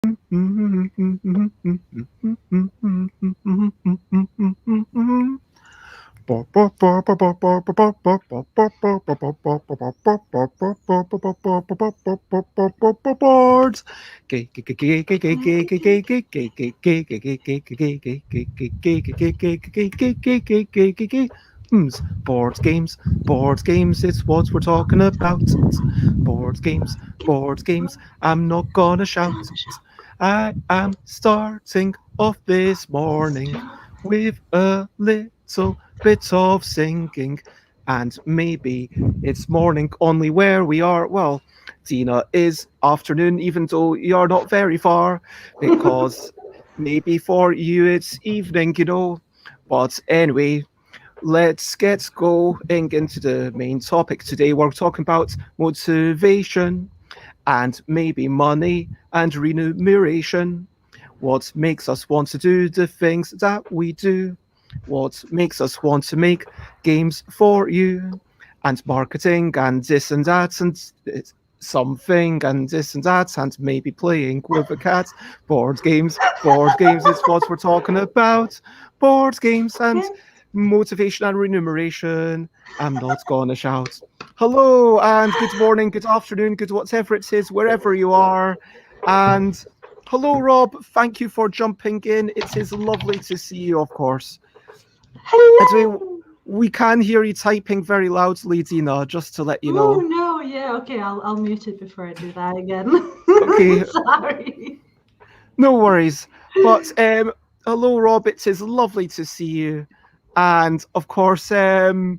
Boards. Board games, it's what we're talking about. Board games, I'm not gonna shout. I am starting off this morning with a little bit of singing. And maybe it's morning only where we are. Well, Dina is afternoon, even though you're not very far, because maybe for you it's evening, you know. But anyway, let's get going into the main topic today. We're talking about motivation and maybe money and remuneration. What makes us want to do the things that we do? What makes us want to make games for you? And marketing and this and that and something and this and that and maybe playing with a cat. Board games is what we're talking about. Board games and motivation and remuneration. I'm not gonna shout. Hello and good morning, good afternoon, good whatever it is, wherever you are. And hello, Rob. Thank you for jumping in. It is lovely to see you, of course. And we can hear you typing very loudly, Dina, just to let you know. Oh no, yeah, okay, I'll mute it before I do that again. Okay. Sorry. No worries. But hello, Rob. It is lovely to see you. And of course, Dina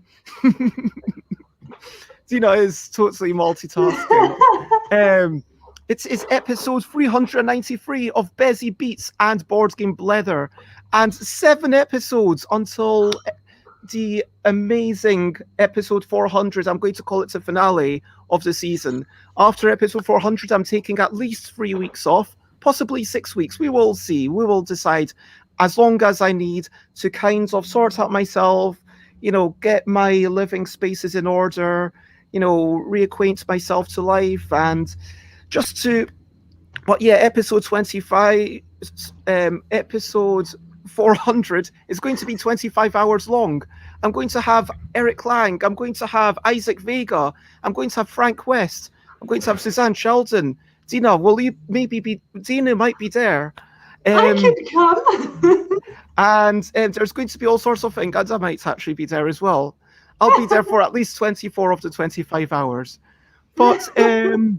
is totally multitasking. It's episode 393 of Busy Beats and Board Game Blether, and 7 episodes until the amazing episode 400. I'm going to call it the finale of the season. After episode 400, I'm taking at least 3 weeks off, possibly 6 weeks. We will see. We will decide as long as I need to kind of sort out myself, get my living spaces in order, reacquaint myself to life and just to, but yeah, episode 25, episode 400 is going to be 25 hours long. I'm going to have Eric Lang. I'm going to have Isaac Vega. I'm going to have Frank West. I'm going to have Suzanne Sheldon. Dina, will you maybe be, Dina might be there. I could come. And there's going to be all sorts of things. I might actually be there as well. I'll be there for at least 24 of the 25 hours. But, oh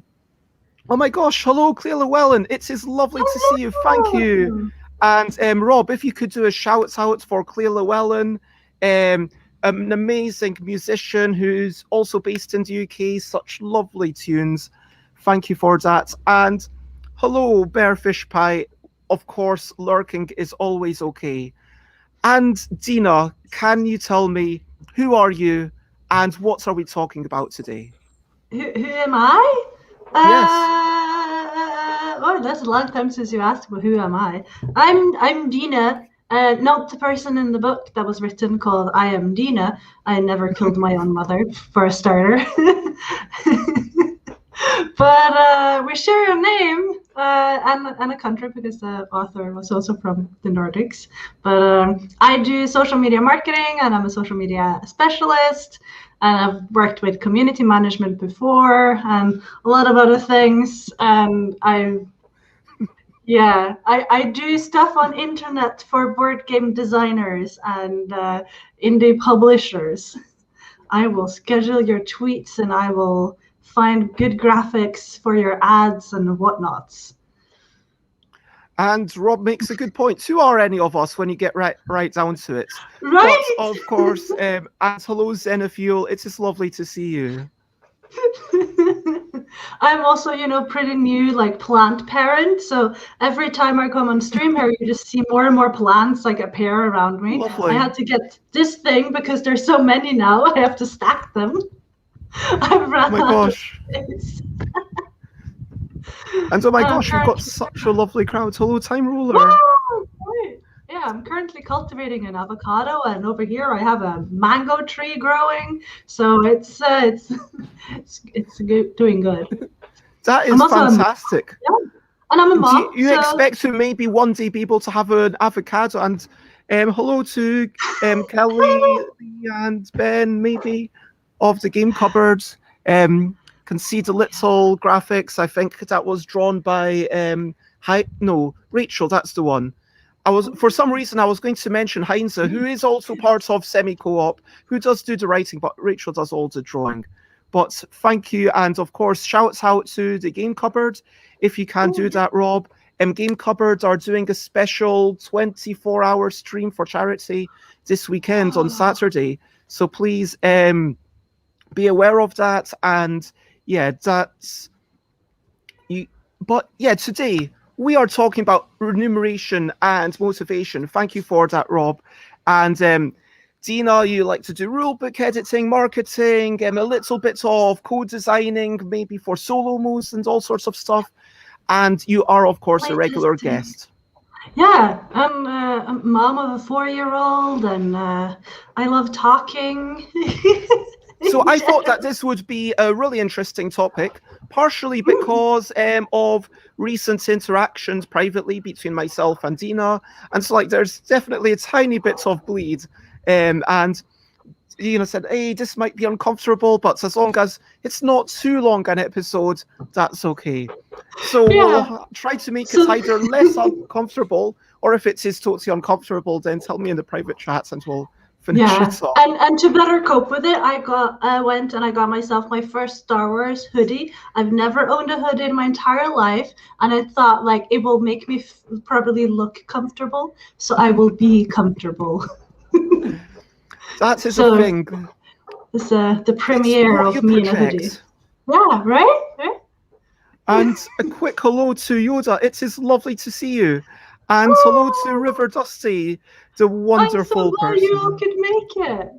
my gosh, hello, Claire Llewellyn. It is lovely to see you. Thank you. And Rob, if you could do a shout out for Claire Llewellyn, an amazing musician who's also based in the UK, such lovely tunes. Thank you for that. And hello, Bearfish Pie. Of course, lurking is always okay. And Dina, can you tell me, who are you and what are we talking about today? Who am I? Yes. Oh, that's a long time since you asked, but who am I? I'm Dina, not the person in the book that was written called I Am Dina. I never killed my own mother, for a starter. But we share a name and a country because the author was also from the Nordics. But I do social media marketing and I'm a social media specialist. And I've worked with community management before and a lot of other things. And I do stuff on internet for board game designers and indie publishers. I will schedule your tweets and I will find good graphics for your ads and whatnots. And Rob makes a good point. Who are any of us when you get right down to it? Right. But of course, and hello Xenofuel, it is lovely to see you. I'm also, pretty new, like plant parent. So every time I come on stream here, you just see more and more plants like appear around me. Lovely. I had to get this thing because there's so many now. I have to stack them. I've run out of space. And oh my gosh, we've got such a lovely crowd. Hello, Time Ruler. Wow, yeah, I'm currently cultivating an avocado, and over here I have a mango tree growing. So it's good, doing good. That is fantastic. And I'm a Do mom, you so expect to maybe one day be able to have an avocado? And hello to Kelly and Ben, maybe, of the game cupboard. Can see the little graphics. I think that was drawn by Rachel. That's the one. For some reason I was going to mention Heinze, who is also part of Semi Co-op, who does do the writing, but Rachel does all the drawing. But thank you, and of course, shouts out to the Game Cupboard, if you can do that, Rob. Game Cupboard are doing a special 24-hour stream for charity this weekend on Saturday, so please be aware of that. And yeah, that's you. But yeah, today we are talking about remuneration and motivation. Thank you for that, Rob. And Dina, you like to do rulebook editing, marketing, a little bit of code designing, maybe for solo modes and all sorts of stuff. And you are, of course, a regular guest. Yeah, I'm a mom of a 4-year-old, and I love talking. So I thought that this would be a really interesting topic, partially because of recent interactions privately between myself and Dina. And so, like, there's definitely a tiny bit of bleed. And said, hey, this might be uncomfortable, but as long as it's not too long an episode, that's okay. So we'll try to make it either less uncomfortable, or if it is totally uncomfortable, then tell me in the private chats and we'll finish it off. And to better cope with it, I went and I got myself my first Star Wars hoodie. I've never owned a hoodie in my entire life, and I thought, like, it will make me probably look comfortable, so I will be comfortable. That is a thing. It's the premiere of me in a hoodie. Yeah, right? And a quick hello to Yoda. It is lovely to see you. And hello to River Dusty, the wonderful person. I'm so glad you all could make it.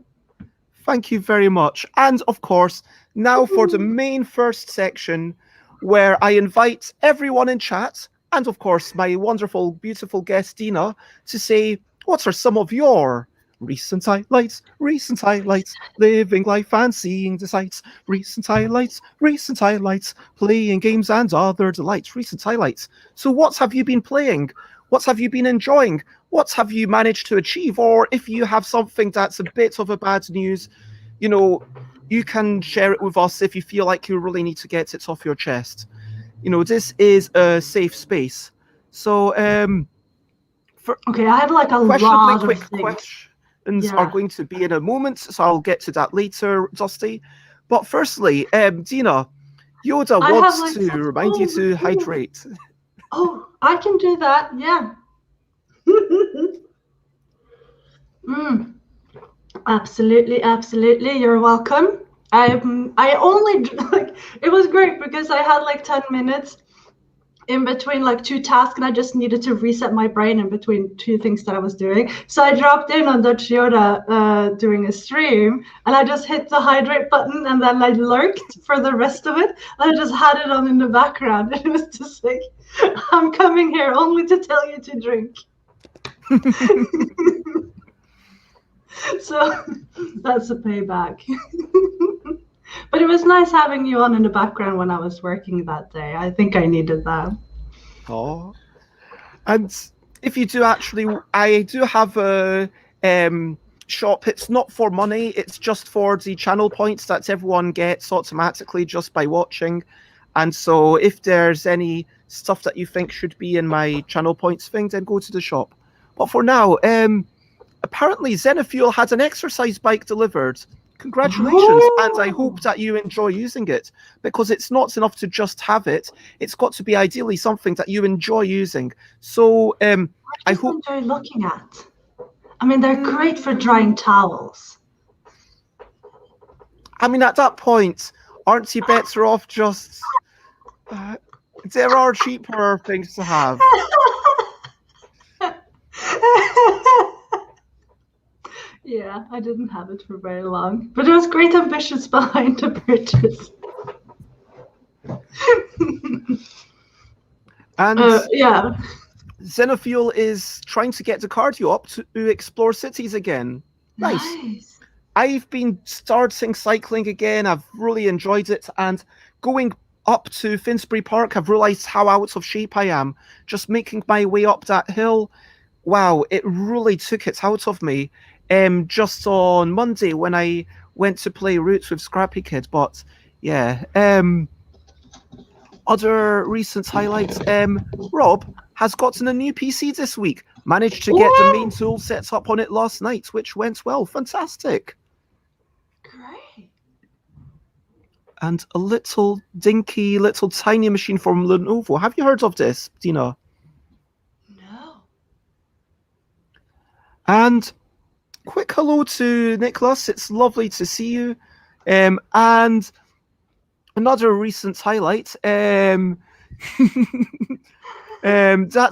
Thank you very much. And of course, now for the main first section, where I invite everyone in chat, and of course my wonderful, beautiful guest Dina, to say, what are some of your recent highlights, living life and seeing the sights, recent highlights, playing games and other delights, recent highlights. So what have you been playing? What have you been enjoying? What have you managed to achieve? Or if you have something that's a bit of a bad news, you can share it with us if you feel like you really need to get it off your chest. This is a safe space. So, okay, I have like a lot of things. Questions are going to be in a moment, so I'll get to that later, Dusty. But firstly, Dina, Yoda wants to remind you to hydrate. Oh, I can do that, yeah. Absolutely, you're welcome. I only, like, it was great because I had like 10 minutes in between like two tasks, and I just needed to reset my brain in between two things that I was doing. So I dropped in on Dutch Yoda during a stream, and I just hit the hydrate button, and then I lurked for the rest of it. And I just had it on in the background, and it was just like, I'm coming here only to tell you to drink. So that's a payback. But it was nice having you on in the background when I was working that day. I think I needed that. Oh, and if you do actually, I do have a shop. It's not for money. It's just for the channel points that everyone gets automatically just by watching. And so if there's any stuff that you think should be in my channel points thing, then go to the shop. But for now, apparently Xenofuel had an exercise bike delivered. Congratulations, and I hope that you enjoy using it, because it's not enough to just have it. It's got to be ideally something that you enjoy using. So I hope enjoy looking at. I mean, they're great for drying towels. I mean, at that point, aren't you better off just... there are cheaper things to have. Yeah, I didn't have it for very long, but there was great ambitions behind the purchase. And yeah, Xenofuel is trying to get the cardio up to explore cities again. Nice. I've been starting cycling again. I've really enjoyed it, and going up to Finsbury Park, I've realised how out of shape I am. Just making my way up that hill, wow, it really took it out of me. Just on Monday when I went to play Roots with Scrappy Kid, but yeah. Other recent highlights. Rob has gotten a new PC this week. Managed to get the main Ooh, tool set up on it last night, which went well. Fantastic. great. And a little dinky, little tiny machine from Lenovo. Have you heard of this, Dina? No. And quick hello to Nicholas. It's lovely to see you. And another recent highlight. That's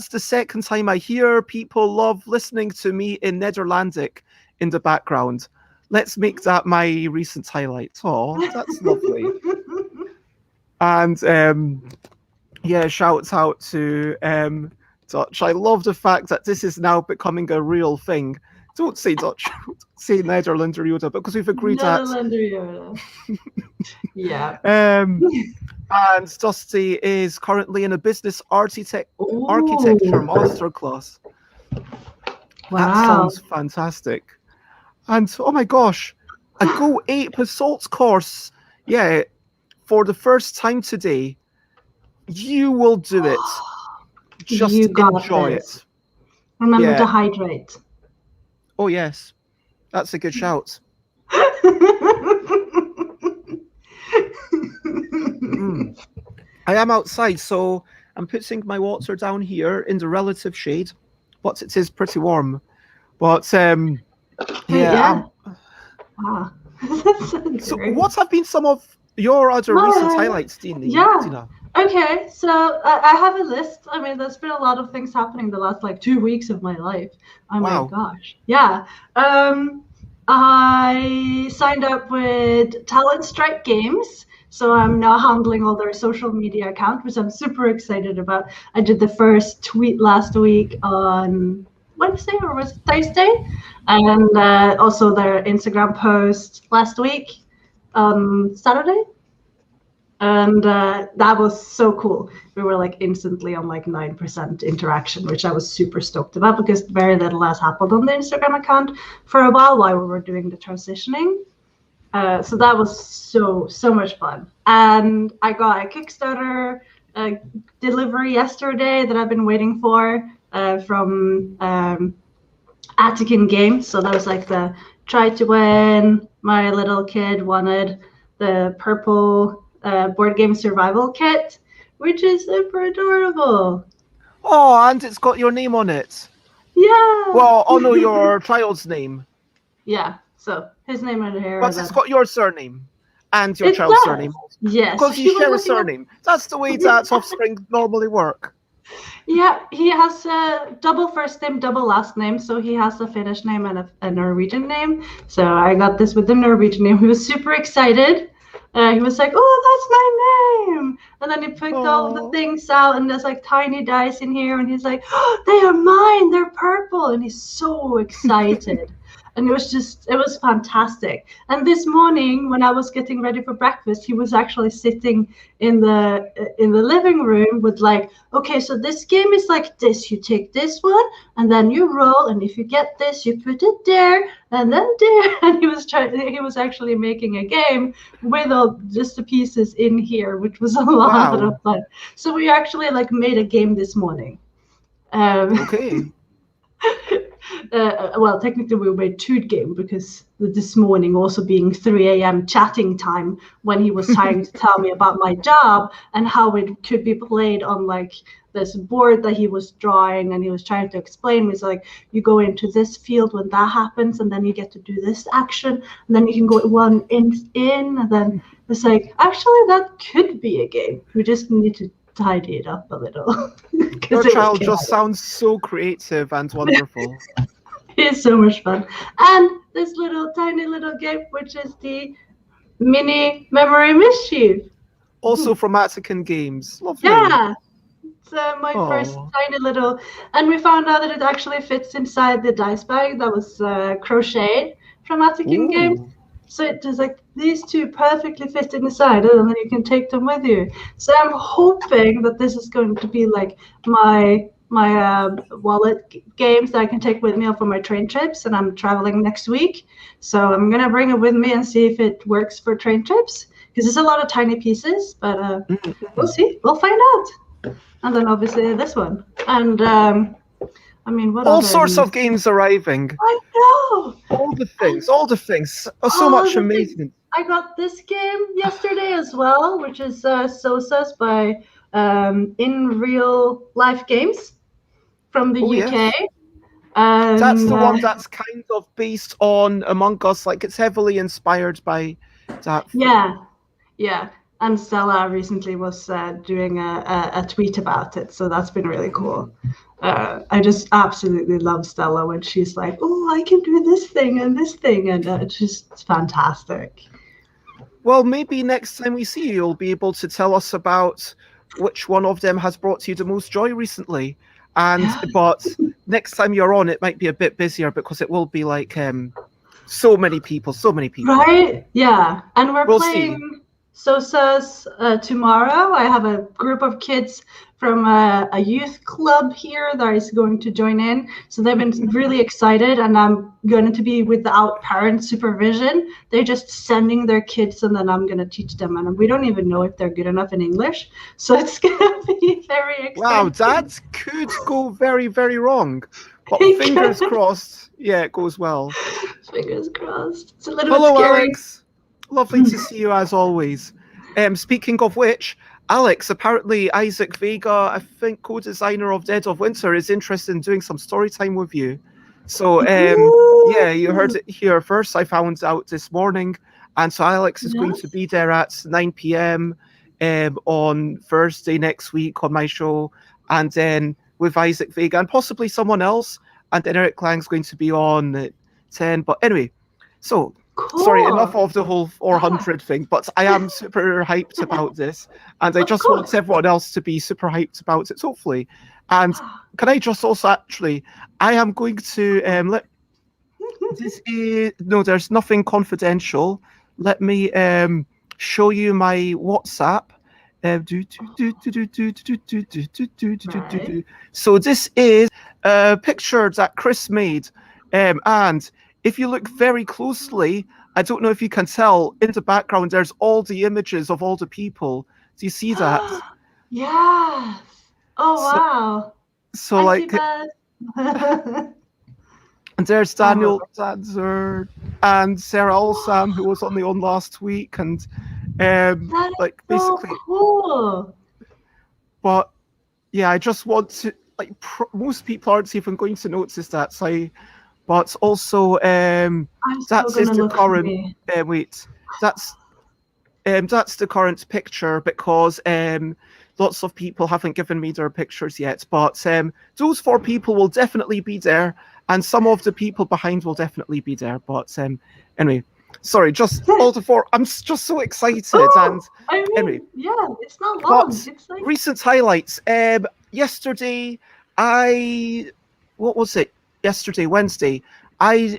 the second time I hear people love listening to me in Nederlandic in the background. Let's make that my recent highlight. Oh, that's lovely. And yeah, shouts out to Dutch. I love the fact that this is now becoming a real thing. Don't say Dutch, say Nederlander Yoda, because we've agreed that. Nederlander Yoda. Yeah. And Dusty is currently in a business architecture Ooh. masterclass. That Wow. sounds fantastic. And oh my gosh, a Go 8 Assault course. Yeah, for the first time today. You will do it. Just You got enjoy this. it. Remember Yeah. to hydrate. Oh yes, that's a good shout. I am outside, so I'm putting my water down here in the relative shade, but it is pretty warm. But yeah. Wow. So, what have been some of your other recent highlights, Dina? Yeah. Okay, so I have a list. I mean, there's been a lot of things happening the last like 2 weeks of my life. Oh Wow. my gosh. Yeah. I signed up with Talent Strike Games. So I'm now handling all their social media account, which I'm super excited about. I did the first tweet last week on Wednesday, or was it Thursday? And also their Instagram post last week on Saturday. And that was so cool. We were like instantly on like 9% interaction, which I was super stoked about because very little has happened on the Instagram account for a while we were doing the transitioning. So that was so much fun. And I got a Kickstarter delivery yesterday that I've been waiting for from Attican Games. So that was like the try to win. My little kid wanted the purple board game survival kit, which is super adorable. Oh, and it's got your name on it. Yeah. Well, oh no, your child's name. Yeah. So his name in here. But it's got your surname and your child's surname. Yes. Because you share a surname. That's the way that offspring normally work. Yeah, he has a double first name, double last name. So he has a Finnish name and a Norwegian name. So I got this with the Norwegian name. He was super excited. He was like, "Oh, that's my name!" And then he picked all the things out, and there's like tiny dice in here, and he's like, "Oh, they are mine! They're purple!" And he's so excited. And it was fantastic. And this morning, when I was getting ready for breakfast, he was actually sitting in the living room with like, okay, so this game is like this. You take this one, and then you roll, and if you get this, you put it there, and then there. And he was actually making a game with all just the pieces in here, which was a lot of fun. So we actually like made a game this morning. Okay. Well, technically we made two game because this morning also being 3 a.m. chatting time when he was trying to tell me about my job and how it could be played on like this board that he was drawing, and he was trying to explain me. It's like you go into this field when that happens, and then you get to do this action, and then you can go one in, and then it's like actually that could be a game. We just need to tidy it up a little. Your child just sounds so creative and wonderful. It's so much fun. And this tiny little game, which is the mini memory mischief. Also from Attican Games. Lovely. Yeah. It's my first tiny little, and we found out that it actually fits inside the dice bag that was crocheted from Attican Games. So it just like these two perfectly fit inside, and then you can take them with you. So I'm hoping that this is going to be like my wallet games that I can take with me for my train trips, and I'm traveling next week. So I'm gonna bring it with me and see if it works for train trips, because it's a lot of tiny pieces, but we'll see. We'll find out. And then obviously this one. And I mean, what All other sorts news? of games arriving. I know. All the things. All the things. Oh, so All much the things. amazement. I got this game yesterday as well, which is Sosa's by In Real Life Games from the Oh UK. yes. That's And the one that's kind of based on Among Us. Like it's heavily inspired by that. yeah, yeah. And Stella recently was doing a tweet about it, so that's been really cool. I just absolutely love Stella when she's like, "Oh, I can do this thing and this thing," and it's just fantastic. Well, maybe next time we see you, you'll be able to tell us about which one of them has brought you the most joy recently. And Yeah. but next time you're on, it might be a bit busier because it will be like so many people, so many people. Right? Yeah. And we're We'll see. playing Sosa's tomorrow. I have a group of kids from a youth club here that is going to join in. So they've been really excited, and I'm going to be without parent supervision. They're just sending their kids, and then I'm going to teach them. And we don't even know if they're good enough in English. So it's going to be very Wow, exciting. that could go very, very wrong. But It fingers could. crossed, yeah, it goes well. Fingers crossed. It's a little bit Hello, scary. Alex. Lovely to see you as always. Speaking of which, Alex, apparently Isaac Vega, I think co-designer of Dead of Winter, is interested in doing some story time with you. So, yeah, you heard it here first. I found out this morning. And so Alex is going to be there at 9 p.m. On Thursday next week on my show. And then with Isaac Vega and possibly someone else. And then Eric Lang's going to be on at 10. But anyway, so Cool. sorry, enough of the whole 400 thing, but I am super hyped about this, and I just want everyone else to be super hyped about it, hopefully. And can I just also actually, I am going to let this is no, there's nothing confidential. Let me show you my WhatsApp. So this is a picture that Chris made, and if you look very closely, I don't know if you can tell, in the background, there's all the images of all the people. Do you see that? Yes. Oh, wow. So I like, see that. and there's Daniel Danzer and Sarah Olsam, who was on the on last week, and like basically. So cool. But yeah, I just want to like most people aren't even going to notice that. So but also that is the current wait, that's the current picture because lots of people haven't given me their pictures yet, but those 4 people will definitely be there, and some of the people behind will definitely be there. But anyway, sorry, just all the 4. I'm just so excited. And I mean, anyway, yeah, it's not long. but It's like recent highlights. Yesterday, what was it? Yesterday, Wednesday, I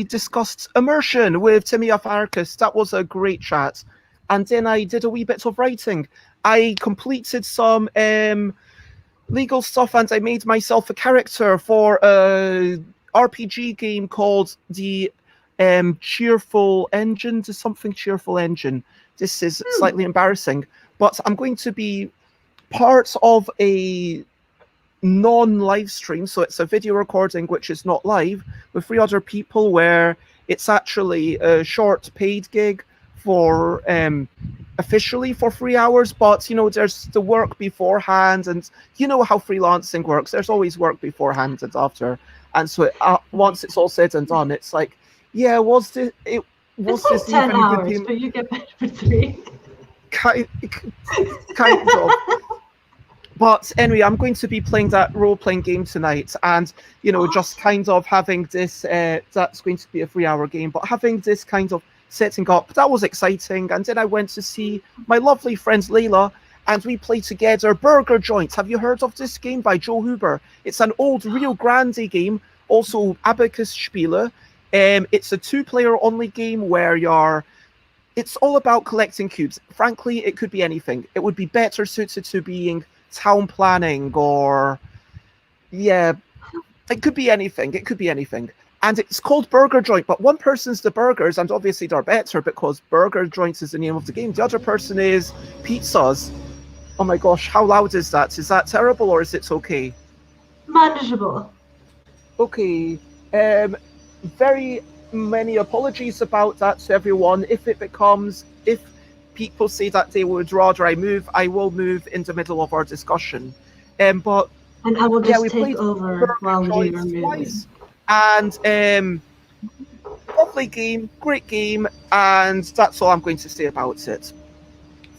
discussed immersion with Timia Farkas. That was a great chat. And then I did a wee bit of writing. I completed some legal stuff, and I made myself a character for a RPG game called the Cheerful Engine, to something Cheerful Engine. This is slightly embarrassing, but I'm going to be part of a non-live stream, so it's a video recording which is not live, with 3 other people, where it's actually a short paid gig for officially for 3 hours, but you know, there's the work beforehand, and you know how freelancing works, there's always work beforehand and after, and so once it's all said and done, it's like, yeah, was this it's this like 10 even a good hours, game? but you get paid for 3. Kind of. But anyway, I'm going to be playing that role-playing game tonight, and you know, just kind of having this. That's going to be a 3-hour game, but having this kind of setting up, that was exciting. And then I went to see my lovely friend Layla, and we played together Burger Joint. Have you heard of this game by Joe Huber? It's an old Rio Grande game, also Abacus Spiele. It's a 2-player only game where it's all about collecting cubes. Frankly, it could be anything. It would be better suited to being town planning or, yeah, it could be anything. It could be anything. And it's called Burger Joint, but one person's the burgers, and obviously they're better because Burger Joints is the name of the game. The other person is pizzas. Oh my gosh, how loud is that? Is that terrible or is it okay? Manageable. Okay. Very many apologies about that to everyone. If people say that they would rather I move, I will move in the middle of our discussion. But and I will just we take over while you are moving. And lovely game, great game, and that's all I'm going to say about it.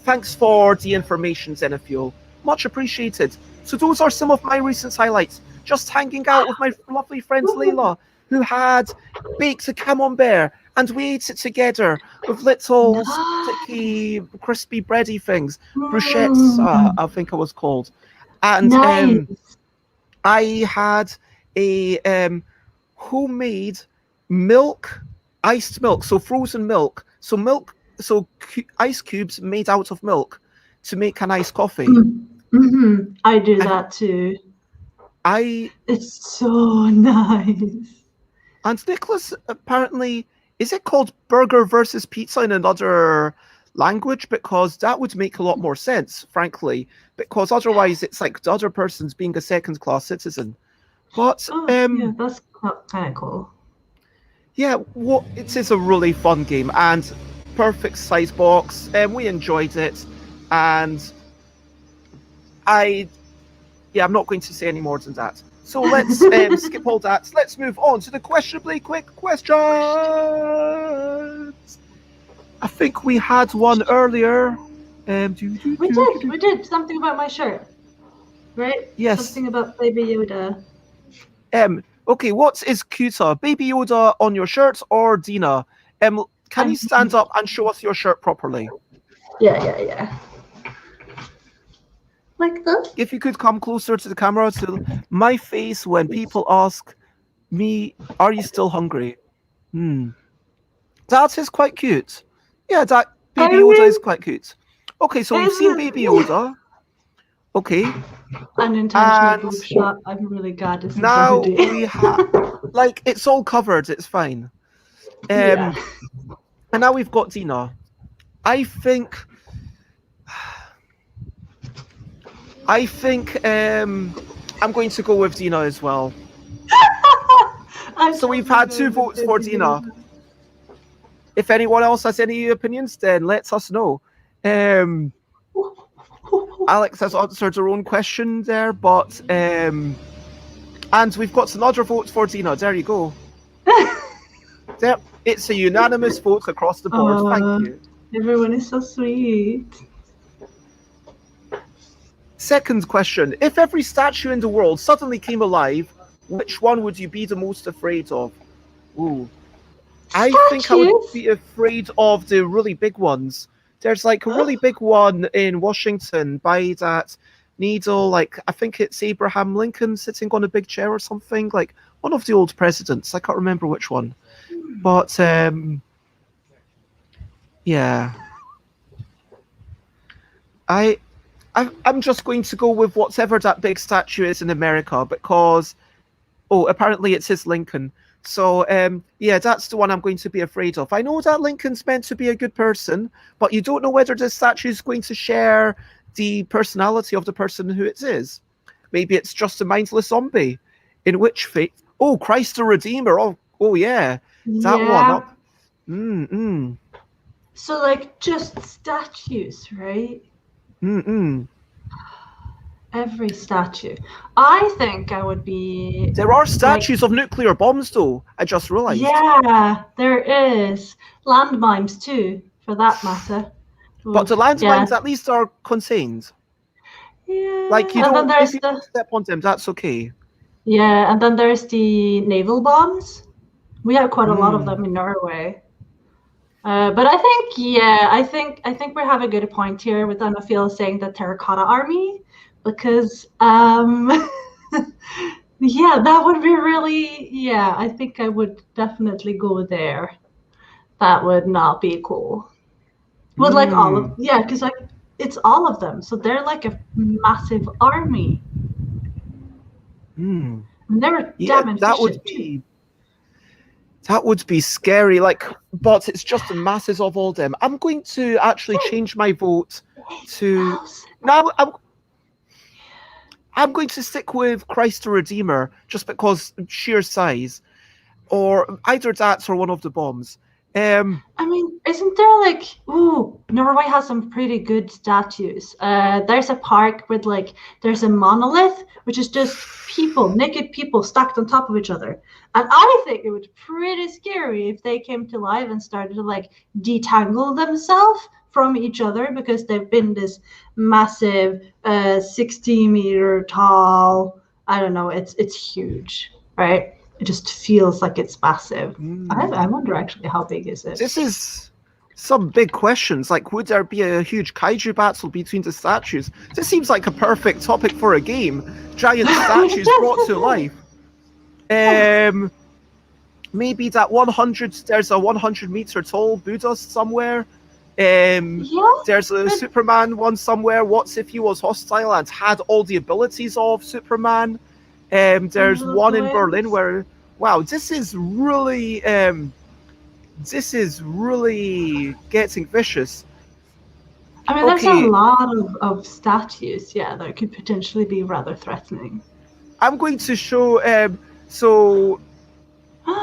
Thanks for the information, Xenofuel. Much appreciated. So those are some of my recent highlights. Just hanging out with my lovely friend Layla, who had baked a camembert, and we ate it together with little sticky, crispy, bready things. Bruschettes, I think it was called. And nice. I had a homemade iced milk, so frozen milk. So ice cubes made out of milk to make an iced coffee. Mm-hmm. I do that too. It's so nice. And Nicholas, apparently, is it called burger versus pizza in another language? Because that would make a lot more sense, frankly. Because otherwise, it's like the other person's being a second-class citizen. But yeah, that's kind of cool. Yeah, it is a really fun game and perfect size box. We enjoyed it, and I'm not going to say any more than that. So let's skip all that. Let's move on to the questionably quick questions. I think we had one earlier. We did something about my shirt, right? Yes. Something about Baby Yoda. Okay, what is cuter, Baby Yoda on your shirt or Dina? Can you stand up and show us your shirt properly? Yeah. Like this? If you could come closer to the camera to my face when people ask me, are you still hungry? That is quite cute. Yeah, that Baby Yoda is quite cute. Okay, so we've seen Baby Yoda. Okay. Unintentional boob shot. I'm really glad this is now we have, like, it's all covered. It's fine. And now we've got Dina. I think I'm going to go with Dina as well. So we've had 2 votes for Dina. If anyone else has any opinions, then let us know. Alex has answered her own question there, but and we've got some other votes for Dina. There you go. There, it's a unanimous vote across the board. Thank you. Everyone is so sweet. Second question: if every statue in the world suddenly came alive, which one would you be the most afraid of? Ooh, I think I would be afraid of the really big ones. There's like a really big one in Washington by that needle, like I think it's Abraham Lincoln sitting on a big chair or something, like one of the old presidents. I can't remember which one. But yeah. I'm just going to go with whatever that big statue is in America because apparently it says Lincoln. So, yeah, that's the one I'm going to be afraid of. I know that Lincoln's meant to be a good person, but you don't know whether the statue is going to share the personality of the person who it is. Maybe it's just a mindless zombie. In which fate... Oh, Christ the Redeemer. Oh yeah. That one up. So, like, just statues, right? Every statue. I think I would be... There are statues of nuclear bombs, though. I just realized. Yeah, there is. Landmines, too, for that matter. But the landmines, at least, are contained. Yeah. Like, you don't... If you step on them, that's okay. Yeah, and then there's the naval bombs. We have quite a lot of them in Norway. But I think, I think we have a good point here with Untitled saying the terracotta army. Because, Yeah, that would be really, yeah, I think I would definitely go there. That would not be cool. Would like all of, Hmm. yeah, because like it's all of them. So they're like a massive army. Hmm. And they're Yeah, damn efficient too. that would be scary. Like, but it's just the masses of all them. I'm going to actually change my vote It's to thousands. now. I'm going to stick with Christ the Redeemer just because sheer size, or either that or one of the bombs. I mean, isn't there like, ooh, Norway has some pretty good statues. There's a park with like, there's a monolith, which is just people, naked people stacked on top of each other. And I think it would be pretty scary if they came to life and started to like detangle themselves from each other because they've been this massive, 60-meter tall. I don't know. It's huge, right? It just feels like it's massive. I hmm. wonder actually how big is it? This is some big questions. Like, would there be a huge kaiju battle between the statues? This seems like a perfect topic for a game. Giant statues brought to life. Um, maybe that 100. There's a 100-meter tall Buddha somewhere. Yeah, There's a but Superman one somewhere. What if he was hostile and had all the abilities of Superman? There's one in Berlin influence. where, wow, this is really getting vicious. I mean, there's a Okay, lot of statues, yeah, that could potentially be rather threatening. I'm going to show. So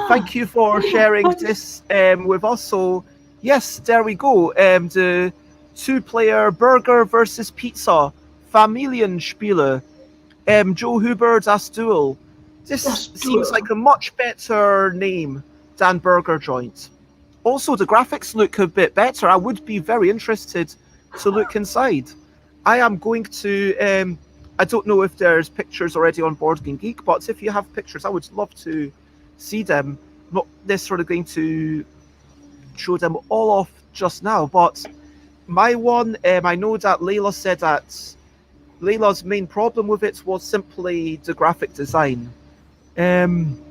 thank you for sharing this with us. So yes, there we go. The two-player burger versus pizza Familienspiele. Joe Huber Das Duel. This That's seems like true. a much better name than Burger Joint. Also, the graphics look a bit better. I would be very interested to look inside. I am going to. I don't know if there's pictures already on Board Game Geek, but if you have pictures, I would love to see them. I'm not necessarily going to show them all off just now, but my one, I know that Layla said that Layla's main problem with it was simply the graphic design. Um,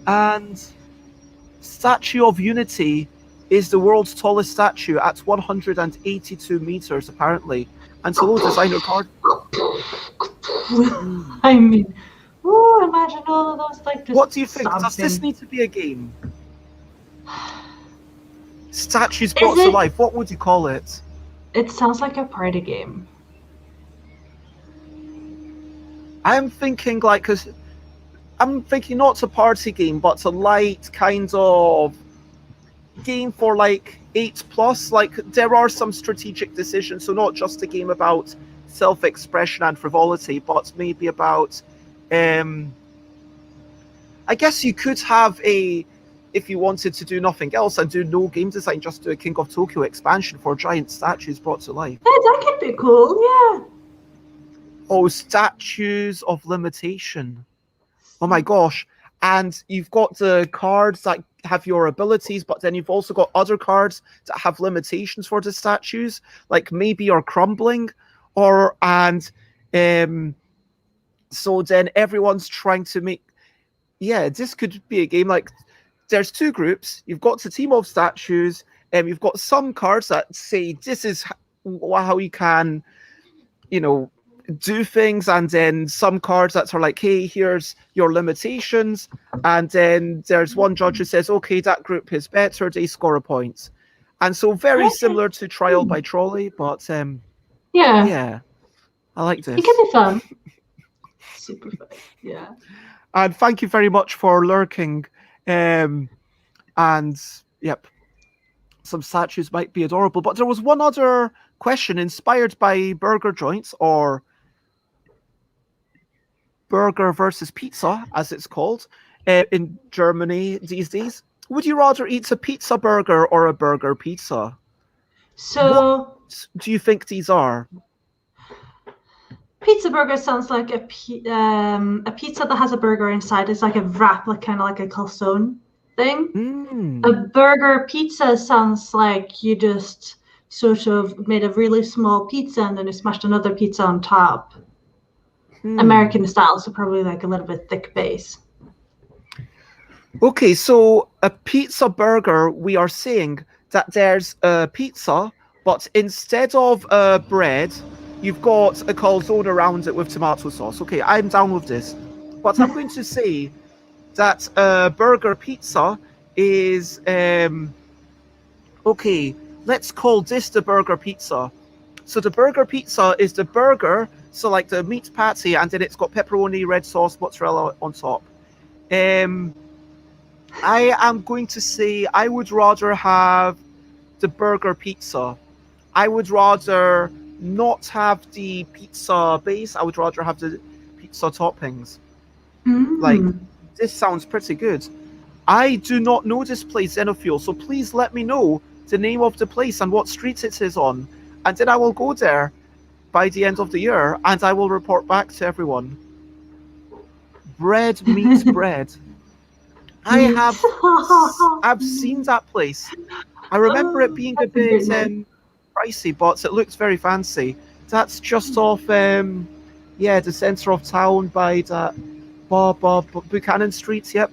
and Statue of Unity is the world's tallest statue at 182 meters, apparently. And hello, designer card. Hmm. I mean, ooh, imagine all of those like just What do you think? Does this stomping. need to be a game? Statues Is brought to it? life. What would you call it? It sounds like a party game. I'm thinking like, cause I'm thinking not a party game, but a light kind of game for like 8 plus. Like there are some strategic decisions, so not just a game about self-expression and frivolity, but maybe about um I guess you could have a if you wanted to do nothing else and do no game design, just do a King of Tokyo expansion for giant statues brought to life. That could be cool, yeah. Oh, statues of limitation. Oh my gosh. And you've got the cards that have your abilities, but then you've also got other cards that have limitations for the statues, like maybe you're crumbling, or and um so then everyone's trying to make yeah, this could be a game like there's two groups. You've got the team of statues, and you've got some cards that say this is how you can, you know, do things, and then some cards that are like, hey, here's your limitations, and then there's one judge who says, okay, that group is better, they score a point. And so very Okay. similar to Trial by Trolley, but Yeah, yeah, I like it could this. be fun. Super fun. Yeah. And thank you very much for lurking. Um, and yep, some statues might be adorable. But there was one other question inspired by burger joints, or burger versus pizza, as it's called in Germany these days. Would you rather eat a pizza burger or a burger pizza? What So do you think these are? pizza burger sounds like a pizza that has a burger inside. It's like a wrap, like kind of like a calzone thing. A Mm. burger pizza sounds like you just sort of made a really small pizza and then you smashed another pizza on top. American style, so probably like a little bit thick base. Okay, so a pizza burger, we are saying that there's a pizza, but instead of bread, you've got a calzone around it with tomato sauce. Okay, I'm down with this. But I'm going to say that burger pizza is okay, let's call this the burger pizza. So the burger pizza is the burger, so like the meat patty, and then it's got pepperoni, red sauce, mozzarella on top. I am going to say I would rather have the burger pizza. I would rather not have the pizza base. I would rather have the pizza toppings. Like, this sounds pretty good. I do not know this place, Xenofuel, so please let me know the name of the place and what street it is on. And then I will go there by the end of the year and I will report back to everyone. Bread meets bread. I've seen that place. I remember it being a bit pricey, but it looks very fancy. That's just off, the centre of town by that Buchanan Street. Yep.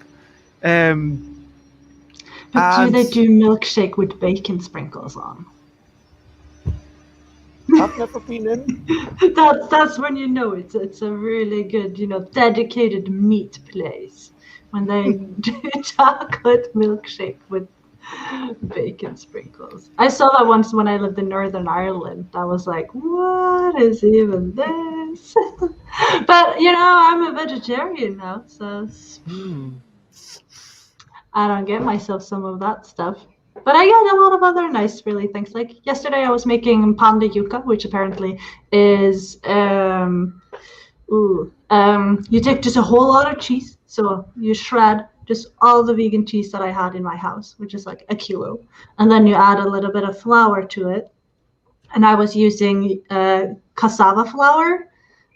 But do they do milkshake with bacon sprinkles on? I've never been in. That's when you know it's a really good, dedicated meat place. When they do chocolate milkshake with bacon sprinkles. I saw that once when I lived in Northern Ireland. I was like, what is even this? But, I'm a vegetarian now, so I don't get myself some of that stuff. But I get a lot of other nice, really things. Like yesterday I was making pan de yuca, which apparently is, you take just a whole lot of cheese. So you shred just all the vegan cheese that I had in my house, which is like a kilo. And then you add a little bit of flour to it. And I was using cassava flour.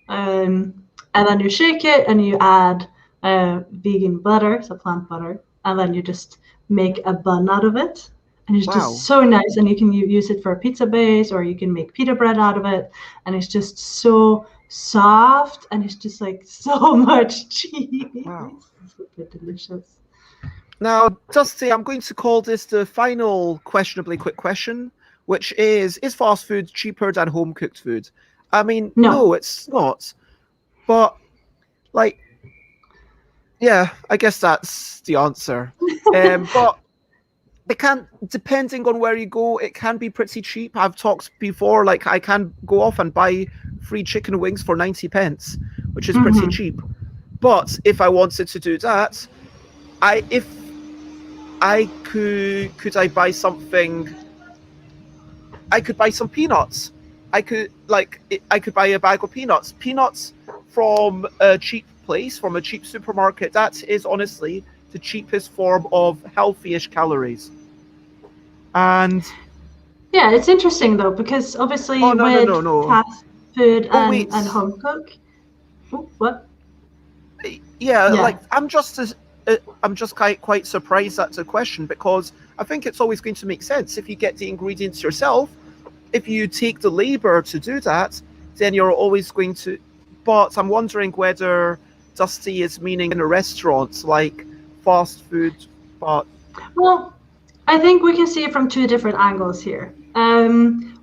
And then you shake it and you add vegan butter, so plant butter. And then you just make a bun out of it. And it's just so nice. And you can use it for a pizza base, or you can make pita bread out of it. And it's just so soft, and it's just like so much cheese. Wow. It's a bit delicious. Now, Dusty, I'm going to call this the final questionably quick question, which is fast food cheaper than home cooked food? I mean, no, it's not. But, like, yeah, I guess that's the answer. But it can, depending on where you go, it can be pretty cheap. I've talked before, like I can go off and buy free chicken wings for 90 pence, which is pretty cheap. But if I wanted to do that, could I buy something? I could buy some peanuts. I could buy a bag of peanuts. Peanuts from a cheap place, from a cheap supermarket. That is honestly the cheapest form of healthy-ish calories. And yeah, it's interesting though, because obviously with fast food and home cook. Oh, what? Yeah, like I'm just quite surprised that's a question, because I think it's always going to make sense if you get the ingredients yourself. If you take the labor to do that, then you're always going to. But I'm wondering whether Dusty is meaning in a restaurant, like fast food, but. Well, I think we can see it from two different angles here.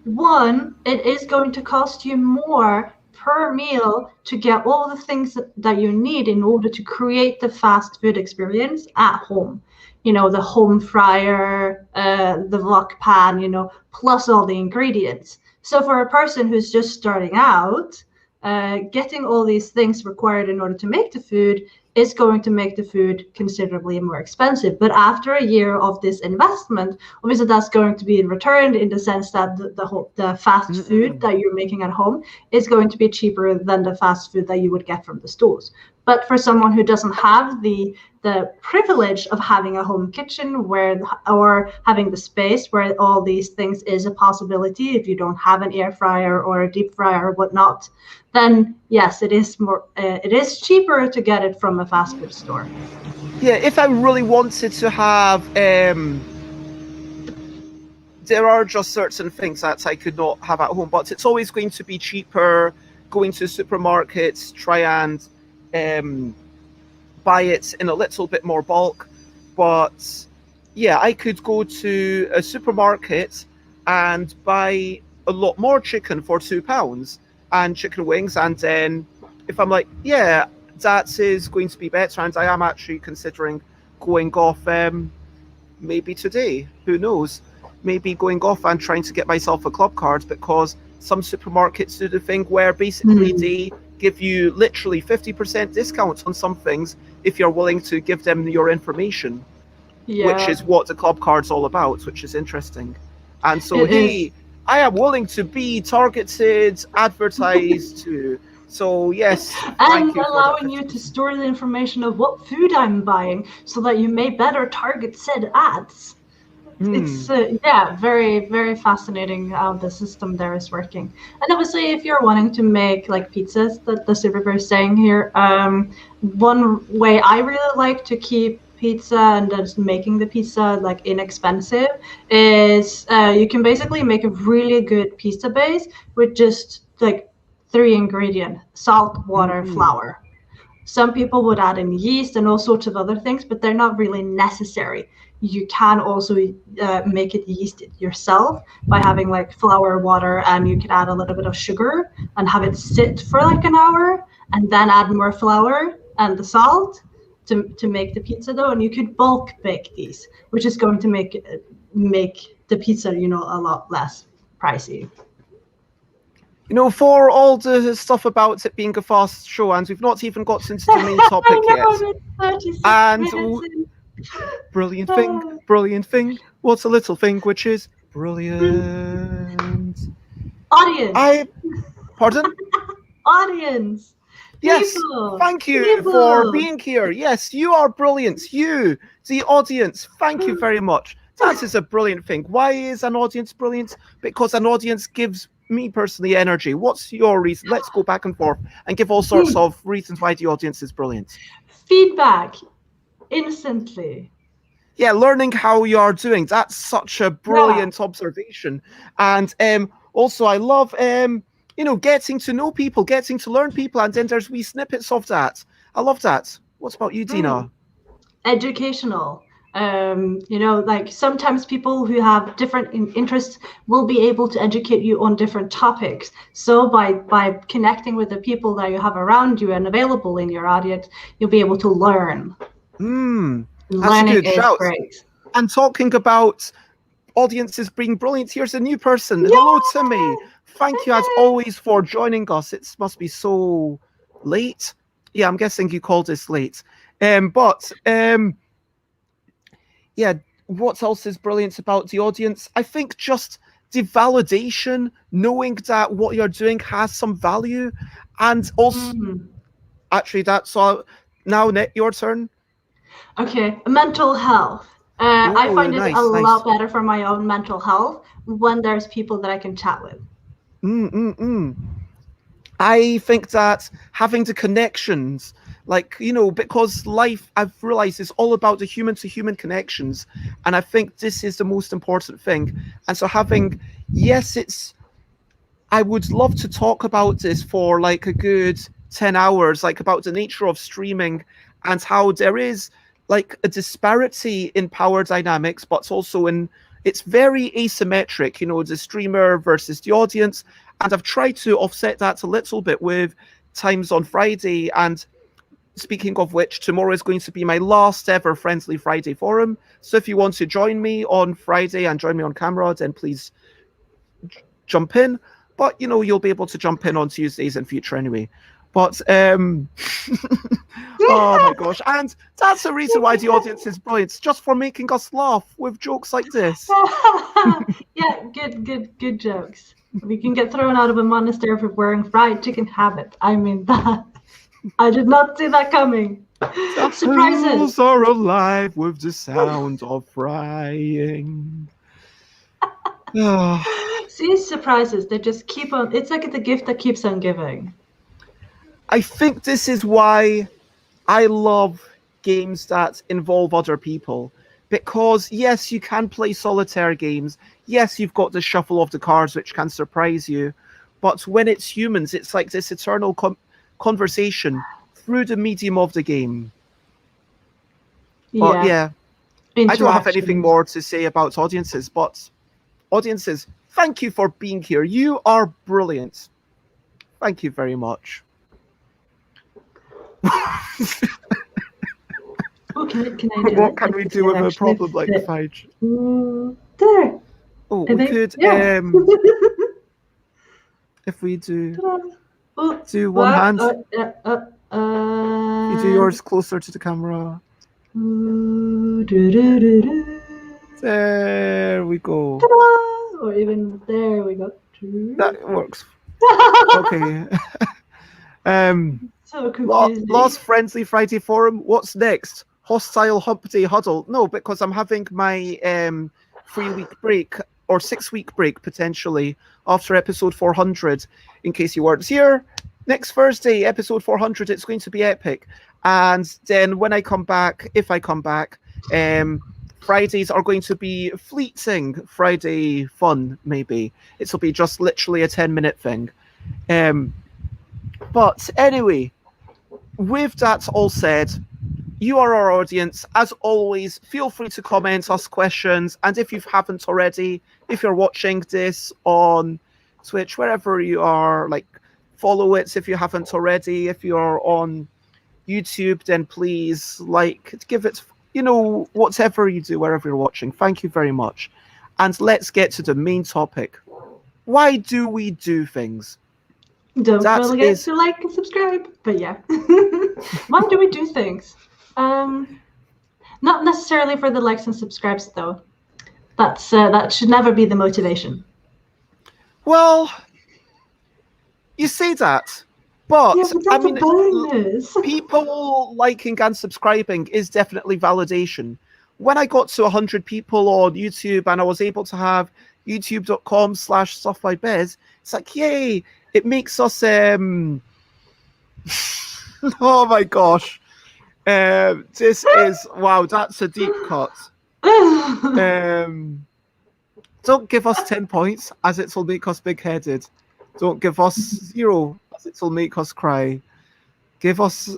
One, it is going to cost you more per meal to get all the things that you need in order to create the fast food experience at home. The home fryer, the wok pan, plus all the ingredients. So for a person who's just starting out, getting all these things required in order to make the food is going to make the food considerably more expensive. But after a year of this investment, obviously that's going to be returned in the sense that the fast food that you're making at home is going to be cheaper than the fast food that you would get from the stores. But for someone who doesn't have the privilege of having a home kitchen or having the space where all these things is a possibility, if you don't have an air fryer or a deep fryer or whatnot, then yes, it is cheaper to get it from a fast food store. Yeah, if I really wanted to have, there are just certain things that I could not have at home, but it's always going to be cheaper going to supermarkets, try and buy it in a little bit more bulk. But yeah, I could go to a supermarket and buy a lot more chicken for £2 and chicken wings, and then if I'm like, yeah, that is going to be better, and I am actually considering going off maybe today, who knows, maybe going off and trying to get myself a club card, because some supermarkets do the thing where basically they give you literally 50% discount on some things if you're willing to give them your information, which is what the club card's all about, which is interesting. And so, hey, I am willing to be targeted, advertised to. So yes, and allowing you to store the information of what food I'm buying so that you may better target said ads. It's very, very fascinating how the system there is working. And obviously, if you're wanting to make like pizzas, that the supervisor is saying here, one way I really like to keep pizza and just making the pizza like inexpensive is you can basically make a really good pizza base with just like 3 ingredients: salt, water, flour. Some people would add in yeast and all sorts of other things, but they're not really necessary. You can also make it yeasted yourself by having like flour, water, and you could add a little bit of sugar and have it sit for like an hour, and then add more flour and the salt to make the pizza dough. And you could bulk bake these, which is going to make the pizza, you know, a lot less pricey. You know, for all the stuff about it being a fast show, and we've not even got into the main topic yet. And brilliant thing. What's a little thing which is brilliant? Audience. Pardon? Audience. Yes, people. Thank you for being here. Yes, you are brilliant. You, the audience, thank you very much. That is a brilliant thing. Why is an audience brilliant? Because an audience gives me personally energy. What's your reason? Let's go back and forth and give all sorts of reasons why the audience is brilliant. Feedback instantly. Yeah, learning how you are doing. That's such a brilliant observation. And also I love you know, getting to know people, getting to learn people, and then there's wee snippets of that. I love that. What about you, Dina? Educational. You know, like sometimes people who have different interests will be able to educate you on different topics. So by connecting with the people that you have around you and available in your audience, you'll be able to learn. That's a good shout. Great. And talking about audiences being brilliant, here's a new person. Hello, Timmy. Thank you as always for joining us. It must be so late. Yeah, I'm guessing you called this late. Yeah, what else is brilliant about the audience? I think just the validation, knowing that what you're doing has some value, and also actually that's all. Now, Nick, your turn. Okay, mental health. I find it a lot better for my own mental health when there's people that I can chat with. I think that having the connections, like, you know, because life, I've realized, is all about the human to human connections. And I think this is the most important thing. And so having, I would love to talk about this for like a good 10 hours, like about the nature of streaming and how there is like a disparity in power dynamics, but also it's very asymmetric, you know, the streamer versus the audience. And I've tried to offset that a little bit with times on Friday. And speaking of which, tomorrow is going to be my last ever Friendly Friday forum. So if you want to join me on Friday and join me on camera, then please jump in. But, you know, you'll be able to jump in on Tuesdays in future anyway. But, oh my gosh. And that's the reason why the audience is brilliant. It's just for making us laugh with jokes like this. Yeah, good jokes. We can get thrown out of a monastery for wearing fried chicken habit. I mean, that. I did not see that coming. Surprises. Hills are alive with the sound of frying. See, surprises. They just keep on. It's like the gift that keeps on giving. I think this is why I love games that involve other people. Because, yes, you can play solitaire games. Yes, you've got the shuffle of the cards, which can surprise you. But when it's humans, it's like this eternal conversation through the medium of the game. But yeah, I don't have anything Interaction. more to say about audiences, but audiences, thank you for being here. You are brilliant. Thank you very much. Oh, can I do What it? can we do with a problem like Fudge? There. Oh, I we think, could, yeah. if we do Oh, one hand, you do and yours closer to the camera. There we go. ta-da! Or even there we go. That works. Okay. So confusing. Last Friendly Friday forum. What's next? Hostile Hump Day Huddle. No, because I'm having my 3-week break or 6-week break potentially after episode 400. In case you weren't here, next Thursday, episode 400. It's going to be epic. And then when I come back, if I come back, Fridays are going to be fleeting Friday fun. Maybe it'll be just literally a 10-minute thing. But anyway, with that all said, you are our audience. As always, feel free to comment, ask questions, and if you haven't already, if you're watching this on Twitch, wherever you are, like, follow it if you haven't already. If you're on YouTube, then please, like, give it, whatever you do, wherever you're watching. Thank you very much. And let's get to the main topic. Why do we do things? Don't forget to like and subscribe. But yeah, why do we do things? Not necessarily for the likes and subscribes, though. That should never be the motivation. Well, you say that, but, yeah, but that's a bonus. People liking and subscribing is definitely validation. When I got to 100 people on YouTube and I was able to have youtube.com/stuffbybez, it's like, yay, it makes us, oh my gosh. This is, wow, that's a deep cut. Don't give us 10 points, as it will make us big-headed. Don't give us 0, as it will make us cry. Give us...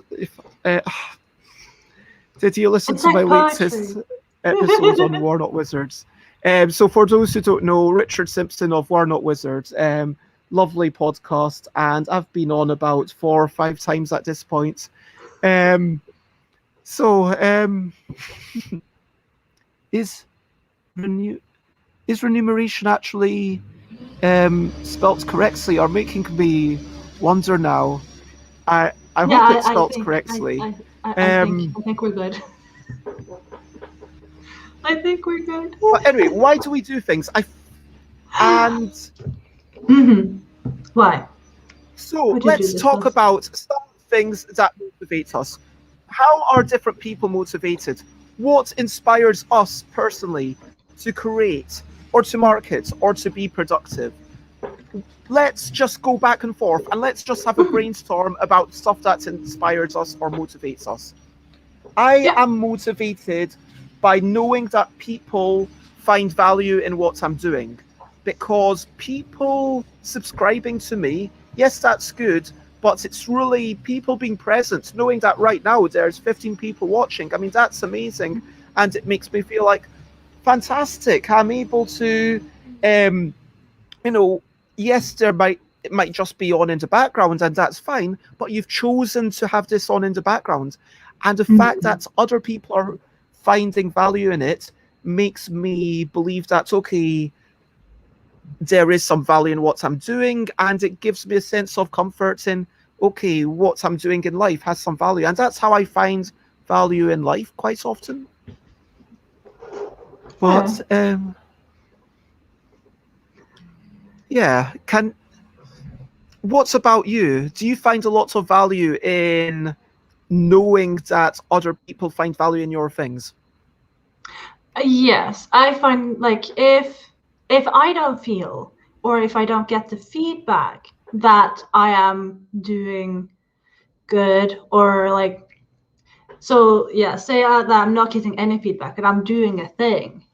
Did you listen to my latest episodes on War Not Wizards? So for those who don't know, Richard Simpson of War Not Wizards, lovely podcast, and I've been on about 4 or 5 times at this point. Is remuneration actually spelt correctly, or making me wonder now? I hope it's spelt correctly. I think we're good. I think we're good. But anyway, why do we do things? Why? So let's talk about some things that motivate us. How are different people motivated? What inspires us personally to create or to market or to be productive? Let's just go back and forth and let's just have a brainstorm about stuff that inspires us or motivates us. I am motivated by knowing that people find value in what I'm doing, because people subscribing to me, yes, that's good, but it's really people being present, knowing that right now there's 15 people watching. I mean, that's amazing, and it makes me feel like, fantastic, I'm able to, yes, it might just be on in the background, and that's fine, but you've chosen to have this on in the background. And the fact that other people are finding value in it makes me believe that, okay, there is some value in what I'm doing, and it gives me a sense of comfort in, okay, what I'm doing in life has some value. And that's how I find value in life quite often. But, what about you? Do you find a lot of value in knowing that other people find value in your things? Yes, I find, like, if I don't feel, or if I don't get the feedback that I am doing good, or say that I'm not getting any feedback and I'm doing a thing,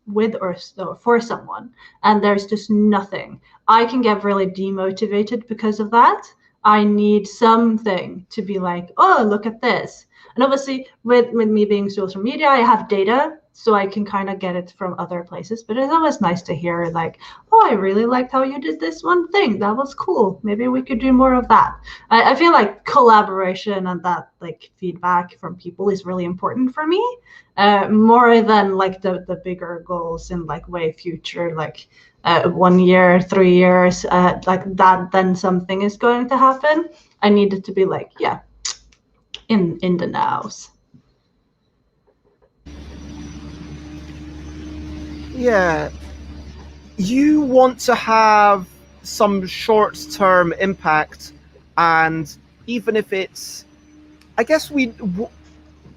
with or for someone, and there's just nothing, I can get really demotivated because of that. I need something to be like, oh, look at this. And obviously, with me being social media, I have data, so I can kind of get it from other places. But it's always nice to hear, like, oh, I really liked how you did this one thing. That was cool. Maybe we could do more of that. I feel like collaboration and that like feedback from people is really important for me, more than like the bigger goals in like way future, like 1 year, 3 years, like that. Then something is going to happen. I need it to be like, yeah, in the nows. Yeah, you want to have some short-term impact, and even if it's, I guess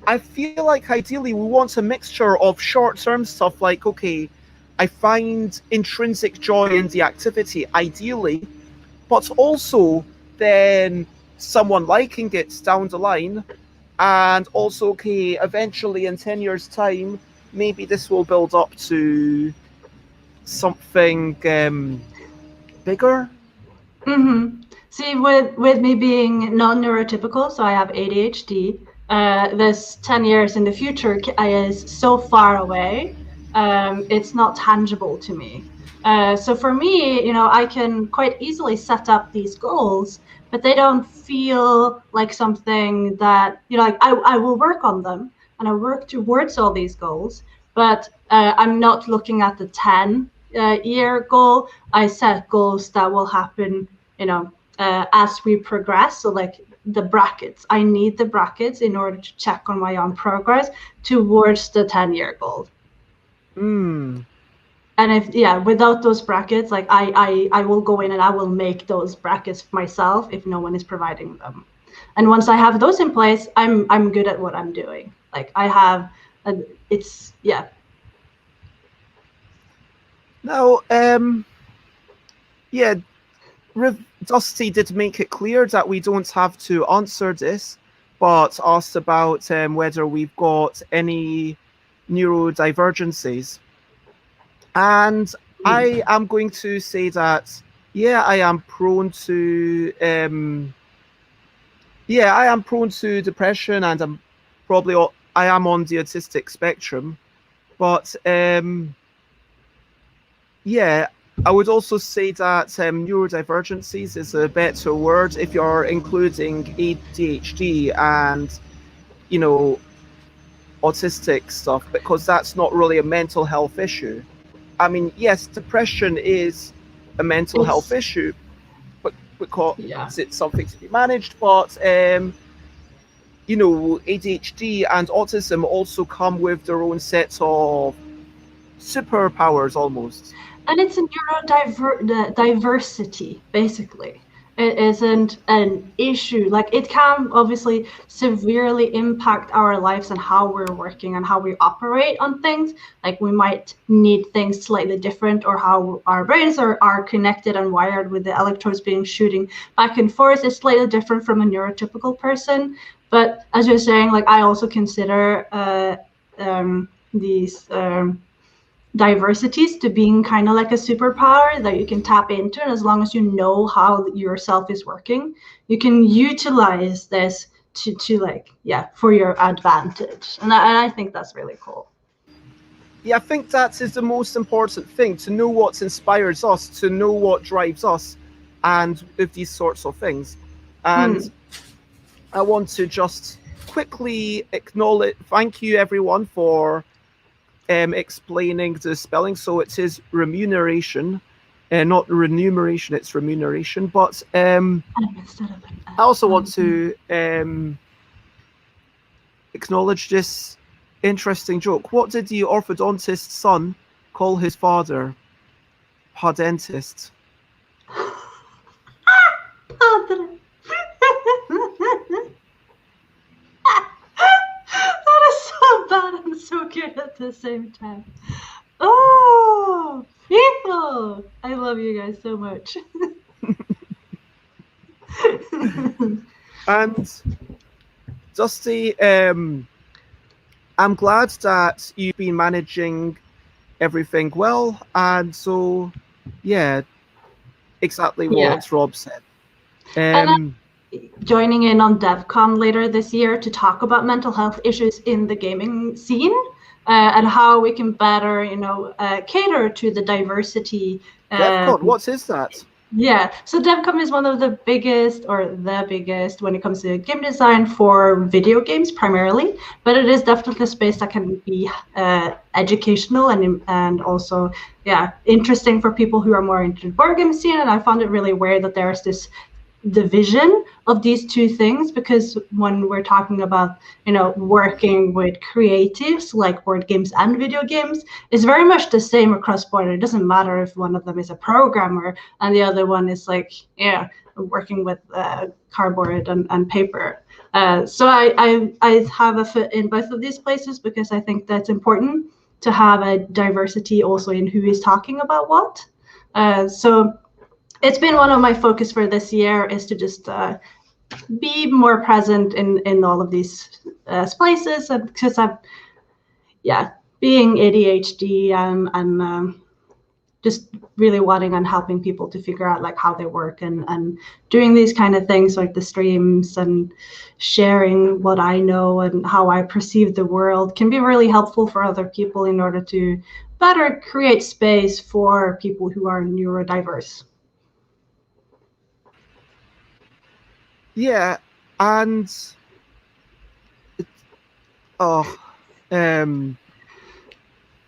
I feel like ideally we want a mixture of short-term stuff like, okay, I find intrinsic joy in the activity, ideally, but also then someone liking it down the line, and also, okay, eventually in 10 years' time, maybe this will build up to something bigger. Mm-hmm. See, with me being non-neurotypical, so I have ADHD. This 10 years in the future is so far away. It's not tangible to me. So for me, I can quite easily set up these goals, but they don't feel like something that, like I will work on them and I work towards all these goals, but I'm not looking at the 10-year goal. I set goals that will happen, as we progress. So like the brackets, I need the brackets in order to check on my own progress towards the 10-year goal. Hmm. And without those brackets, like I will go in and I will make those brackets myself if no one is providing them. And once I have those in place, I'm good at what I'm doing. Like I have, it's yeah. Now, yeah, Dusty did make it clear that we don't have to answer this, but asked about whether we've got any neurodivergencies. And I am going to say that, yeah, I am prone to, I am prone to depression, and I am on the autistic spectrum. But yeah, I would also say that neurodivergencies is a better word if you're including ADHD and, you know, autistic stuff, because that's not really a mental health issue. I mean, yes, depression is a mental health issue, but because it's something to be managed, but ADHD and autism also come with their own sets of superpowers almost. And it's a neurodiversity, basically. It isn't an issue. Like it can obviously severely impact our lives and how we're working and how we operate on things. Like we might need things slightly different, or how our brains are connected and wired with the electrodes being shooting back and forth is slightly different from a neurotypical person. But as you're saying, like I also consider these diversities to being kind of like a superpower that you can tap into, and as long as you know how yourself is working, you can utilize this to like for your advantage, and I think that's really cool. Yeah, I think that is the most important thing, to know what inspires us, to know what drives us, and with these sorts of things. And I want to just quickly thank you everyone for explaining the spelling. So it is remuneration, not renumeration, it's remuneration. But I also want to acknowledge this interesting joke. What did the orthodontist's son call his father? Dentist. That is so bad and so good at the same time. Oh, people! I love you guys so much. And Dusty, I'm glad that you've been managing everything well. And so, yeah, exactly Yeah. what Rob said. And Um, joining in on DevCon later this year to talk about mental health issues in the gaming scene, and how we can better, cater to the diversity. DevCon, what is that? Yeah, so DevCon is one of the biggest, or the biggest, when it comes to game design for video games primarily, but it is definitely a space that can be educational and also, yeah, interesting for people who are more into the board game scene. And I found it really weird that there's this division of these two things, because when we're talking about working with creatives like board games and video games, it's very much the same across board. It doesn't matter if one of them is a programmer and the other one is like working with cardboard and paper. So I have a foot in both of these places, because I think that's important to have a diversity also in who is talking about what. So it's been one of my focus for this year, is to just be more present in all of these places, because I'm being ADHD and just really wanting and helping people to figure out like how they work, and doing these kind of things like the streams and sharing what I know and how I perceive the world can be really helpful for other people in order to better create space for people who are neurodiverse. Yeah, and oh, um,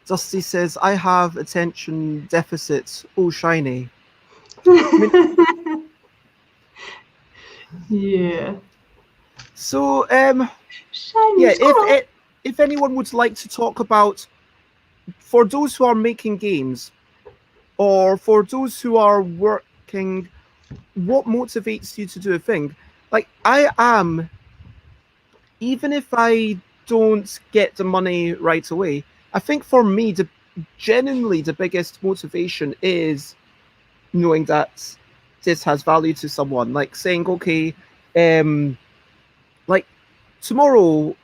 Dusty says I have attention deficits. Oh, shiny. Yeah. So, Shiny yeah, squirrel. if anyone would like to talk about, for those who are making games, or for those who are working, what motivates you to do a thing? Like I am, even if I don't get the money right away, I think for me, genuinely the biggest motivation is knowing that this has value to someone. Like saying, okay, like tomorrow,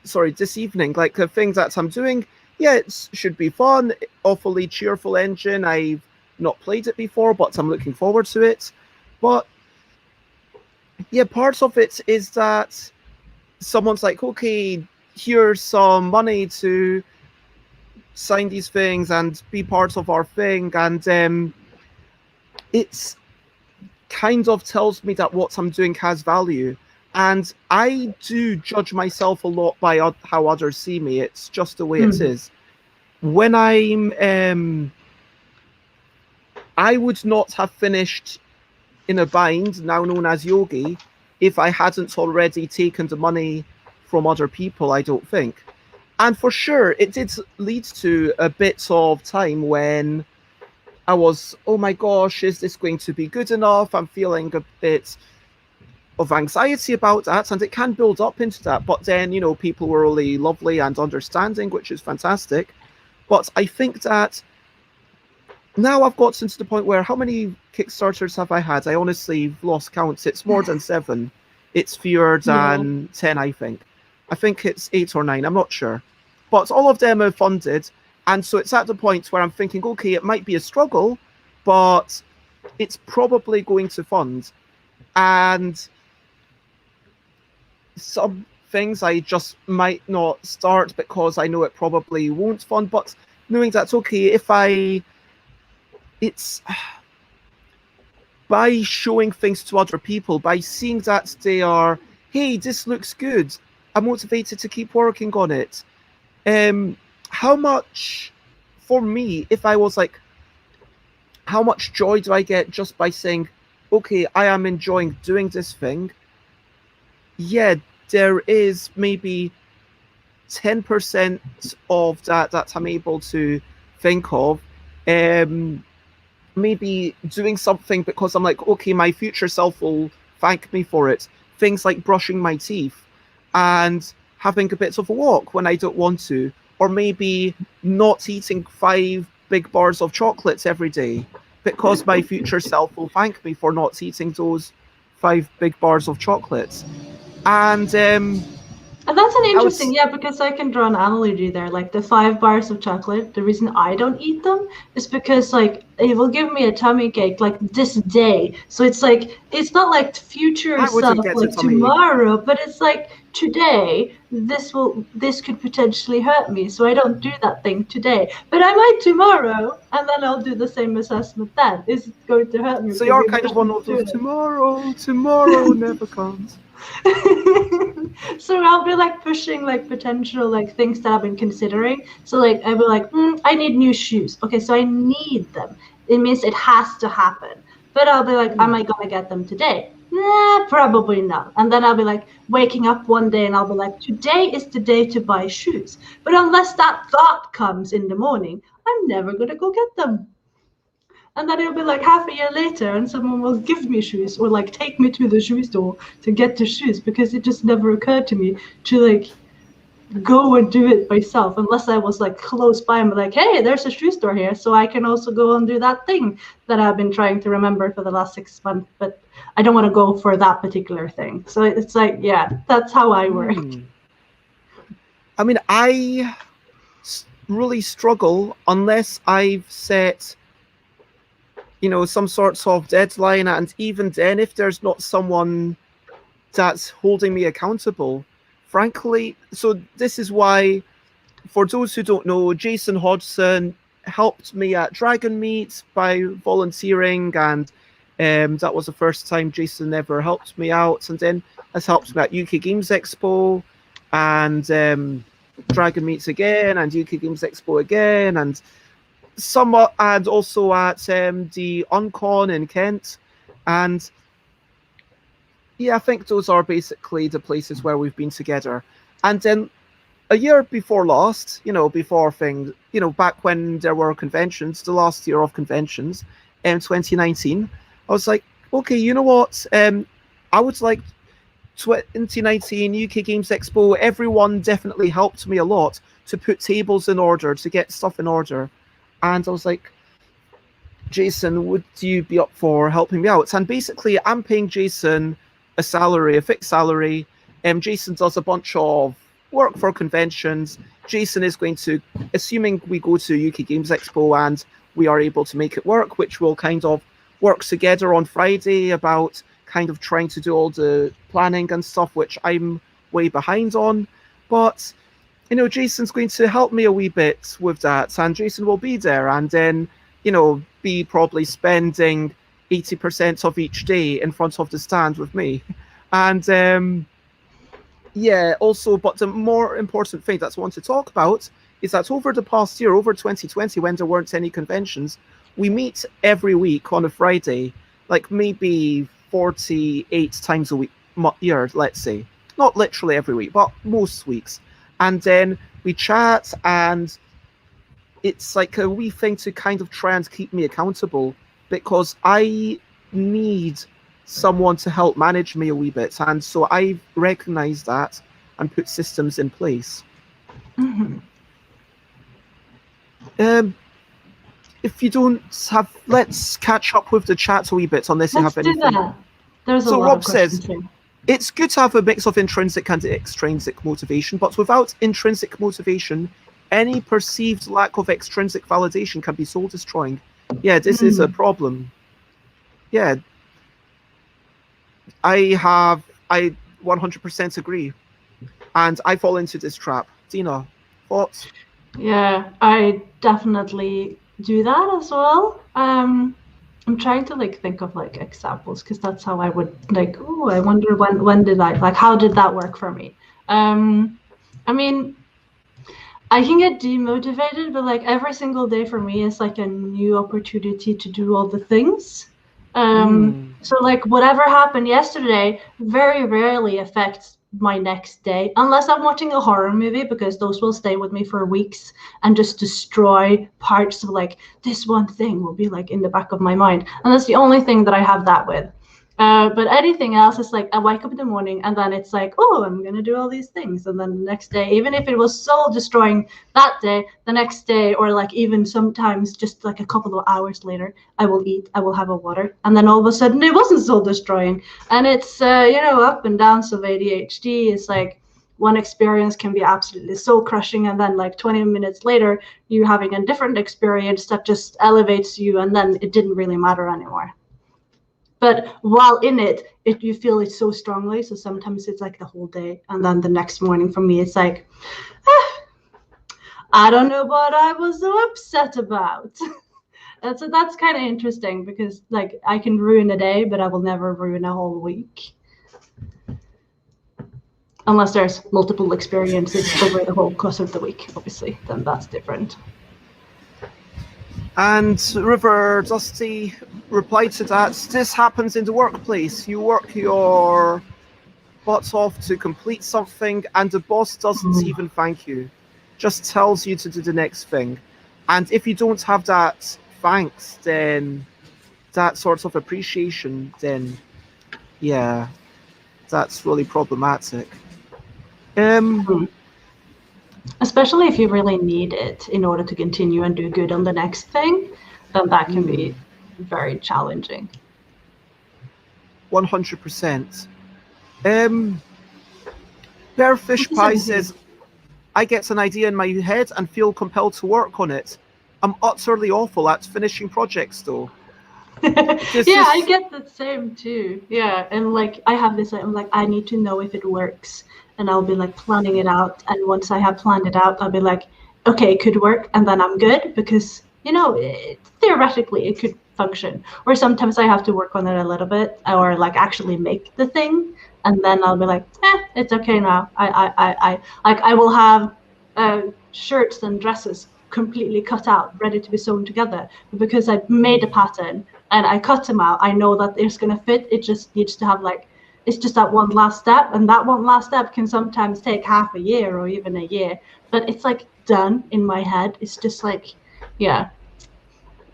sorry, this evening, like the thing that I'm doing, yeah, it should be fun, awfully cheerful engine. I've not played it before, but I'm looking forward to it. But yeah, part of it is that someone's like, okay, here's some money to sign these things and be part of our thing. And it's kind of tells me that what I'm doing has value. And I do judge myself a lot by how others see me. It's just the way it is. When I would not have finished In a Bind, now known as Yogi, if I hadn't already taken the money from other people, I don't think. And for sure, it did lead to a bit of time when I was, oh my gosh, is this going to be good enough? I'm feeling a bit of anxiety about that, and it can build up into that. But then, people were really lovely and understanding, which is fantastic. But I think that now I've gotten to the point where, how many Kickstarters have I had? I honestly lost count. It's more than 7. It's fewer than 10, I think. I think it's 8 or 9. I'm not sure. But all of them are funded. And so it's at the point where I'm thinking, okay, it might be a struggle, but it's probably going to fund. And some things I just might not start because I know it probably won't fund. But knowing that's okay, it's by showing things to other people, by seeing that they are, hey, this looks good, I'm motivated to keep working on it. How much, for me, if I was like, how much joy do I get just by saying, okay, I am enjoying doing this thing? Yeah, there is maybe 10% of that I'm able to think of. Maybe doing something because I'm like, okay, my future self will thank me for it. Things like brushing my teeth and having a bit of a walk when I don't want to, or maybe not eating 5 big bars of chocolates every day because my future self will thank me for not eating those 5 big bars of chocolates. And And that's an I would. interesting, yeah, because I can draw an analogy there. Like the 5 bars of chocolate, the reason I don't eat them is because like it will give me a tummy ache like this day. So it's like it's not like future I wouldn't self get a like tummy ache. tomorrow, but it's like today this could potentially hurt me. So I don't do that thing today. But I might tomorrow, and then I'll do the same assessment then. Is it going to hurt me So because you're you kind of pushed me one to of do those it? tomorrow never comes. So I'll be like pushing like potential like things that I've been considering. So like I'll be like, I need new shoes. Okay, so I need them. It means it has to happen. But I'll be like, am I gonna get them today? Nah, probably not. And then I'll be like waking up one day and I'll be like, today is the day to buy shoes. But unless that thought comes in the morning, I'm never gonna go get them. And then it'll be like half a year later and someone will give me shoes or like take me to the shoe store to get the shoes because it just never occurred to me to like go and do it myself unless I was like close by and be like, hey, there's a shoe store here, so I can also go and do that thing that I've been trying to remember for the last 6 months, but I don't want to go for that particular thing. So it's like, yeah, that's how I work. I mean, really struggle unless I've set, some sorts of deadline, and even then, if there's not someone that's holding me accountable, frankly. So this is why, for those who don't know, Jason Hodgson helped me at Dragon Meet by volunteering, and that was the first time Jason ever helped me out, and then has helped me at UK Games Expo and Dragon Meets again, and UK Games Expo again, and somewhat, and also at the Uncon in Kent. And yeah, I think those are basically the places where we've been together. And then a year before last, before things, back when there were conventions, the last year of conventions, in 2019, I was like, okay, you know what? I would like 2019 UK Games Expo. Everyone definitely helped me a lot to put tables in order, to get stuff in order. And I was like, Jason, would you be up for helping me out? And basically, I'm paying Jason a salary, a fixed salary. Jason does a bunch of work for conventions. Jason is going to, assuming we go to UK Games Expo and we are able to make it work, which will kind of work together on Friday about kind of trying to do all the planning and stuff, which I'm way behind on. But Jason's going to help me a wee bit with that, and Jason will be there, and then, be probably spending 80% of each day in front of the stand with me. And yeah, also, but the more important thing that I want to talk about is that over the past year, over 2020, when there weren't any conventions, we meet every week on a Friday, like maybe 48 times a week, year, let's say. Not literally every week, but most weeks. And then we chat, and it's like a wee thing to kind of try and keep me accountable, because I need someone to help manage me a wee bit. And so I've recognized that and put systems in place. Mm-hmm. If you don't have, let's catch up with the chat a wee bit, unless you Let's have do anything. that. There's a So lot Rob of questions says, here. it's good to have a mix of intrinsic and extrinsic motivation, but without intrinsic motivation, any perceived lack of extrinsic validation can be soul destroying. Yeah, this is a problem. Yeah. I 100% agree. And I fall into this trap. Dina, thoughts? Yeah, I definitely do that as well. I'm trying to like think of like examples because that's how I would like, oh, I wonder when did I like how did that work for me? I mean, I can get demotivated, but like every single day for me is like a new opportunity to do all the things. So like whatever happened yesterday very rarely affects my next day, unless I'm watching a horror movie, because those will stay with me for weeks and just destroy parts of like this one thing will be like in the back of my mind. And that's the only thing that I have that with. But anything else is like I wake up in the morning and then it's like, oh, I'm gonna do all these things, and then the next day, even if it was soul destroying that day, the next day, or like even sometimes just like a couple of hours later, I will eat, I will have a water, and then all of a sudden it wasn't soul destroying. And it's up and downs of ADHD. It's like one experience can be absolutely so crushing, and then like 20 minutes later you having a different experience that just elevates you, and then it didn't really matter anymore. But while in it, you feel it so strongly. So sometimes it's like the whole day, and then the next morning for me it's like, I don't know what I was so upset about. That's kind of interesting, because like I can ruin a day, but I will never ruin a whole week. Unless there's multiple experiences over the whole course of the week, obviously, then that's different. And River Dusty replied to that, this happens in the workplace. You work your butts off to complete something, and the boss doesn't even thank you. Just tells you to do the next thing. And if you don't have that thanks, then that sort of appreciation, then yeah, that's really problematic. Especially if you really need it in order to continue and do good on the next thing, then that can be very challenging. 100%. Bearfish Pie says, I get an idea in my head and feel compelled to work on it. I'm utterly awful at finishing projects though. I get the same too. Yeah, and like I have this, I'm like, I need to know if it works, and I'll be like planning it out, and once I have planned it out, I'll be like, okay, it could work, and then I'm good, because theoretically it could function. Or sometimes I have to work on it a little bit, or like actually make the thing, and then I'll be like, it's okay now. I will have shirts and dresses completely cut out, ready to be sewn together, but because I made a pattern and I cut them out, I know that it's gonna fit. It just needs to have like, it's just that one last step, and that one last step can sometimes take half a year or even a year, but it's like done in my head. It's just like, yeah.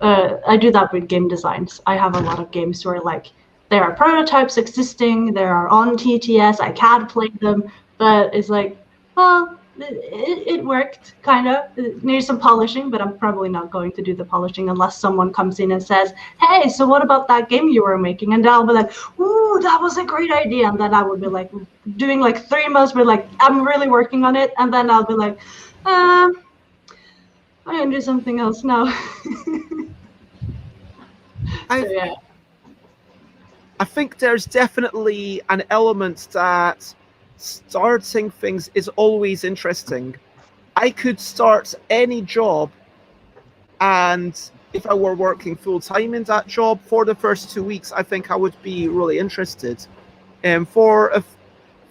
I do that with game designs. I have a lot of games where like there are prototypes existing, there are on TTS, I can play them, but it's like, well, it worked, kind of. It needs some polishing, but I'm probably not going to do the polishing unless someone comes in and says, hey, so what about that game you were making? And I'll be like, ooh, that was a great idea. And then I would be like doing like 3 months where like I'm really working on it, and then I'll be like, I'm gonna do something else now. I think there's definitely an element that starting things is always interesting. I could start any job, and if I were working full-time in that job for the first 2 weeks, I think I would be really interested. For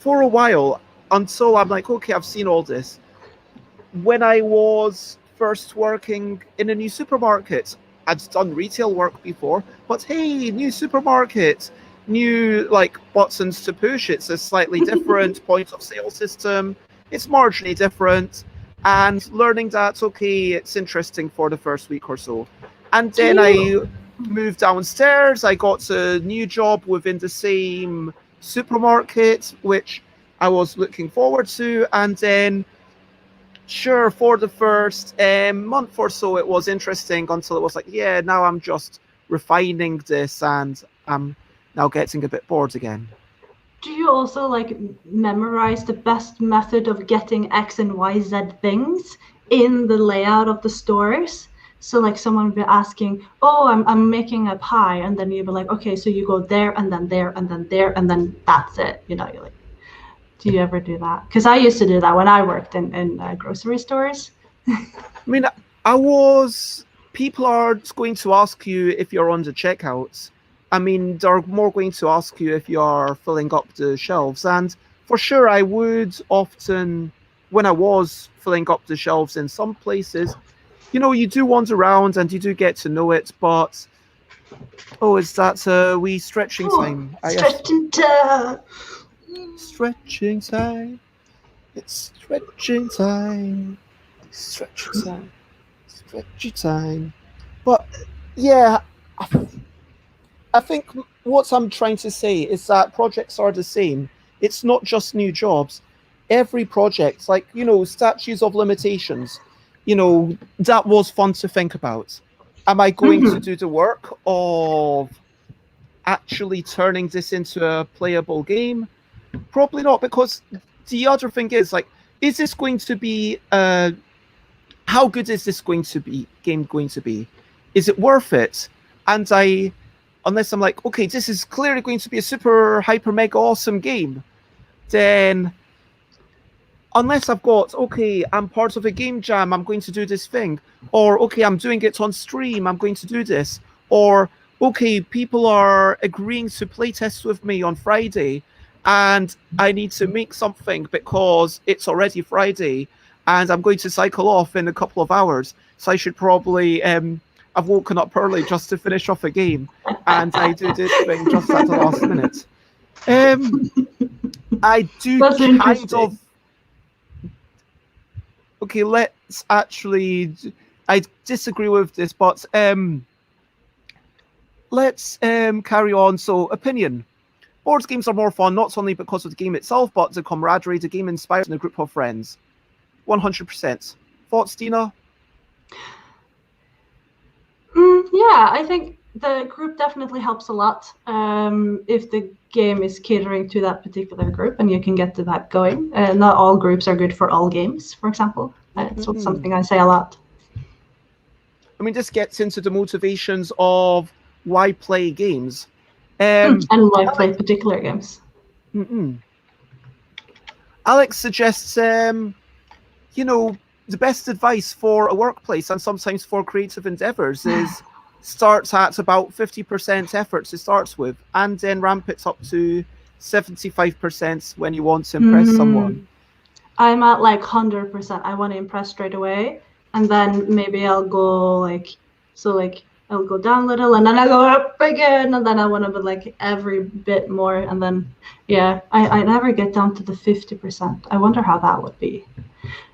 a while, until I'm like, okay, I've seen all this. When I was first working in a new supermarket, I'd done retail work before, but hey, new supermarket, new like buttons to push. It's a slightly different point of sale system. It's marginally different, and learning that, okay, it's interesting for the first week or so. And then I moved downstairs. I got a new job within the same supermarket, which I was looking forward to. And then, sure, for the first month or so, it was interesting until it was like, yeah, now I'm just refining this, and I'm now getting a bit bored again. Do you also like memorize the best method of getting X and Y, Z things in the layout of the stores? So like someone would be asking, oh, I'm making a pie, and then you'd be like, okay, so you go there and then there and then there, and then that's it. You're like, do you ever do that? Because I used to do that when I worked in grocery stores. I mean, people are going to ask you if you're on the checkouts. I mean, they're more going to ask you if you're filling up the shelves. And for sure, I would often, when I was filling up the shelves in some places, you do wander around and you do get to know it, but, is that a wee stretching time? Stretching time. Stretching time. It's stretching time. Stretching time. Stretching time. But, yeah, I think what I'm trying to say is that projects are the same. It's not just new jobs. Every project, like, statutes of limitations, that was fun to think about. Am I going to do the work of actually turning this into a playable game? Probably not, because the other thing is, like, is this going to be how good is this game going to be? Is it worth it? And unless I'm like, okay, this is clearly going to be a super hyper mega awesome game, then unless I've got, okay, I'm part of a game jam, I'm going to do this thing, or okay, I'm doing it on stream, I'm going to do this, or okay, people are agreeing to play test with me on Friday, and I need to make something because it's already Friday, and I'm going to cycle off in a couple of hours, so I should probably I've woken up early just to finish off a game, and I do this thing just at the last minute. I do That's kind of. Okay, let's actually. I disagree with this, but let's carry on. So, opinion. Board games are more fun, not only because of the game itself, but the camaraderie the game inspires in a group of friends. 100%. Thoughts, Dina? Yeah, I think the group definitely helps a lot if the game is catering to that particular group and you can get the vibe going. Not all groups are good for all games, for example. It's something I say a lot. I mean, this gets into the motivations of why play games. And why play particular games. Alex suggests, the best advice for a workplace and sometimes for creative endeavors is starts at about 50% effort to start with, and then ramp it up to 75% when you want to impress someone. I'm at like 100%. I want to impress straight away, and then maybe I'll go I'll go down a little, and then I'll go up again, and then I want to be like every bit more, and then I never get down to the 50%. I wonder how that would be.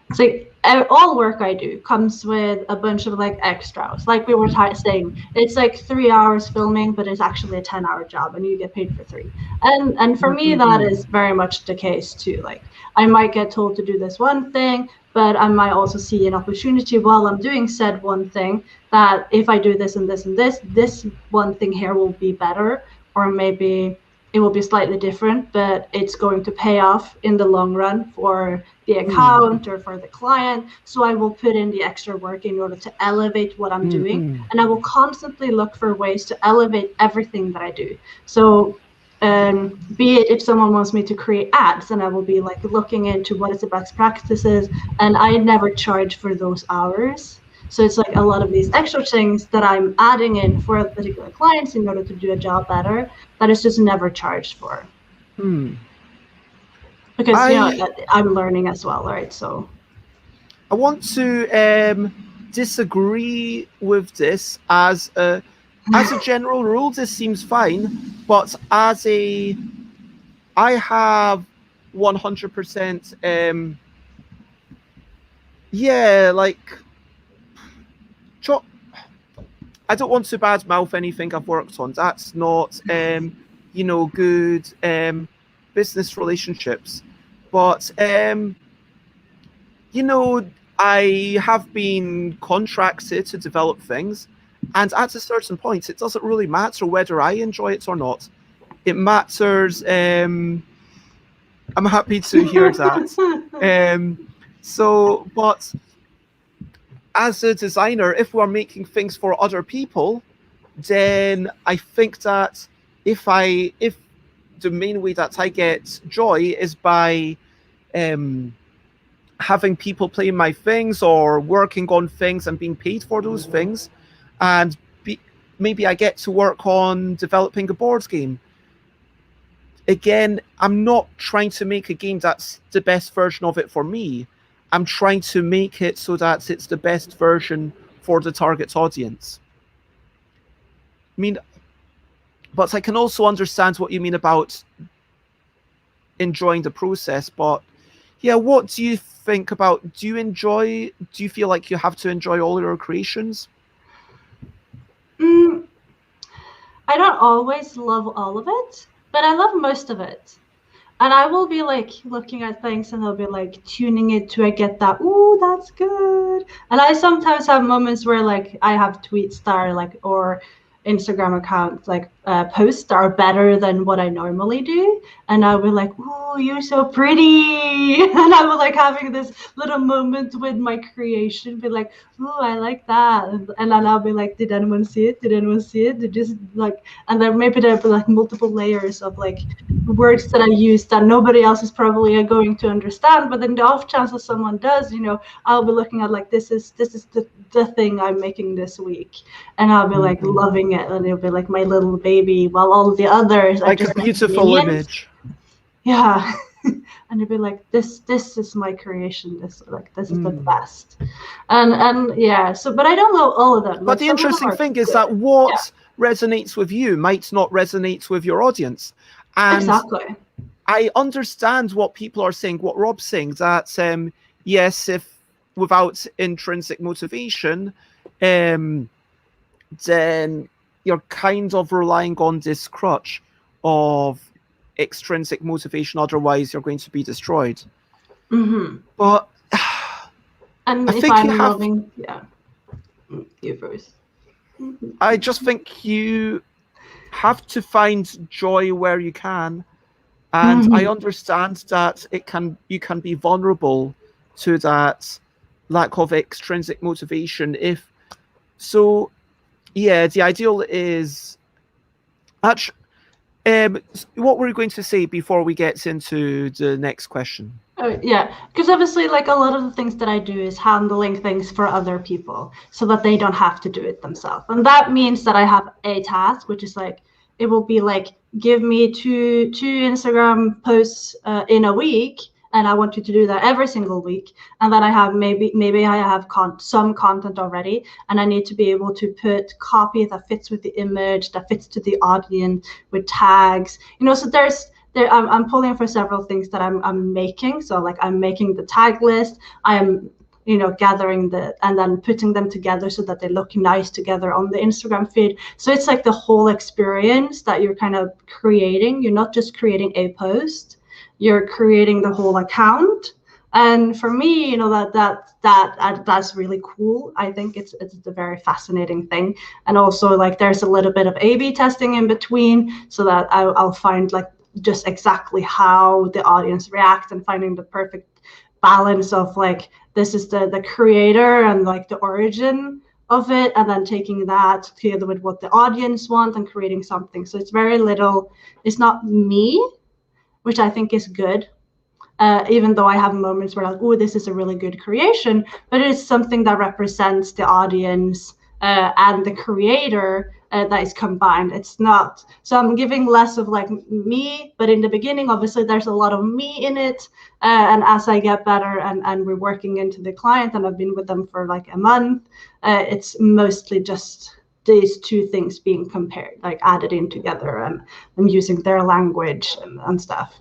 It's like all work I do comes with a bunch of like extras. Like we were saying, it's like 3 hours filming, but it's actually a 10-hour job, and you get paid for 3. And for me, that is very much the case too. Like I might get told to do this one thing, but I might also see an opportunity while I'm doing said one thing that if I do this and this and this one thing here will be better, or maybe it will be slightly different, but it's going to pay off in the long run for the account or for the client. So I will put in the extra work in order to elevate what I'm doing. And I will constantly look for ways to elevate everything that I do. So be it if someone wants me to create ads, and I will be like looking into what is the best practices, and I never charge for those hours. So it's like a lot of these extra things that I'm adding in for particular clients in order to do a job better that is just never charged for. Because I'm learning as well, right? So I want to disagree with this as a general rule. This seems fine, but I have 100% I don't want to badmouth anything I've worked on. That's not good business relationships. But I have been contracted to develop things, and at a certain point, it doesn't really matter whether I enjoy it or not. It matters. I'm happy to hear that. But as a designer, if we're making things for other people, then I think that if the main way that I get joy is by having people play my things or working on things and being paid for those things, and maybe I get to work on developing a board game. Again, I'm not trying to make a game that's the best version of it for me. I'm trying to make it so that it's the best version for the target audience. I mean, but I can also understand what you mean about enjoying the process. But yeah, what do you think about, do you feel like you have to enjoy all your creations? I don't always love all of it, but I love most of it. And I will be like looking at things and I'll be like tuning it to I get that, ooh, that's good. And I sometimes have moments where like I have tweets that are like, or Instagram accounts like posts that are better than what I normally do, and I'll be like, "Oh, you're so pretty," and I will like having this little moment with my creation, be like, "Oh, I like that," and then I'll be like, "Did anyone see it? Did anyone see it? Did just like?" And then maybe there'll be like multiple layers of like words that I use that nobody else is probably going to understand, but then the off chance that someone does, I'll be looking at like this is the thing I'm making this week, and I'll be like loving it, and it'll be like my little baby, while all the others are Like just a beautiful minions. image. Yeah. And you'll be like, this is my creation. This is the best. And yeah. So, but I don't know all of them. But the interesting thing is that what resonates with you might not resonate with your audience. And exactly. I understand what people are saying, what Rob's saying, that yes, if without intrinsic motivation, then you're kind of relying on this crutch of extrinsic motivation, otherwise you're going to be destroyed. But and I if think I'm you have, loving, you first. I just think you have to find joy where you can, and I understand that you can be vulnerable to that lack of extrinsic motivation. The ideal is actually. What were you going to say before we get into the next question? Oh, yeah, because obviously, like a lot of the things that I do is handling things for other people so that they don't have to do it themselves. And that means that I have a task, which is like, it will be like, give me two Instagram posts in a week, and I want you to do that every single week. And then I have maybe I have some content already, and I need to be able to put copy that fits with the image, that fits to the audience, with tags. So I'm pulling for several things that I'm making. So like I'm making the tag list. I am gathering and then putting them together so that they look nice together on the Instagram feed. So it's like the whole experience that you're kind of creating. You're not just creating a post, you're creating the whole account. And for me, that's really cool. I think it's a very fascinating thing. And also like there's a little bit of A/B testing in between, so that I'll find like just exactly how the audience reacts, and finding the perfect balance of like, this is the creator and like the origin of it, and then taking that together with what the audience wants and creating something. So it's very little, it's not me, which I think is good. Even though I have moments where like, oh, this is a really good creation, but it is something that represents the audience and the creator that is combined. It's not, so I'm giving less of like me, but in the beginning, obviously there's a lot of me in it. And as I get better and we're working into the client, and I've been with them for like a month, it's mostly just these two things being compared, like added in together, and I'm using their language and stuff.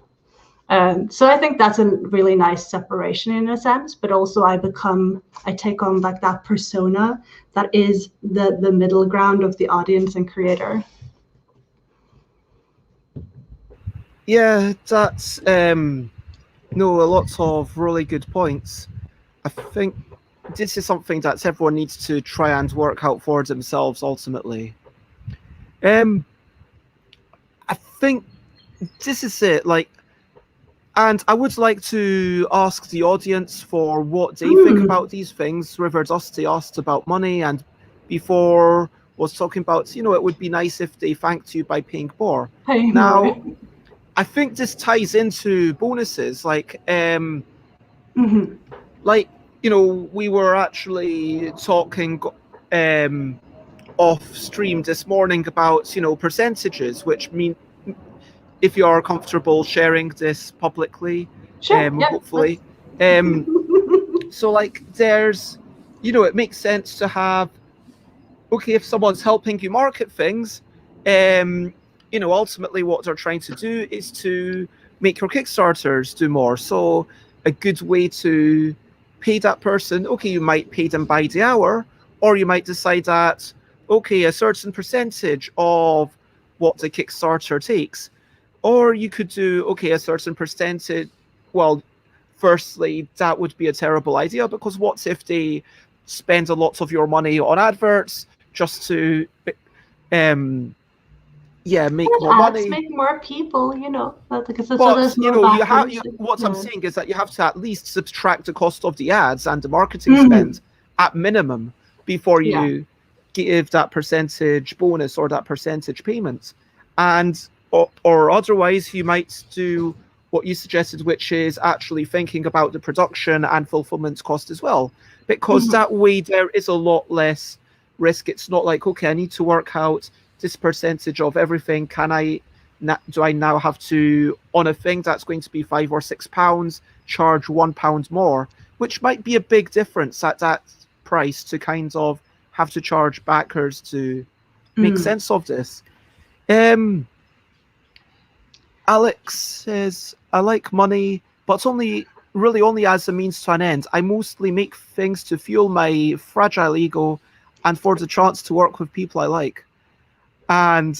So I think that's a really nice separation in a sense, but also I take on like that persona that is the middle ground of the audience and creator. Yeah, that's a lot of really good points. I think this is something that everyone needs to try and work out for themselves ultimately. I think this is it. And I would like to ask the audience for what they think about these things. River Dusty asked about money, and before was talking about, it would be nice if they thanked you by paying more. Now, I think this ties into bonuses. We were actually talking off stream this morning about, percentages, which mean, if you are comfortable sharing this publicly, sure, hopefully. So there's, it makes sense to have, okay, if someone's helping you market things, ultimately what they're trying to do is to make your Kickstarters do more. So a good way to pay that person, okay, you might pay them by the hour, or you might decide that, okay, a certain percentage of what the Kickstarter takes. Or you could do, okay, a certain percentage. Well, firstly, that would be a terrible idea, because what if they spend a lot of your money on adverts just to yeah, make Good more ads money. make more people, so But there's more what I'm yeah. saying is that you have to at least subtract the cost of the ads and the marketing Mhm. spend at minimum before Yeah. you give that percentage bonus or that percentage payment. And or otherwise you might do what you suggested, which is actually thinking about the production and fulfillment cost as well. Because Mhm. that way there is a lot less risk. It's not like, okay, I need to work out this percentage of everything. Do I now have to, on a thing that's going to be £5 or £6, charge £1 more, which might be a big difference at that price to kind of have to charge backers to make Mm. sense of this. Um, Alex says, I like money, but only as a means to an end. I mostly make things to fuel my fragile ego and for the chance to work with people I like. And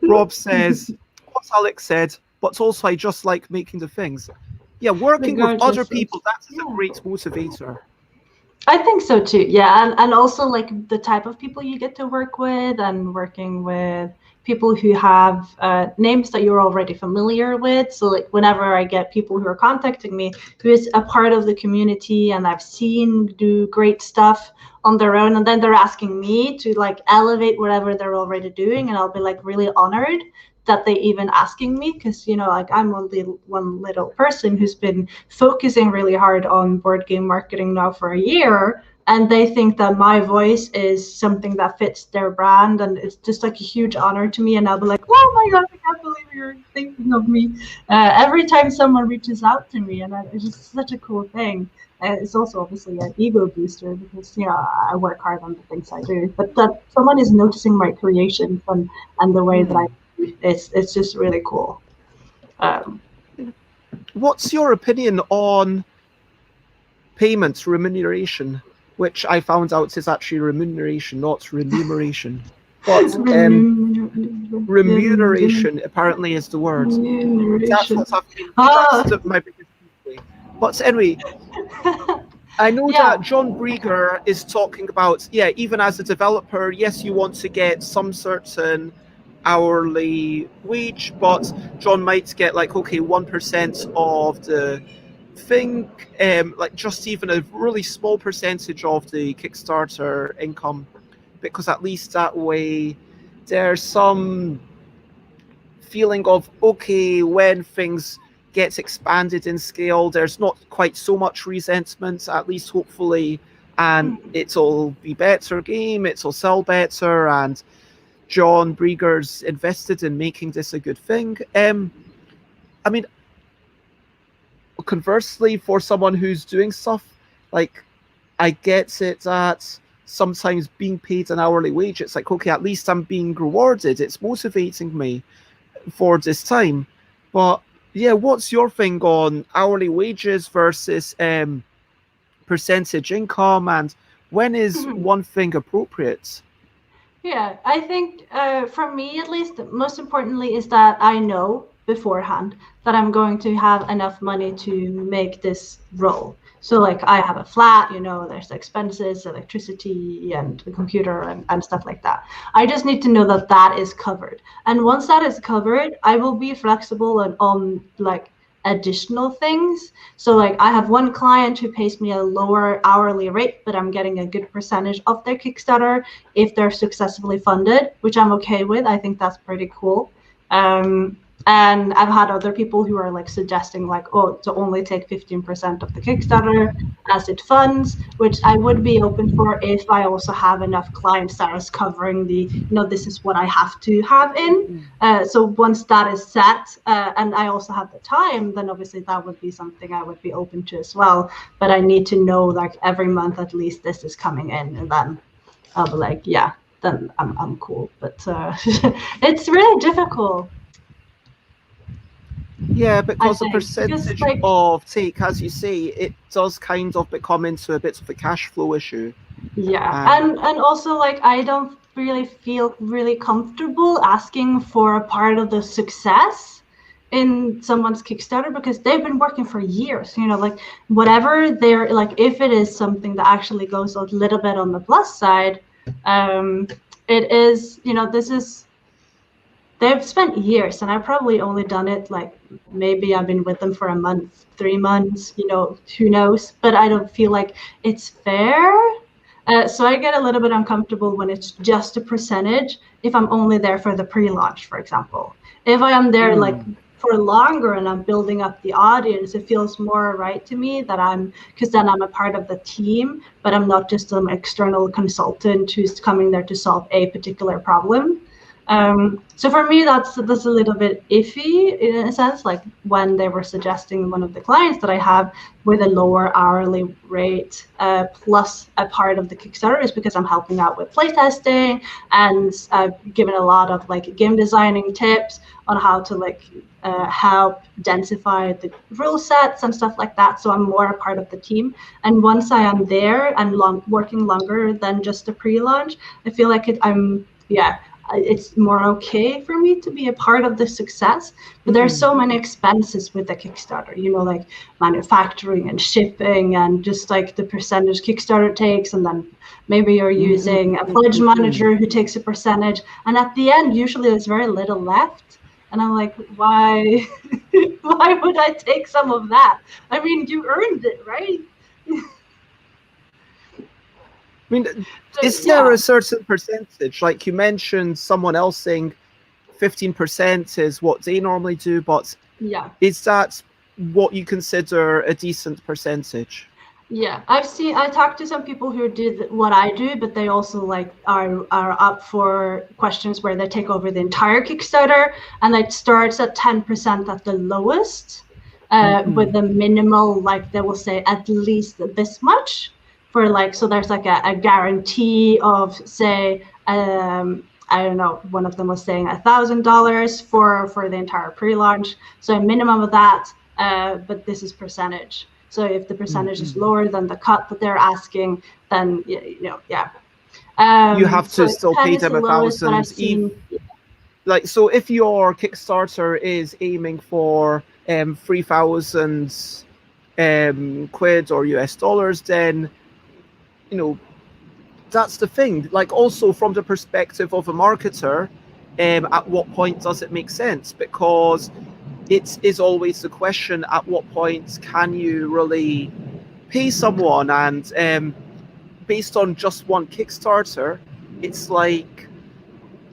Rob says, what Alex said, but also I just like making the things. Yeah, working with other Regardless of people, that is a yeah. great motivator. I think so too. Yeah, and also like the type of people you get to work with, and working with people who have names that you're already familiar with. So like whenever I get people who are contacting me who is a part of the community and I've seen do great stuff on their own, and then they're asking me to like elevate whatever they're already doing, and I'll be like really honored that they even asking me, because like I'm only one little person who's been focusing really hard on board game marketing now for a year, and they think that my voice is something that fits their brand, and it's just like a huge honor to me, and I'll be like, oh my god, I can't believe you're thinking of me every time someone reaches out to me, and it's just such a cool thing. It's also obviously an ego booster, because I work hard on the things I do, but that someone is noticing my creations and the way that I Hmm. do, it's just really cool. um, What's your opinion on payment remuneration, which I found out is actually remuneration, not remuneration. But remuneration apparently is the word. That's Remuneration. what I've been. That's Ah, my biggest takeaway. But anyway, I know yeah. that John Brieger is talking about, yeah, even as a developer, yes, you want to get some certain hourly wage, but John might get like, okay, 1% of the thing, like just even a really small percentage of the Kickstarter income, because at least that way there's some feeling of, okay, when things get expanded in scale, there's not quite so much resentment, at least hopefully, and it'll be better game, it'll sell better, and John Brieger's invested in making this a good thing. I mean, conversely, for someone who's doing stuff, like, I get it that sometimes being paid an hourly wage, it's like, okay, at least I'm being rewarded, it's motivating me for this time. But yeah, what's your thing on hourly wages versus percentage income, and when is one thing appropriate? Yeah, I think for me at least, most importantly is that I know beforehand that I'm going to have enough money to make this roll. So like I have a flat, there's expenses, electricity and the computer and stuff like that. I just need to know that that is covered. And once that is covered, I will be flexible on like additional things. So like I have one client who pays me a lower hourly rate, but I'm getting a good percentage of their Kickstarter if they're successfully funded, which I'm okay with. I think that's pretty cool. And I've had other people who are like suggesting like, oh, to only take 15% of the Kickstarter as it funds, which I would be open for if I also have enough clients that is covering the, this is what I have to have in. So once that is set, and I also have the time, then obviously that would be something I would be open to as well. But I need to know like every month at least this is coming in, and then I'll be like, yeah, then I'm cool. But it's really difficult, Yeah, I because the think, because percentage like, of take, as you say, it does kind of become into a bit of a cash flow issue. yeah, And and also like I don't really feel really comfortable asking for a part of the success in someone's Kickstarter, because they've been working for years, like whatever they're like, if it is something that actually goes a little bit on the plus side, it is, this is they've spent years, and I've probably only done it like maybe I've been with them for a month, 3 months, who knows, but I don't feel like it's fair. So I get a little bit uncomfortable when it's just a percentage if I'm only there for the pre-launch, for example. If I am there like for longer and I'm building up the audience, it feels more right to me that because then I'm a part of the team, but I'm not just an external consultant who's coming there to solve a particular problem. So for me, that's a little bit iffy in a sense, like when they were suggesting one of the clients that I have with a lower hourly rate plus a part of the Kickstarter is because I'm helping out with playtesting and giving a lot of like game designing tips on how to like help densify the rule sets and stuff like that. So I'm more a part of the team. And once I am there and working longer than just a pre-launch, I feel like it's more okay for me to be a part of the success. But there's so many expenses with the Kickstarter, like manufacturing and shipping and just like the percentage Kickstarter takes, and then maybe you're using a pledge manager who takes a percentage, and at the end usually there's very little left, and I'm like, why why would I take some of that? I mean, you earned it, right? I mean, is there a certain percentage? Like you mentioned, someone else saying 15% is what they normally do, but is that what you consider a decent percentage? Yeah, I talked to some people who did what I do, but they also like are up for questions where they take over the entire Kickstarter, and it starts at 10% at the lowest, with the minimal, like they will say at least this much. So there's like a guarantee of, say, I don't know, one of them was saying $1,000 for the entire pre-launch. So a minimum of that, but this is percentage. So if the percentage is lower than the cut that they're asking, then you have to still pay them $1,000. Like, so if your Kickstarter is aiming for 3,000 quid or US dollars, then that's the thing. Like, also from the perspective of a marketer, at what point does it make sense? Because it is always the question, at what point can you really pay someone? And based on just one Kickstarter, it's like,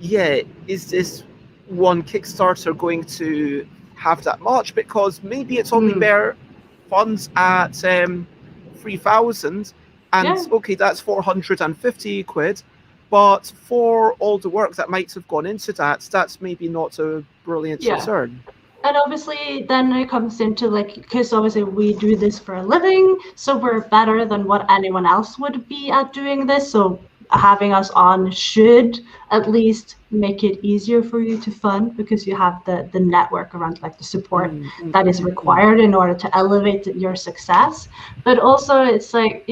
is this one Kickstarter going to have that much? Because maybe it's only bare funds at 3,000, and okay, that's 450 quid, but for all the work that might have gone into that, that's maybe not a brilliant return. And obviously then it comes into like, because obviously we do this for a living, so we're better than what anyone else would be at doing this. So having us on should at least make it easier for you to fund, because you have the network around like the support that is required in order to elevate your success. But also it's like,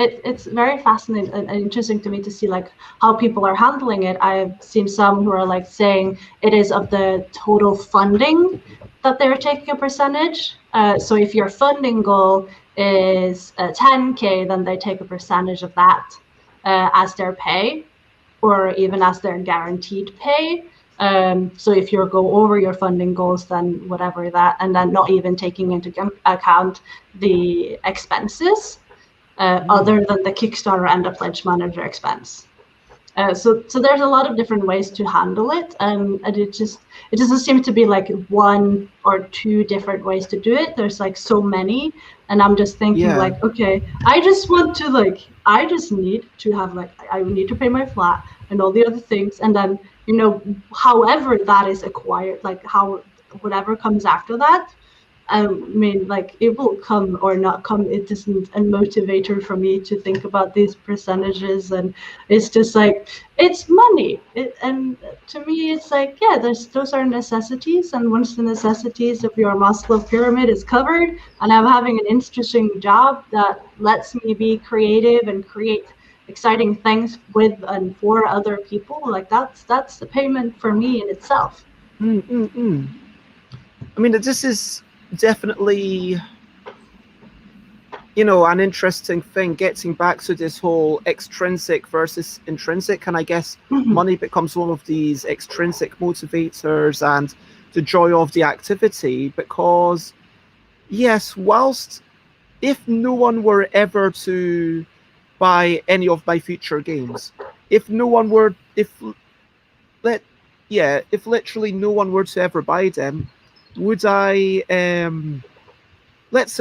it's very fascinating and interesting to me to see like how people are handling it. I've seen some who are like saying it is of the total funding that they're taking a percentage. So if your funding goal is 10K, then they take a percentage of that as their pay, or even as their guaranteed pay. So if you go over your funding goals, then whatever that, and then not even taking into account the expenses other than the Kickstarter and the pledge manager expense. So there's a lot of different ways to handle it, and it doesn't seem to be like one or two different ways to do it. There's like so many, and I'm just thinking like, okay, I just need to have like, I need to pay my flat and all the other things, and then however that is acquired, like how whatever comes after that, I mean, like, it will come or not come. It isn't a motivator for me to think about these percentages, and it's just like, it's money. And to me, it's like, those are necessities, and once the necessities of your Maslow pyramid is covered, and I'm having an interesting job that lets me be creative and create exciting things with and for other people, like that's the payment for me in itself. I mean, this is definitely an interesting thing, getting back to this whole extrinsic versus intrinsic. And I guess Mhm. money becomes one of these extrinsic motivators and the joy of the activity. Because, yes, whilst if no one were ever to buy any of my future games, if no one were, let, if literally no one were to ever buy them, would I, okay, let's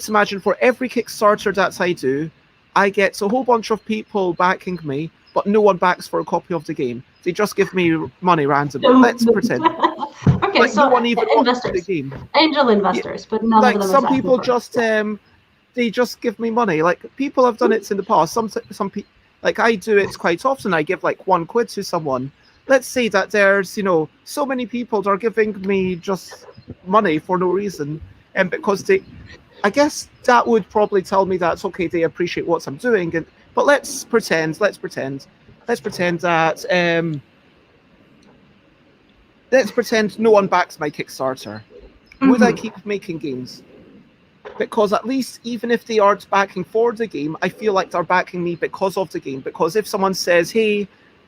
imagine for every Kickstarter that I do, I get a whole bunch of people backing me, but no one backs for a copy of the game. They just give me money randomly. Let's pretend. Okay, Like, no so one even wants the investors, game. angel Yeah, investors, but none of like, them is some asking people for it. just, they just give me money. Like, people have done it in the past. Some people, like, I do it quite often. I give like £1 to someone. Let's say that there's, so many people that are giving me just money for no reason, and because they, I guess that would probably tell me that okay, they appreciate what I'm doing. And but let's pretend that let's pretend no one backs my Kickstarter. Would I Mhm. keep making games? Because at least even if they aren't backing for the game, I feel like they're backing me because of the game. Because if someone says, "Hey,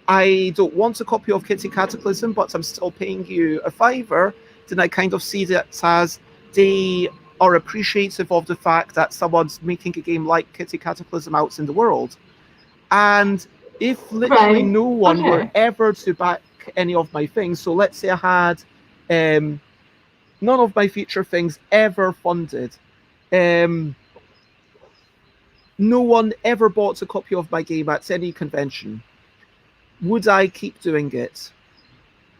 I don't want a copy of Kitty Cataclysm, but I'm still paying you a fiver," then I kind of see that as they are appreciative of the fact that someone's making a game like Kitty Cataclysm out in the world. And if literally Right. no one were Okay. ever to back any of my things, so let's say I had um, none of my future things ever funded. Um, no one ever bought a copy of my game at any convention. Would I keep doing it?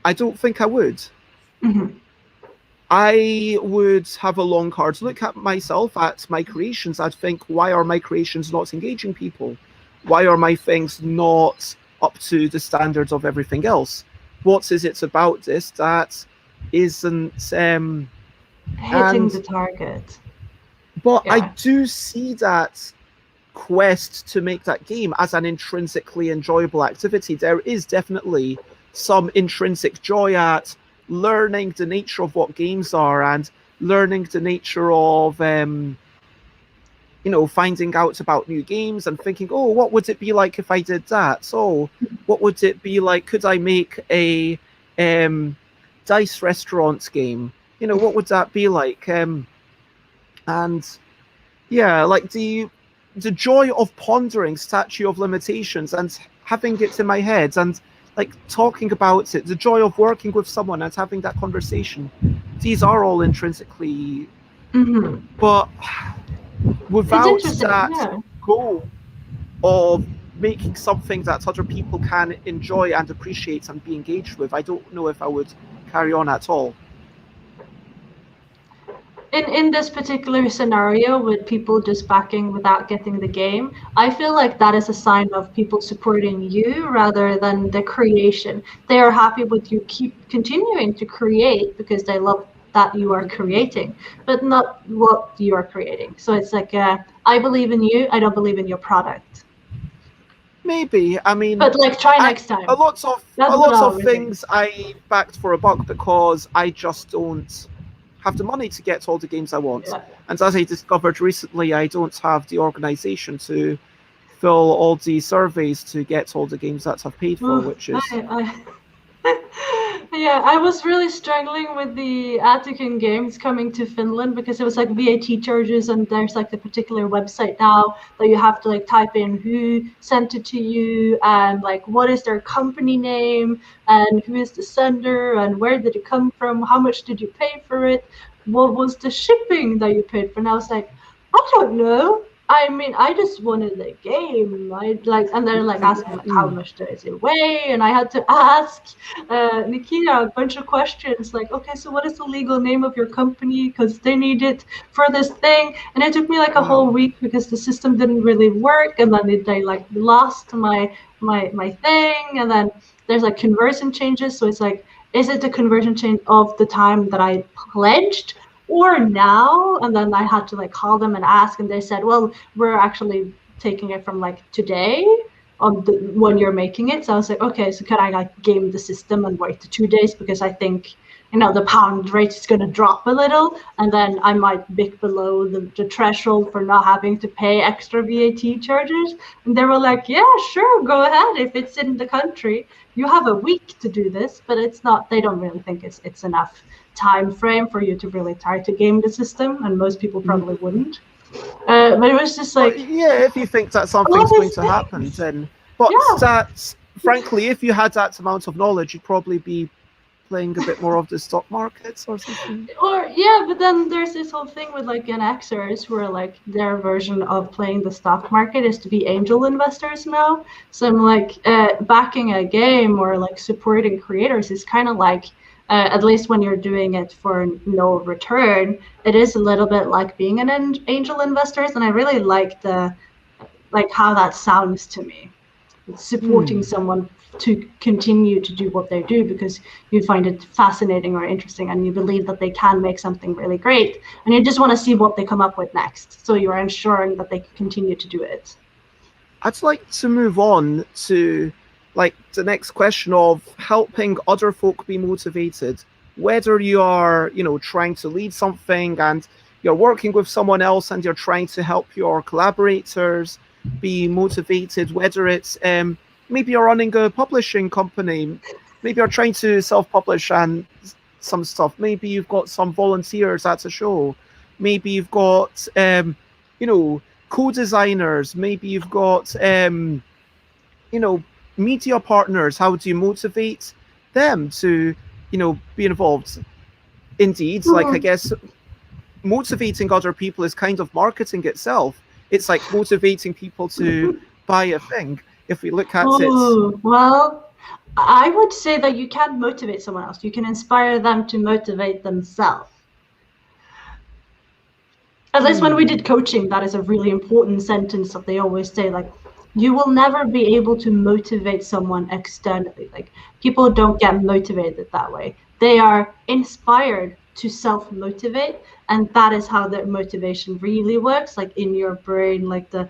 I don't think I would. Mhm. I would have a long hard look at myself, at my creations. I'd think, why are my creations not engaging people? Why are my things not up to the standards of everything else? What is it about this that isn't? Hitting And the target. but I Yeah. do see that quest to make that game as an intrinsically enjoyable activity. There is definitely some intrinsic joy at learning the nature of what games are and learning the nature of finding out about new games and thinking, oh, what would it be like if I did that? So what would it be like? Could I make a um, dice restaurant game? What would that be like? And yeah, like the joy of pondering Statue of Limitations and having it in my head and like talking about it, the joy of working with someone and having that conversation. These are all intrinsically, Mhm. but It's without interesting. that Yeah. goal of making something that other people can enjoy and appreciate and be engaged with, I don't know if I would carry on at all. In this particular scenario with people just backing without getting the game, I feel like that is a sign of people supporting you rather than the creation. They are happy with you keep continuing to create because they love that you are creating, but not what you are creating. So it's like, I believe in you, I don't believe in your product. Maybe. I mean, But like, try I next time. a lot of That's a what lot I of would think. things I backed for a buck because I just don't have the money to get all the games I want. Yeah. And as I discovered recently, I don't have the organization to fill all the surveys to get all the games that I've paid for, Oof, which is yeah, I was really struggling with the Atican games coming to Finland because it was like VAT charges, and there's like the particular website now that you have to like type in who sent it to you and like what is their company name and who is the sender and where did it come from, how much did you pay for it, what was the shipping that you paid for. And I was like, I don't know. I mean, I just wanted the game. I like, and they're like asking like, how much does it weigh? And I had to ask Nikita a bunch of questions, like, okay, so what is the legal name of your company? Because they need it for this thing. And it took me like a whole wow. week because the system didn't really work, and then they like lost my thing, and then there's like conversion changes. So it's like, is it the conversion change of the time that I pledged? Or now, and then I had to like call them and ask, and they said, well, we're actually taking it from like today on the when you're making it. So I was like, okay, so can I like game the system and wait the 2 days because I think the pound rate is going to drop a little, and then I might be below the threshold for not having to pay extra VAT charges. And they were like, yeah, sure, go ahead. If it's in the country, you have a week to do this, but it's not, they don't really think it's enough time frame for you to really try to game the system, and most people probably wouldn't. But it was just like, yeah, if you think that something's going to happen, then. But that's, frankly, if you had that amount of knowledge, you'd probably be playing a bit more of the stock markets or something. Or yeah, but then there's this whole thing with like Gen Xers where like their version of playing the stock market is to be angel investors now. So I'm like backing a game or like supporting creators is kind of like at least when you're doing it for no return, it is a little bit like being an angel investors, and I really like how that sounds to me. It's supporting someone to continue to do what they do because you find it fascinating or interesting, and you believe that they can make something really great, and you just want to see what they come up with next. So you're ensuring that they continue to do it. I'd like to move on to like the next question of helping other folk be motivated. Whether you are, trying to lead something and you're working with someone else and you're trying to help your collaborators be motivated, whether it's maybe you're running a publishing company, maybe you're trying to self-publish and some stuff, maybe you've got some volunteers at a show, maybe you've got co-designers, maybe you've got media partners. How do you motivate them to be involved? Indeed, like I guess motivating other people is kind of marketing itself. It's like motivating people to buy a thing. If we look at it, well, I would say that you can't motivate someone else. You can inspire them to motivate themselves. At least when we did coaching, that is a really important sentence that they always say, like, you will never be able to motivate someone externally. Like, people don't get motivated that way. They are inspired to self-motivate, and that is how the motivation really works, like in your brain, like the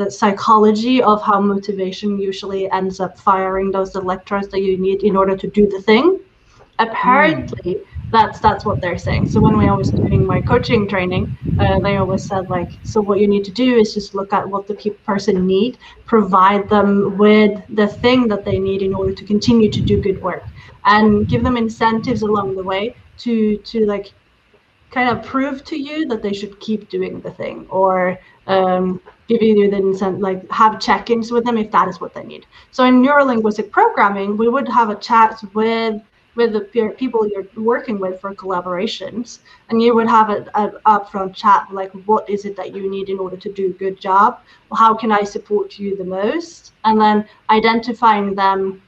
psychology of how motivation usually ends up firing those electrodes that you need in order to do the thing. Apparently, that's what they're saying. So when I was doing my coaching training, they always said, like, so what you need to do is just look at what the person need, provide them with the thing that they need in order to continue to do good work, and give them incentives along the way to like kind of prove to you that they should keep doing the thing, or give you the incentive, like have check-ins with them if that is what they need. So in neurolinguistic programming, we would have a chat with the people you're working with for collaborations, and you would have an upfront chat, like, what is it that you need in order to do a good job? How can I support you the most? And then identifying them,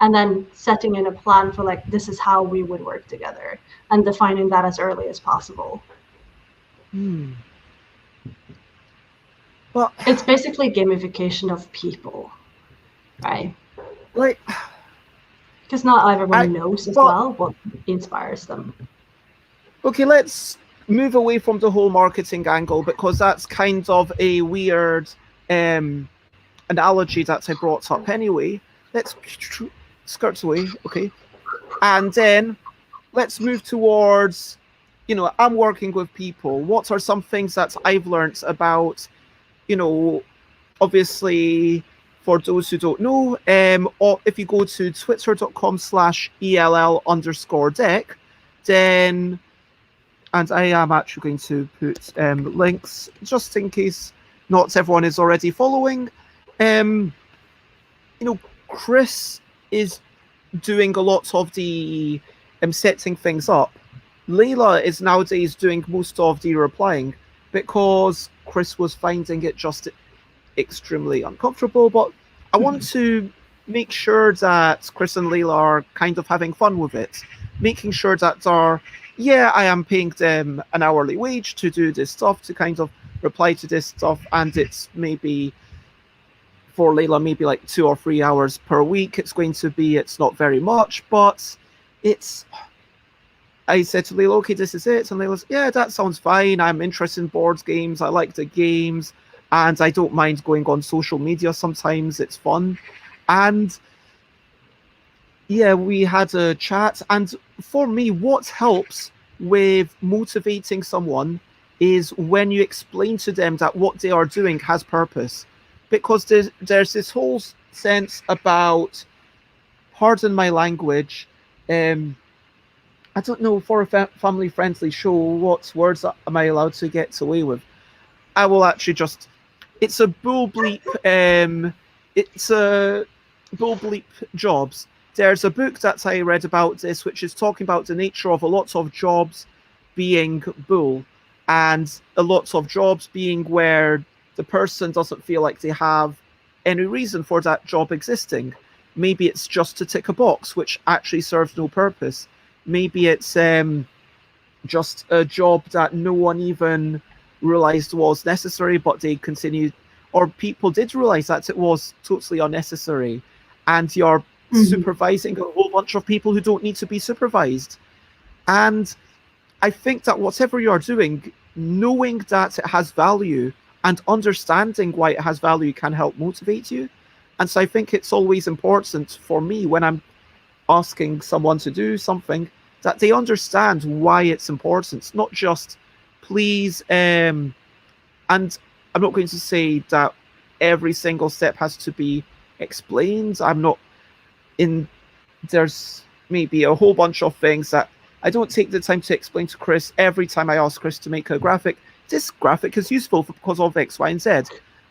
and then setting in a plan for, like, this is how we would work together, and defining that as early as possible. Well, it's basically gamification of people, right? Like, because not everyone knows as well what inspires them. Okay, let's move away from the whole marketing angle, because that's kind of a weird analogy that I brought up anyway. Let's skirt away, okay? And then let's move towards, I'm working with people. What are some things that I've learned about, obviously, for those who don't know, or if you go to twitter.com/ELL_deck, then, and I am actually going to put links just in case not everyone is already following. Chris is doing a lot of the setting things up. Layla is nowadays doing most of the replying, because Chris was finding it just extremely uncomfortable. But I want to make sure that Chris and Layla are kind of having fun with it, making sure that I am paying them an hourly wage to do this stuff, to kind of reply to this stuff, and it's maybe for Layla maybe like 2 or 3 hours per week. It's not very much, but I said to Layla, okay, this is it. And Layla's, yeah, that sounds fine. I'm interested in board games. I like the games. And I don't mind going on social media sometimes. It's fun. And yeah, we had a chat. And for me, what helps with motivating someone is when you explain to them that what they are doing has purpose. Because there's this whole sense about, pardon my language, um, I don't know, for a family friendly show, what words am I allowed to get away with? I will actually just. It's a bull bleep. It's a bull bleep jobs. There's a book that I read about this, which is talking about the nature of a lot of jobs being bull, and a lot of jobs being where the person doesn't feel like they have any reason for that job existing. Maybe it's just to tick a box, which actually serves no purpose. Maybe it's just a job that no one even realized was necessary, but they continued, or people did realize that it was totally unnecessary, and you're supervising a whole bunch of people who don't need to be supervised. And I think that whatever you're doing, knowing that it has value and understanding why it has value can help motivate you. And so I think it's always important for me when I'm asking someone to do something that they understand why it's important, not just please. And I'm not going to say that every single step has to be explained. I'm not in. There's maybe a whole bunch of things that I don't take the time to explain to Chris every time I ask Chris to make a graphic. This graphic is useful because of X, Y, and Z.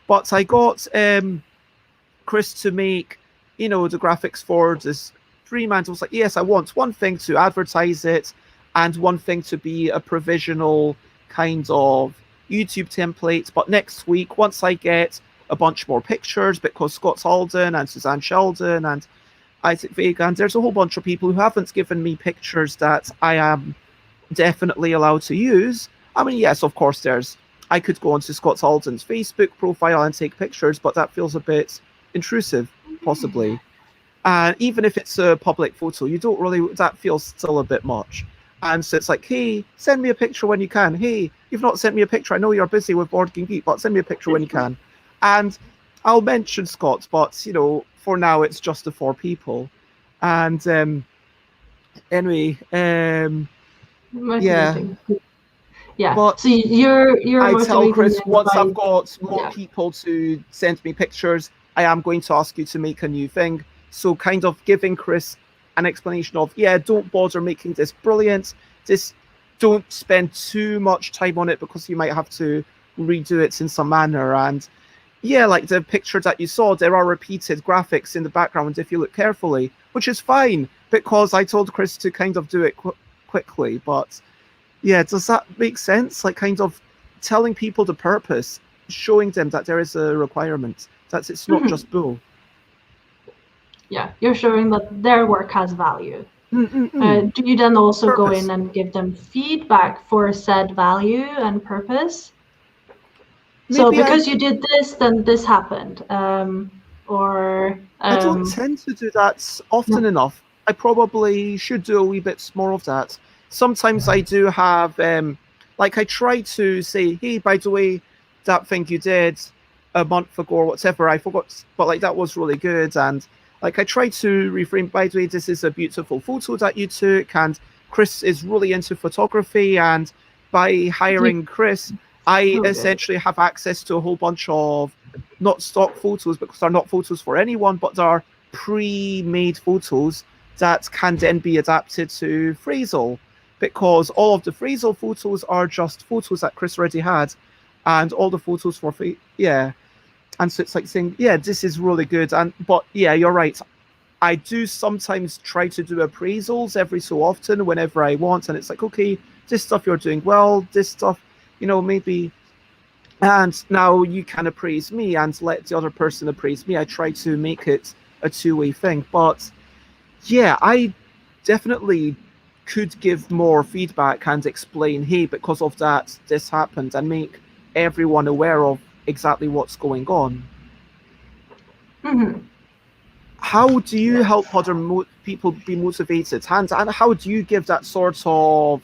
But I got Chris to make, the graphics for this Fremantle. I was like, yes, I want one thing to advertise it and one thing to be a provisional kind of YouTube template. But next week, once I get a bunch more pictures, because Scott Alden and Suzanne Sheldon and Isaac Vega, and there's a whole bunch of people who haven't given me pictures that I am definitely allowed to use. I mean, yes, of course, I could go onto Scott Alden's Facebook profile and take pictures, but that feels a bit intrusive, possibly. And even if it's a public photo, that feels still a bit much. And so it's like, hey, send me a picture when you can. Hey, you've not sent me a picture. I know you're busy with Board Game Geek, but send me a picture when you can. And I'll mention Scott, but, for now, it's just the 4 people. And anyway, yeah. Yeah. But so you're I tell Chris, once by, I've got more people to send me pictures, I am going to ask you to make a new thing. So kind of giving Chris an explanation of, don't bother making this brilliant. Don't spend too much time on it because you might have to redo it in some manner. And like the picture that you saw, there are repeated graphics in the background if you look carefully, which is fine because I told Chris to kind of do it quickly. But does that make sense? Like kind of telling people the purpose, showing them that there is a requirement, that it's not just bull. Yeah, you're showing that their work has value. Do you then also go in and give them feedback for said value and purpose? Maybe so because you did this, then this happened. Or I don't tend to do that often enough. I probably should do a wee bit more of that. Sometimes I do have, I try to say, hey, by the way, that thing you did a month ago or whatever, I forgot, but that was really good. And I try to reframe, by the way, this is a beautiful photo that you took, and Chris is really into photography, and by hiring Chris, I essentially have access to a whole bunch of not stock photos, because they're not photos for anyone, but they're pre-made photos that can then be adapted to Phrasal, because all of the Phrasal photos are just photos that Chris already had, and all the photos for and so it's like saying, this is really good. But you're right. I do sometimes try to do appraisals every so often whenever I want. And it's like, okay, this stuff you're doing well, this stuff, maybe. And now you can appraise me and let the other person appraise me. I try to make it a two-way thing. But I definitely could give more feedback and explain, hey, because of that, this happened, and make everyone aware of exactly what's going on. How do you help other people be motivated, and how do you give that sort of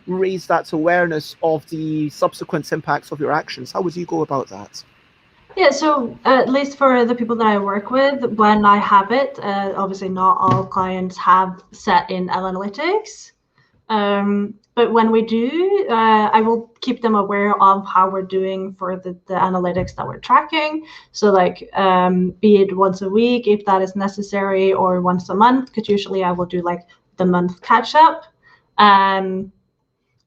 raise that awareness of the subsequent impacts of your actions? How would you go about that? Yeah, so at least for the people that I work with, when I have it, obviously not all clients have set in analytics. But when we do, I will keep them aware of how we're doing for the analytics that we're tracking. So like, be it once a week, if that is necessary, or once a month, because usually I will do like the month catch up. And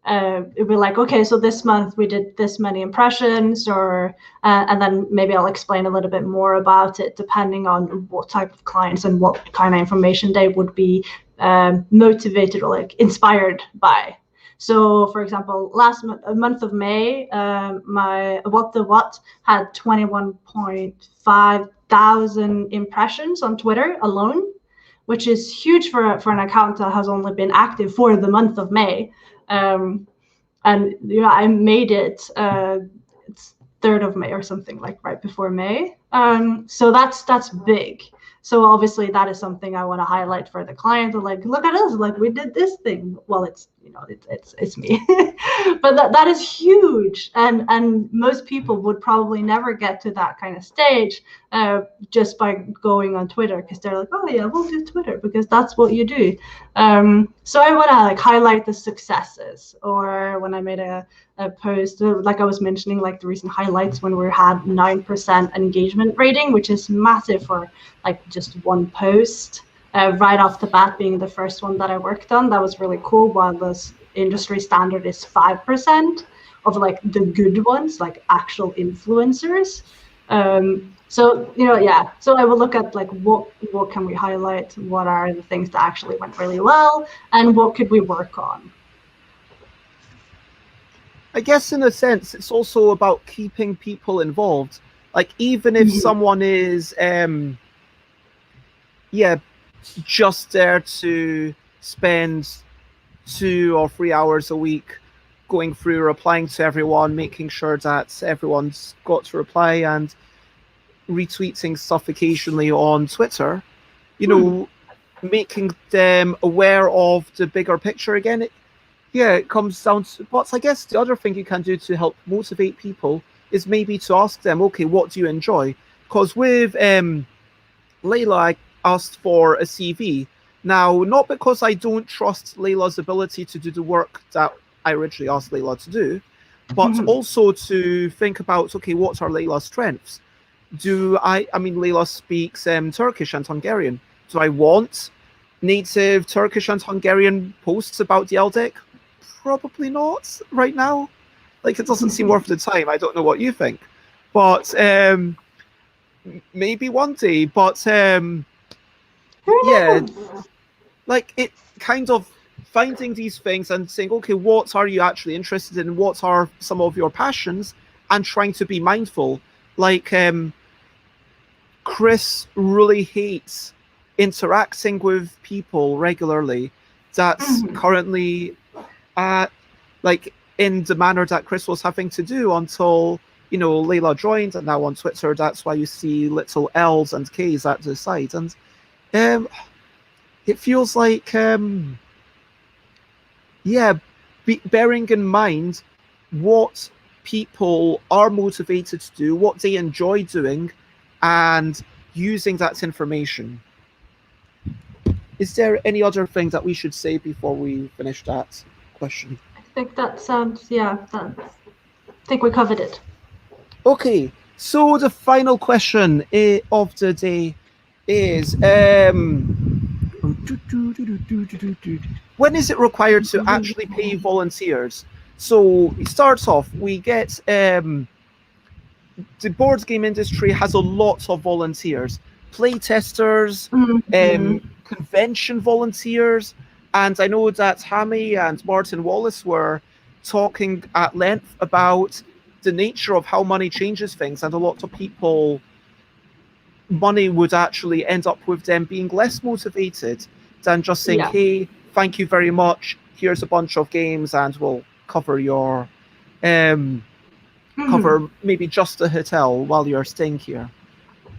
it'd be like, okay, so this month we did this many impressions, or and then maybe I'll explain a little bit more about it depending on what type of clients and what kind of information they would be motivated or like inspired by. So, for example, last month of May, my What the What had 21.5 thousand impressions on Twitter alone, which is huge for an account that has only been active for the month of May. And I made it. It's 3rd of May or something, like right before May. So that's big. So obviously that is something I want to highlight for the client. Like, look at us, like we did this thing. Well, it's it's me, but that is huge, and most people would probably never get to that kind of stage just by going on Twitter, because they're like, oh yeah, we'll do Twitter because that's what you do. So I want to like highlight the successes, or when I made a post, like I was mentioning, like the recent highlights when we had 9% engagement rating, which is massive for like just one post. Right off the bat, being the first one that I worked on, that was really cool. While the industry standard is 5% of like the good ones, like actual influencers. So yeah. So I will look at like what can we highlight, what are the things that actually went really well, and what could we work on. I guess in a sense, it's also about keeping people involved. Like even if someone is, just there to spend 2 or 3 hours a week going through replying to everyone, making sure that everyone's got to reply, and retweeting stuff occasionally on Twitter, making them aware of the bigger picture again. It comes down to, but I guess the other thing you can do to help motivate people is maybe to ask them, okay, what do you enjoy? Because with Layla, I asked for a CV. Now, not because I don't trust Layla's ability to do the work that I originally asked Layla to do, but also to think about, okay, what are Layla's strengths? I mean, Layla speaks Turkish and Hungarian. Do I want native Turkish and Hungarian posts about the LDEC? Probably not right now. Like, it doesn't seem worth the time. I don't know what you think. But maybe one day. But yeah, like it kind of finding these things and saying, okay, what are you actually interested in? What are some of your passions? And trying to be mindful. Like Chris really hates interacting with people regularly. That's currently like in the manner that Chris was having to do until Layla joined, and now on Twitter that's why you see little L's and K's at the side, and it feels like bearing in mind what people are motivated to do, what they enjoy doing, and using that information. Is there any other thing that we should say before we finish that question? I think that sounds, I think we covered it. Okay, so the final question of the day is, when is it required to actually pay volunteers? So it starts off, we get, the board game industry has a lot of volunteers, play testers, convention volunteers, and I know that Hammy and Martin Wallace were talking at length about the nature of how money changes things, and a lot of people, money would actually end up with them being less motivated than just saying, hey, thank you very much, here's a bunch of games and we'll cover your cover maybe just a hotel while you're staying here.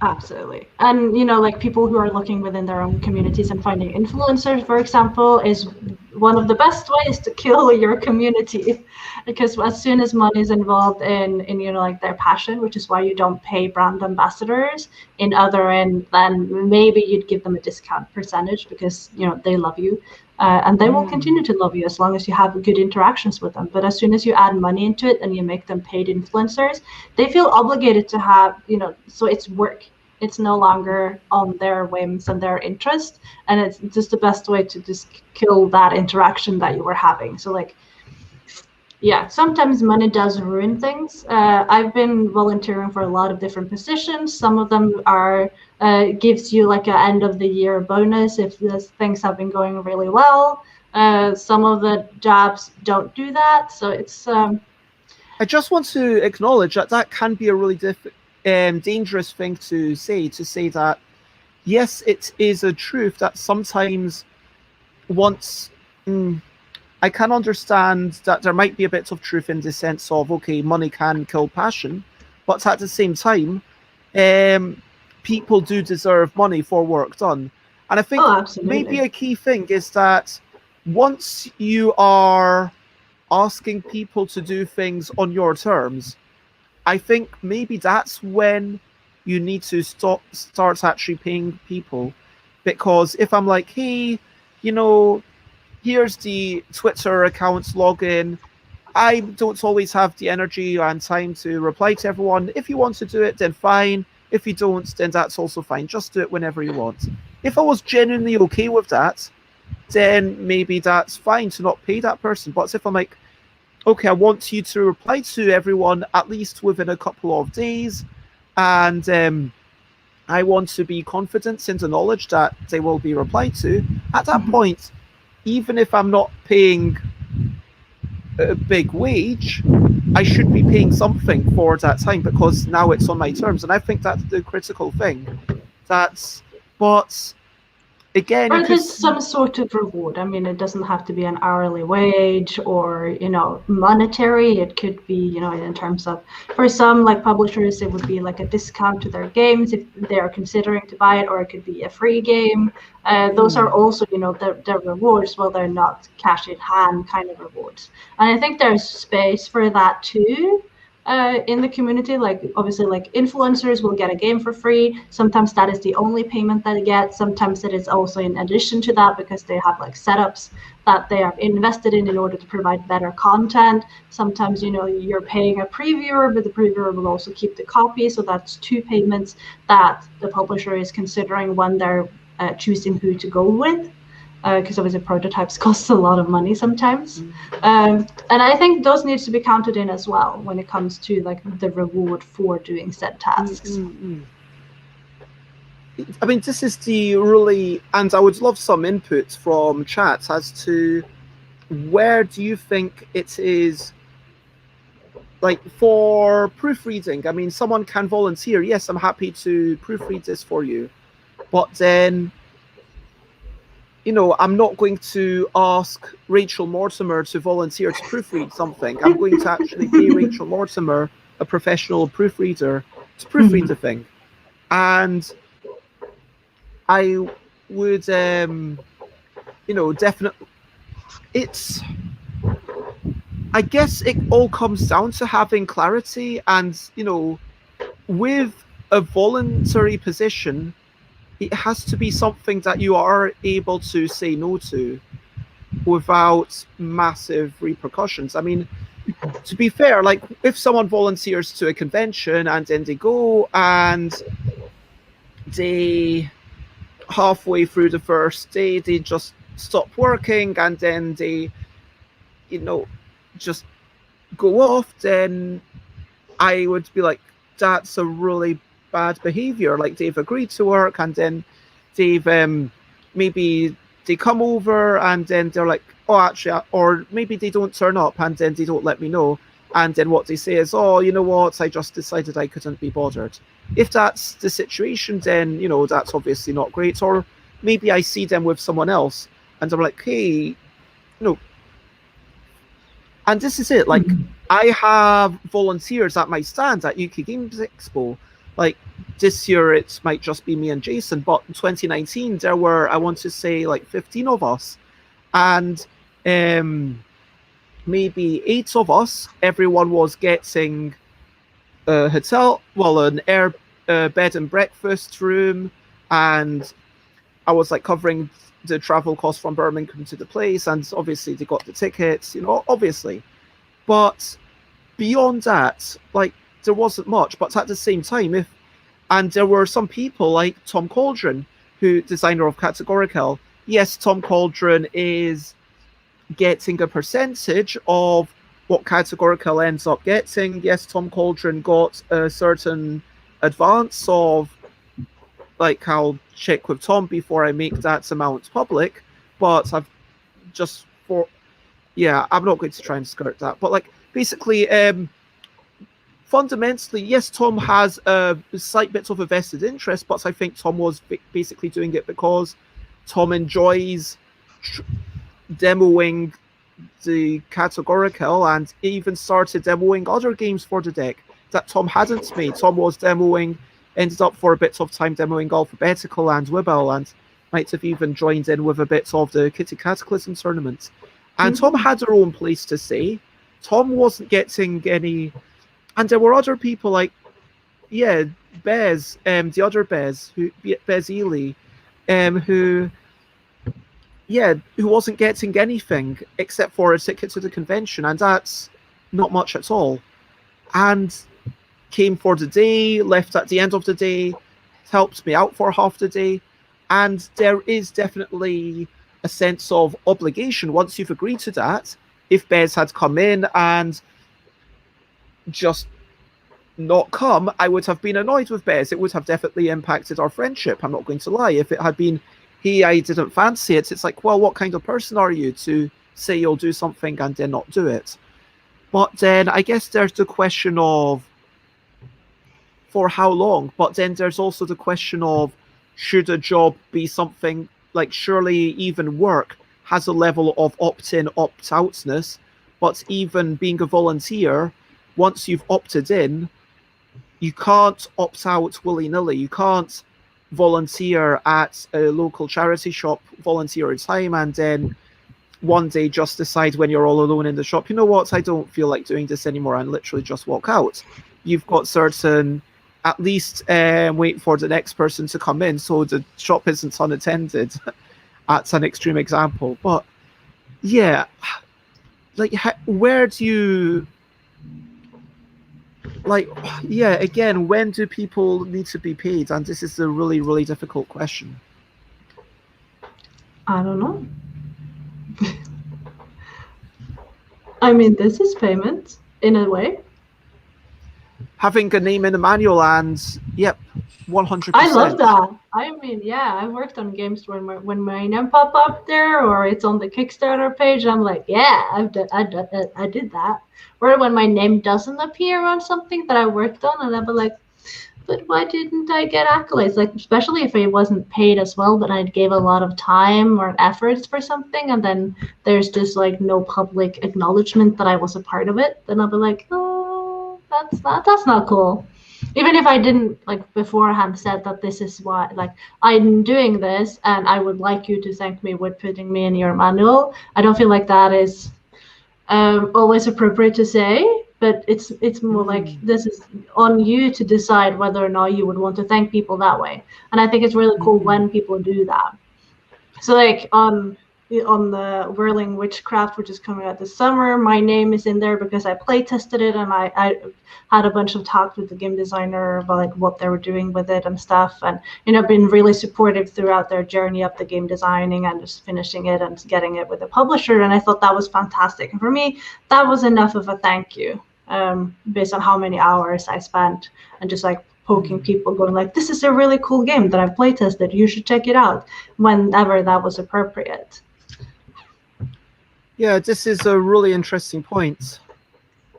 Absolutely. And like people who are looking within their own communities and finding influencers, for example, is one of the best ways to kill your community, because as soon as money is involved in like their passion, which is why you don't pay brand ambassadors in other end, then maybe you'd give them a discount percentage because they love you. And they will continue to love you as long as you have good interactions with them. But as soon as you add money into it and you make them paid influencers, they feel obligated to have, so it's work. It's no longer on their whims and their interest. And it's just the best way to just kill that interaction that you were having. So like, yeah, sometimes money does ruin things. I've been volunteering for a lot of different positions. Some of them are gives you like an end of the year bonus if things have been going really well. Some of the jobs don't do that, so it's. I just want to acknowledge that can be a really dangerous thing to say. To say that, yes, it is a truth that sometimes once. I can understand that there might be a bit of truth in the sense of, okay, money can kill passion, but at the same time, people do deserve money for work done. And I think maybe a key thing is that once you are asking people to do things on your terms, I think maybe that's when you need to start actually paying people. Because if I'm like, hey, here's the Twitter account's login. I don't always have the energy and time to reply to everyone. If you want to do it, then fine. If you don't, then that's also fine. Just do it whenever you want. If I was genuinely okay with that, then maybe that's fine to not pay that person. But if I'm like, okay, I want you to reply to everyone at least within a couple of days, and I want to be confident in the knowledge that they will be replied to, at that point, even if I'm not paying a big wage, I should be paying something for that time because now it's on my terms. And I think that's the critical thing. But again, or there's some sort of reward. I mean, it doesn't have to be an hourly wage or monetary. It could be in terms of, for some like publishers, it would be like a discount to their games if they are considering to buy it, or it could be a free game. Those are also the rewards, while they're not cash in hand kind of rewards. And I think there's space for that too. In the community, like obviously like influencers will get a game for free. Sometimes that is the only payment that they get. Sometimes it is also in addition to that because they have like setups that they are invested in order to provide better content. Sometimes you're paying a previewer, but the previewer will also keep the copy. So that's two payments that the publisher is considering when they're choosing who to go with. Because obviously prototypes cost a lot of money sometimes. And I think those needs to be counted in as well when it comes to like the reward for doing said tasks. I mean, this is the really, and I would love some input from chat as to where do you think it is, like for proofreading. I mean, someone can volunteer. Yes, I'm happy to proofread this for you, but then I'm not going to ask Rachel Mortimer to volunteer to proofread something. I'm going to actually pay Rachel Mortimer, a professional proofreader, to proofread the thing. And I would, definitely, I guess it all comes down to having clarity and, with a voluntary position, it has to be something that you are able to say no to without massive repercussions. I mean, to be fair, like if someone volunteers to a convention and then they go and they halfway through the first day, they just stop working and then they, just go off, then I would be like, that's a really bad behavior. Like they've agreed to work and then they've maybe they come over and then they're like, oh actually, or maybe they don't turn up and then they don't let me know, and then what they say is, oh, you know what, I just decided I couldn't be bothered. If that's the situation, then that's obviously not great. Or maybe I see them with someone else and I'm like, hey, and this is it, like I have volunteers at my stand at UK Games Expo. Like this year, it might just be me and Jason, but in 2019, there were, I want to say, like 15 of us. And maybe 8 of us, everyone was getting a hotel, well, an air bed and breakfast room, and I was like covering the travel costs from Birmingham to the place, and obviously they got the tickets, obviously. But beyond that, like, there wasn't much. But at the same time, and there were some people like Tom Cauldron, who designer of Categorical. Yes, Tom Cauldron is getting a percentage of what Categorical ends up getting. Yes, Tom Cauldron got a certain advance of, like, I'll check with Tom before I make that amount public, but I'm not going to try and skirt that. But like, basically, fundamentally, yes, Tom has a slight bit of a vested interest, but I think Tom was basically doing it because Tom enjoys demoing the Categorical, and even started demoing other games for the deck that Tom hadn't made. Tom was ended up for a bit of time demoing Alphabetical and Wibble, and might have even joined in with a bit of the Kitty Cataclysm tournament. And Tom had her own place to say. Tom wasn't getting any, and there were other people like, Bez, the other Bez, Bez Ely, who wasn't getting anything except for a ticket to the convention, and that's not much at all. And came for the day, left at the end of the day, helped me out for half the day. And there is definitely a sense of obligation once you've agreed to that. If Bez had come in and just not come, I would have been annoyed with Bez. It would have definitely impacted our friendship, I'm not going to lie. If it had been, hey, I didn't fancy it, it's like, well, what kind of person are you to say you'll do something and then not do it? But then I guess there's the question of for how long? But then there's also the question of, should a job be something like, surely even work has a level of opt-in, opt-outness, but even being a volunteer, once you've opted in, you can't opt out willy-nilly. You can't volunteer at a local charity shop, volunteer time, and then one day just decide when you're all alone in the shop, you know what, I don't feel like doing this anymore, and literally just walk out. You've got certain, at least wait for the next person to come in so the shop isn't unattended. That's an extreme example. But yeah, like, where do you, like, again, when do people need to be paid? And this is a really, really difficult question. I don't know. I mean, this is payment in a way. Having a name in the manual, and 100%. I love that. I mean, I worked on games when my name pop up there, or it's on the Kickstarter page. I'm like, I did that. Or when my name doesn't appear on something that I worked on, and I'll be like, but why didn't I get accolades? Like, especially if I wasn't paid as well, but I gave a lot of time or efforts for something, and then there's just like no public acknowledgement that I was a part of it, then I'll be like, oh, that's not cool. Even if I didn't, like, beforehand said that this is why, like, I'm doing this and I would like you to thank me with putting me in your manual, I don't feel like that is always appropriate to say. But it's more like, this is on you to decide whether or not you would want to thank people that way. And I think it's really cool when people do that. So like on the Whirling Witchcraft, which is coming out this summer, my name is in there because I play tested it, and I had a bunch of talks with the game designer about like what they were doing with it and stuff, and been really supportive throughout their journey up the game designing and just finishing it and getting it with the publisher. And I thought that was fantastic. And for me, that was enough of a thank you, based on how many hours I spent and just like poking people, going like, this is a really cool game that I've play tested, you should check it out, whenever that was appropriate. Yeah, this is a really interesting point.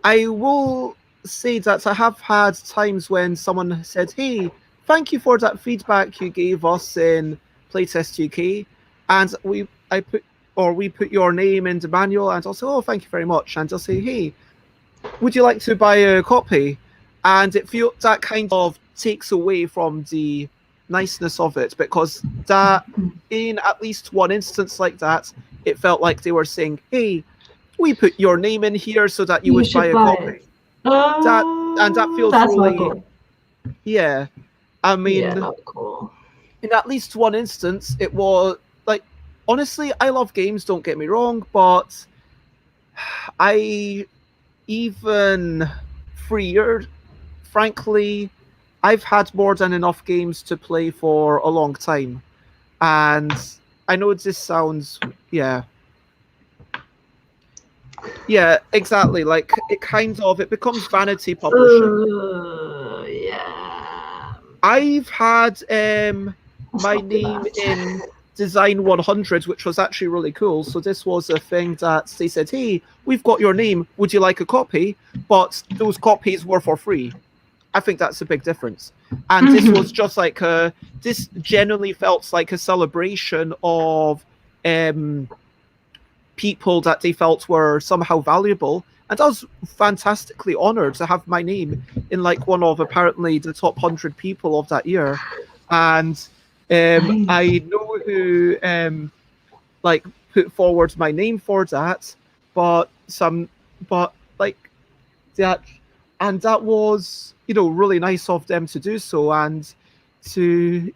I will say that I have had times when someone said, hey, thank you for that feedback you gave us in Playtest UK, and we put your name in the manual, and I'll say, oh, thank you very much, and they'll say, hey, would you like to buy a copy? And it feels that kind of takes away from the niceness of it, because that, in at least one instance like that, it felt like they were saying, hey, we put your name in here so that you You would buy should a buy it. copy. That and that Oh, feels that's not really, cool. yeah. I Yeah, mean, not cool. in at least one instance, it was like, honestly, I love games, don't get me wrong, but I even freer, frankly, I've had more than enough games to play for a long time. And I know this sounds, yeah. Yeah, exactly. Like it becomes vanity publishing. Yeah. I've had Let's my not do name that. in Design 100, which was actually really cool. So this was a thing that they said, "Hey, we've got your name. Would you like a copy?" But those copies were for free. I think that's a big difference. And this was just like this genuinely felt like a celebration of um, people that they felt were somehow valuable. And I was fantastically honored to have my name in like one of apparently the top 100 people of that year. And Nice. I know who like put forward my name for that, but but like that, and that was, you know, really nice of them to do so. And to,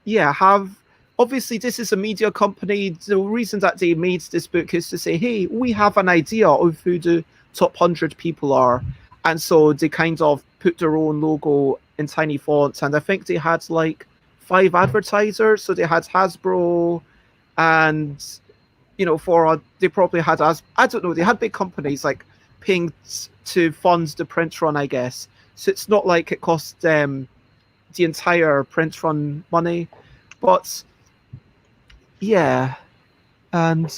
yeah, have, obviously this is a media company. The reason that they made this book is to say, hey, we have an idea of who the top 100 people are. And so they kind of put their own logo in tiny fonts. And I think they had like 5 advertisers. So they had Hasbro, and, you know, they probably had, as I don't know, they had big companies like paying to fund the print run, I guess. So it's not like it cost them the entire print run money. But yeah, and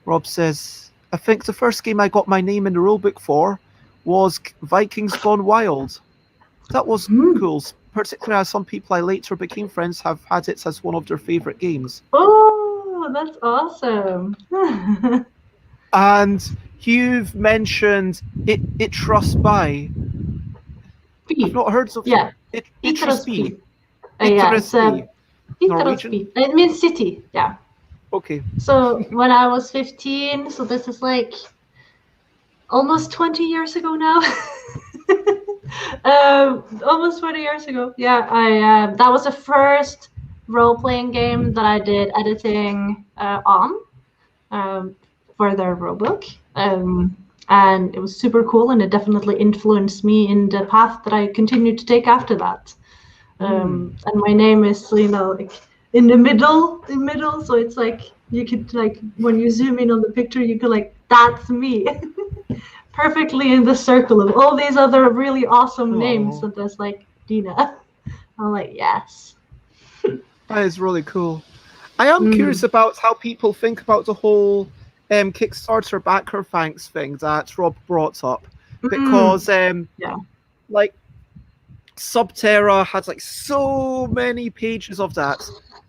Rob says, I think the first game I got my name in the rulebook for was Vikings Gone Wild. That was Hmm. cool, particularly as some people I later became friends have had it as one of their favorite games. Oh, that's awesome. And you've mentioned it Trust By. I've P. not heard of Yeah. it. Trust By. Itrospi. Yeah, it's Itruspi. Norwegian? Itrospi. It means city. Yeah. Okay. So when I was 15, so this is like almost 20 years ago now. Almost 20 years ago. Yeah, I that was the first role-playing game that I did editing on for their rulebook. And it was super cool, and it definitely influenced me in the path that I continued to take after that. And my name is, you know, like in the middle, so it's like you could, like, when you zoom in on the picture, you could, like, that's me. Perfectly in the circle of all these other really awesome names, Oh, and there's like Dina. I'm like, yes. that is really cool. I am curious Mm. about how people think about the whole Kickstarter backer thanks thing that Rob brought up, Mm. because Yeah. like Subterra had like so many pages of that,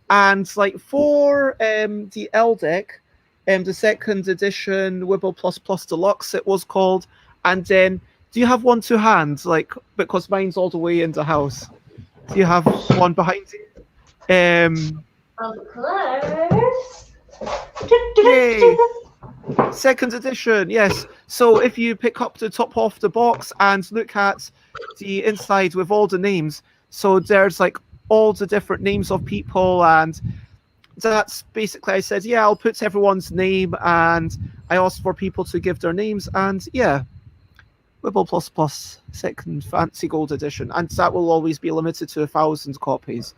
and like for the L deck, the second edition Wibble Plus Plus Deluxe it was called, and then do you have one to hand? Like, because mine's all the way in the house. Do you have one behind you? Of course. Yay! Second edition, yes. So if you pick up the top of the box and look at the inside with all the names, so there's like all the different names of people, and that's basically, I said, yeah, I'll put everyone's name, and I asked for people to give their names, and yeah, Wibble Plus Plus second fancy gold edition, and that will always be limited to 1,000 copies.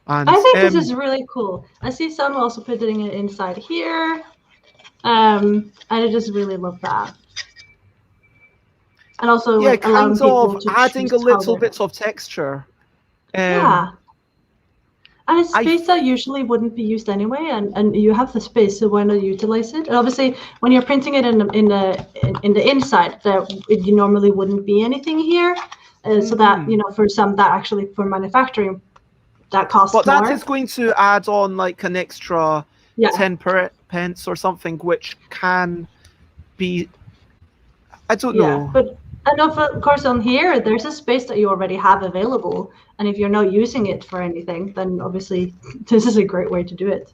I And think this is really cool. I see some also putting it inside here. I just really love that. And also, yeah, like, allowing kind of people to adding a choose how little they're. bit of texture. Yeah. And it's I space that usually wouldn't be used anyway, and you have the space, so why not utilize it? And obviously, when you're printing it in the inside, you normally wouldn't be anything here, so that, you know, for some that actually for manufacturing that costs But that more. is going to add on like an extra Yeah, 10 pence or something, which can be, I don't yeah, know. but and of course on here there's a space that you already have available, and if you're not using it for anything, then obviously this is a great way to do it.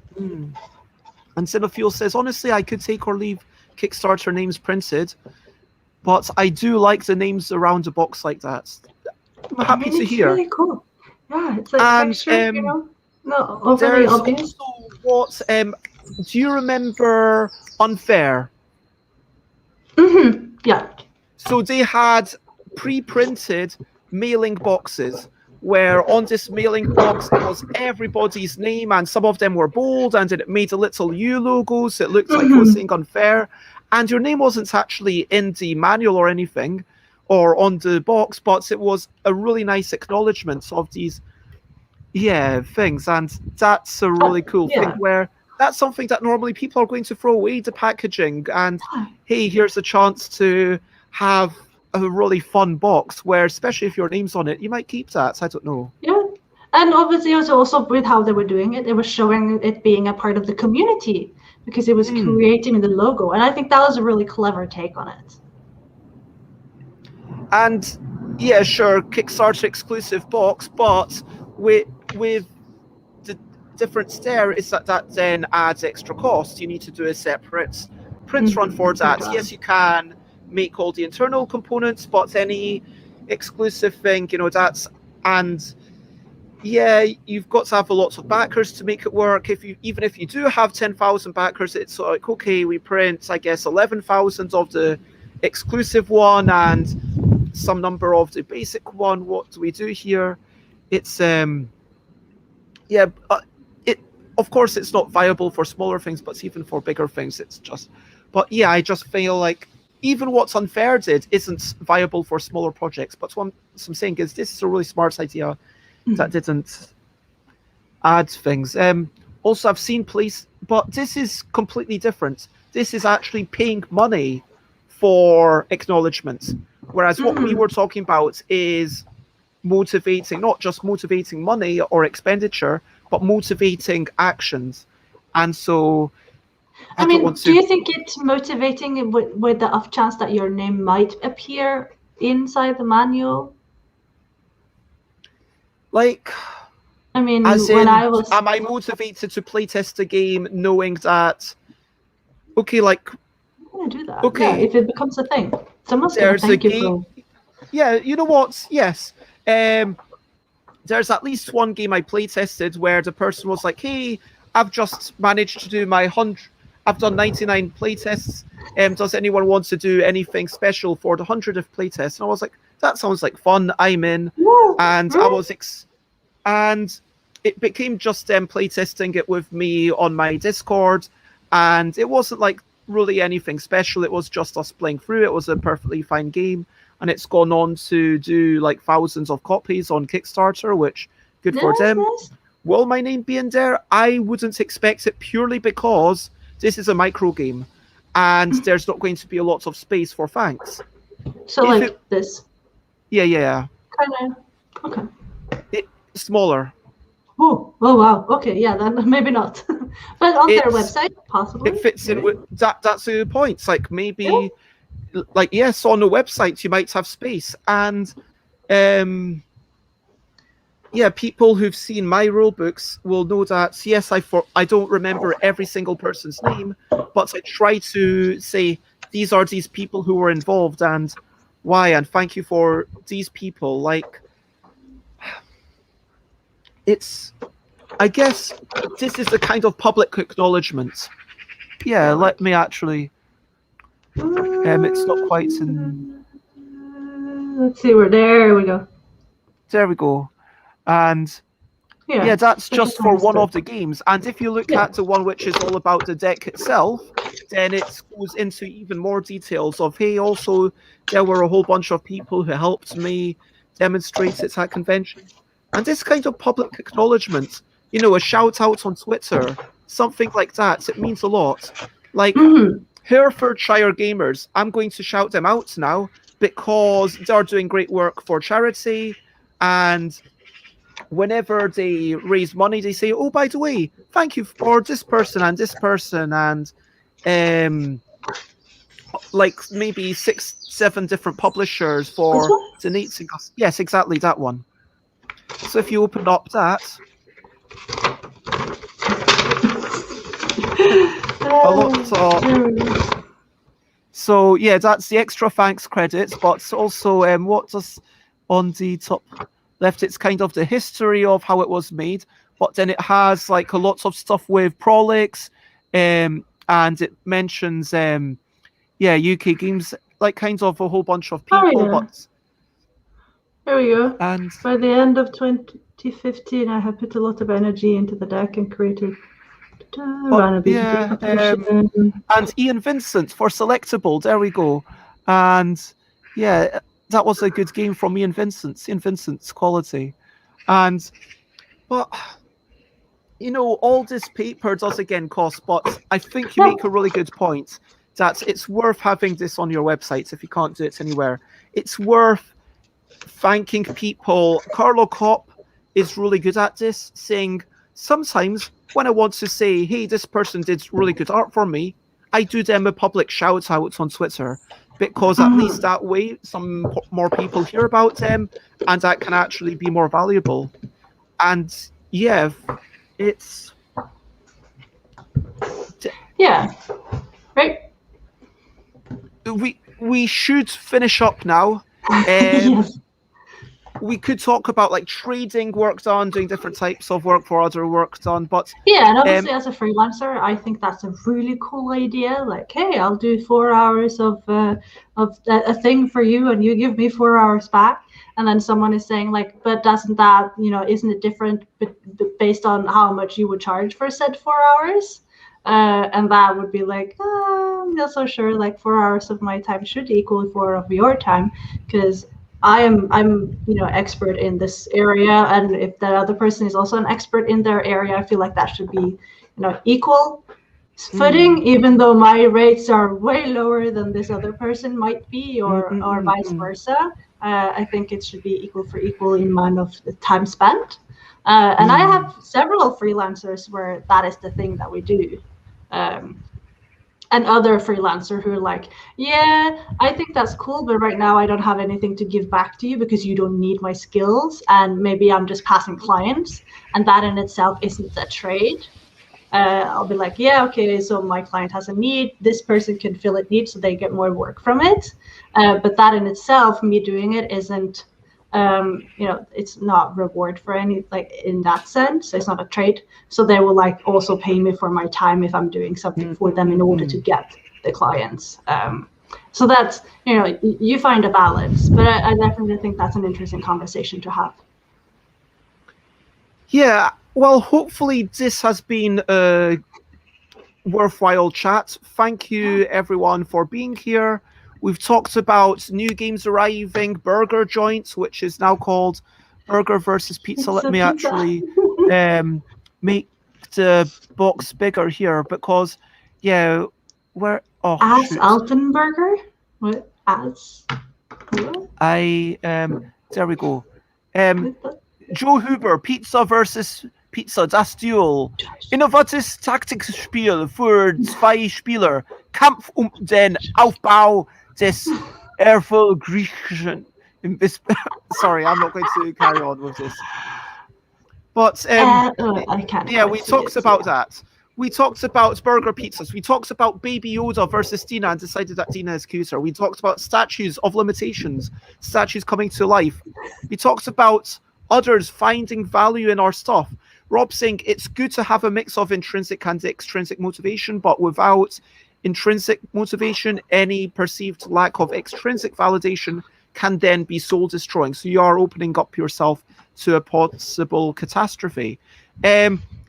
And Cinefuel says, honestly, I could take or leave Kickstarter names printed, but I do like the names around a box like that. I'm happy to It's hear. really cool. Yeah, it's like And texture, not overly there's obvious. also what, do you remember Unfair? Yeah. So they had pre-printed mailing boxes where on this mailing box it was everybody's name, and some of them were bold, and it made a little U logo, so it looked like it was saying Unfair, and your name wasn't actually in the manual or anything or on the box, but it was a really nice acknowledgement of these things. And that's a really cool thing, where that's something that normally people are going to throw away, the packaging, and hey, here's a chance to have a really fun box where, especially if your name's on it, you might keep that. I don't know. Yeah, and obviously also with how they were doing it, they were showing it being a part of the community because it was creating the logo, and I think that was a really clever take on it. And yeah, sure, Kickstarter exclusive box, but with the difference there is that then adds extra cost. You need to do a separate print run for that. Yes, you can make all the internal components, but any exclusive thing, that's, and yeah, you've got to have a lot of backers to make it work. Even if you do have 10,000 backers, it's like, okay, we print, I guess, 11,000 of the exclusive one and some number of the basic one. What do we do here? It's of course it's not viable for smaller things, but even for bigger things, it's just. But yeah, I just feel like even what's Unfair did isn't viable for smaller projects. But what I'm saying is this is a really smart idea that didn't add things. Also, I've seen but this is completely different. This is actually paying money for acknowledgements, whereas what we were talking about is motivating, not just motivating money or expenditure, but motivating actions. And so I mean, do you think it's motivating with the off chance that your name might appear inside the manual? Like, I mean, am I motivated to playtest the game knowing that, okay, like, I'm gonna do that. Okay, if it becomes a thing, someone's gonna thank you for. Yeah, you know what? Yes. There's at least one game I playtested where the person was like, hey, I've just managed to do my 100. I've done 99 playtests. Does anyone want to do anything special for the 100th playtest? And I was like, that sounds like fun. I'm in. And I was and it became just them playtesting it with me on my Discord, and it wasn't like really anything special. It was just us playing through. It was a perfectly fine game, and it's gone on to do like thousands of copies on Kickstarter, which good for them. Nice. Will my name be in there? I wouldn't expect it, purely because this is a micro game, and there's not going to be a lot of space for thanks. So if like this. Yeah. Kind of. Okay. Smaller. Oh wow. Okay, yeah, then maybe not. But on their website, possibly. It fits in with that. That's the point. It's like maybe, like yes, on the website you might have space, and people who've seen my rule books will know that yes, I don't remember every single person's name, but I try to say these are these people who were involved and why, and thank you for these people. Like, I guess this is the kind of public acknowledgement. Yeah, let me actually. It's not quite in. Let's see, there we go. There we go. And yeah, that's just for one of the games. And if you look at the one which is all about the deck itself, then it goes into even more details of, hey, also, there were a whole bunch of people who helped me demonstrate it at convention. And this kind of public acknowledgement, a shout out on Twitter, something like that, it means a lot. Like, Herefordshire Gamers, I'm going to shout them out now because they're doing great work for charity, and whenever they raise money, they say, oh, by the way, thank you for this person and this person, and like maybe 6-7 different publishers for donating us. Yes, exactly, that one. So if you open up that, a lot of. So yeah, that's the extra thanks credits, but also what does on the top left? It's kind of the history of how it was made, but then it has like a lot of stuff with prolix, and it mentions UK games, like kind of a whole bunch of people. But there we go. And by the end of 2015, I had put a lot of energy into the deck and created. and Ian Vincent for selectable. There we go. And yeah, that was a good game from Ian Vincent's quality. But all this paper does again cost, but I think you make a really good point that it's worth having this on your website if you can't do it anywhere. It's worth thanking people. Carlo Kopp is really good at this, saying sometimes when I want to say, hey, this person did really good art for me, I do them a public shout out on Twitter, because at least that way some more people hear about them and that can actually be more valuable. And yeah, it's right. We should finish up now. Yes. We could talk about like trading work done, doing different types of work for other work done, but yeah, and obviously as a freelancer, I think that's a really cool idea. Like, hey, I'll do 4 hours of a thing for you, and you give me 4 hours back. And then someone is saying like, but doesn't that, isn't it different based on how much you would charge for said 4 hours? And that would be like, I'm not so sure. Like 4 hours of my time should equal 4 of your time, because I'm expert in this area, and if that other person is also an expert in their area, I feel like that should be equal footing, even though my rates are way lower than this other person might be, or vice versa. I think it should be equal for equal in amount of the time spent. And I have several freelancers where that is the thing that we do. And other freelancer who are like, yeah, I think that's cool, but right now I don't have anything to give back to you because you don't need my skills, and maybe I'm just passing clients, and that in itself isn't a trade. I'll be like, yeah, okay, so my client has a need, this person can fill it need so they get more work from it, but that in itself, me doing it isn't it's not reward for any, like in that sense, it's not a trade. So they will like also pay me for my time if I'm doing something for them in order to get the clients. So that's, you find a balance, but I definitely think that's an interesting conversation to have. Yeah, well, hopefully this has been a worthwhile chat. Thank you everyone for being here. We've talked about new games arriving, burger joints, which is now called Burger versus Pizza. Let me actually make the box bigger here, because where Altenburger? What? There we go. Joe Huber, Pizza versus Pizza, das Duel. Innovates Taktikspiel für 2 Spieler. Kampf den Aufbau des Erfolgreichen. Sorry, I'm not going to carry on with this. But I can't. Yeah, we talked about that. We talked about burger pizzas. We talked about Baby Yoda versus Dina and decided that Dina is cuter. We talked about statues of limitations, statues coming to life. We talked about others finding value in our stuff. Rob saying it's good to have a mix of intrinsic and extrinsic motivation, but without intrinsic motivation, any perceived lack of extrinsic validation can then be soul destroying. So you are opening up yourself to a possible catastrophe.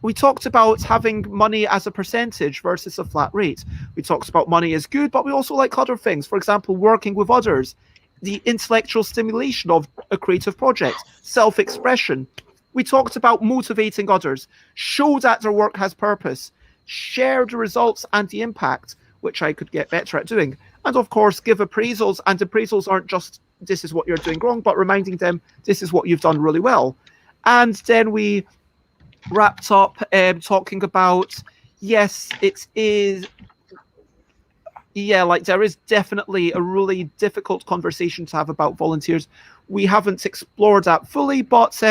We talked about having money as a percentage versus a flat rate. We talked about money is good, but we also like other things. For example, working with others, the intellectual stimulation of a creative project, self-expression. We talked about motivating others, show that their work has purpose, share the results and the impact, which I could get better at doing. And of course, give appraisals, and appraisals aren't just this is what you're doing wrong, but reminding them this is what you've done really well. And then we wrapped up talking about, yes, it is, like there is definitely a really difficult conversation to have about volunteers. We haven't explored that fully, but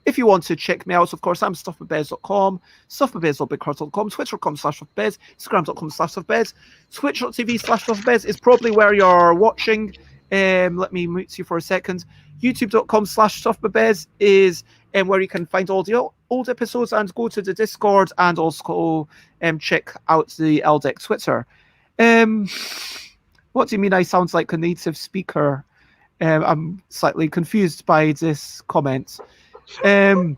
If you want to check me out, of course, I'm stuffwithbez.com, stuffwithbez.bigcartel.com, twitter.com/stuffwithbez, instagram.com/stuffwithbez, twitch.tv/stuffwithbez is probably where you're watching. Let me mute you for a second. youtube.com/stuffwithbez is where you can find all the old episodes and go to the Discord and also check out the LDEC Twitter. What do you mean I sound like a native speaker? I'm slightly confused by this comment. But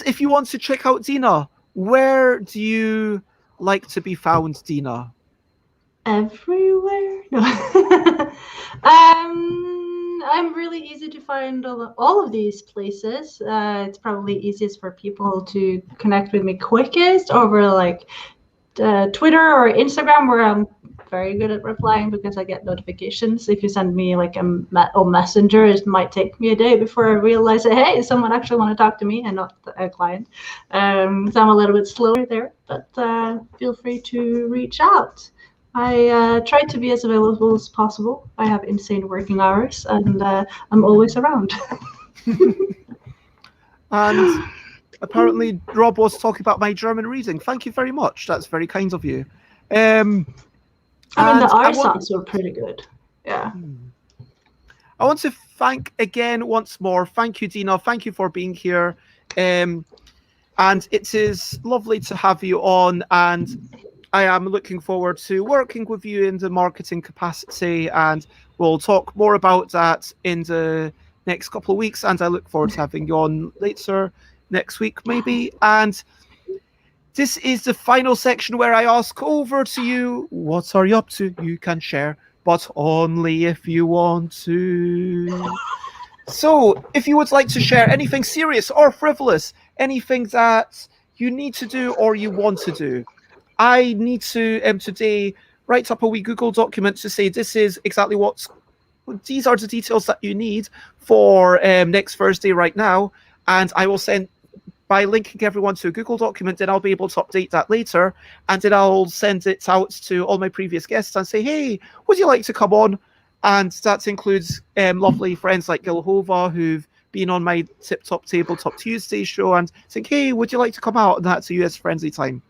if you want to check out Dina, where do you like to be found, Dina? Everywhere? No. I'm really easy to find all of these places. It's probably easiest for people to connect with me quickest over like Twitter or Instagram, where I'm very good at replying because I get notifications. If you send me like a messenger, it might take me a day before I realize that, hey, someone actually want to talk to me and not a client. So I'm a little bit slower there, but feel free to reach out. I try to be as available as possible. I have insane working hours, and I'm always around. And apparently Rob was talking about my German reading. Thank you very much. That's very kind of you. I mean, the R songs were pretty good. Yeah. I want to thank again once more. Thank you, Dina. Thank you for being here. And it is lovely to have you on. And I am looking forward to working with you in the marketing capacity. And we'll talk more about that in the next couple of weeks. And I look forward to having you on later next week, maybe. And this is the final section where I ask over to you, what are you up to? You can share, but only if you want to. So, if you would like to share anything serious or frivolous, anything that you need to do or you want to do, I need to today write up a wee Google document to say this is exactly these are the details that you need for next Thursday right now, and I will send by linking everyone to a Google document, then I'll be able to update that later, and then I'll send it out to all my previous guests and say, hey, would you like to come on? And that includes lovely friends like Gilhova, who've been on my Tip Top Tabletop Tuesday show, and think, hey, would you like to come out? And that's a US friendly time.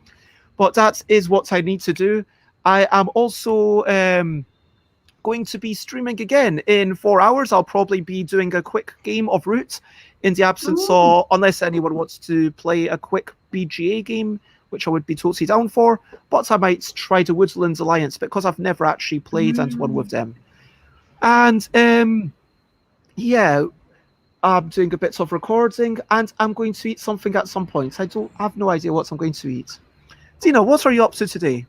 But that is what I need to do. I am also going to be streaming again in 4 hours. I'll probably be doing a quick game of Root in the absence of, unless anyone wants to play a quick BGA game, which I would be totally down for. But I might try the Woodlands Alliance because I've never actually played and won with them. And yeah, I'm doing a bit of recording and I'm going to eat something at some point. I have no idea what I'm going to eat. Dina, what are you up to today?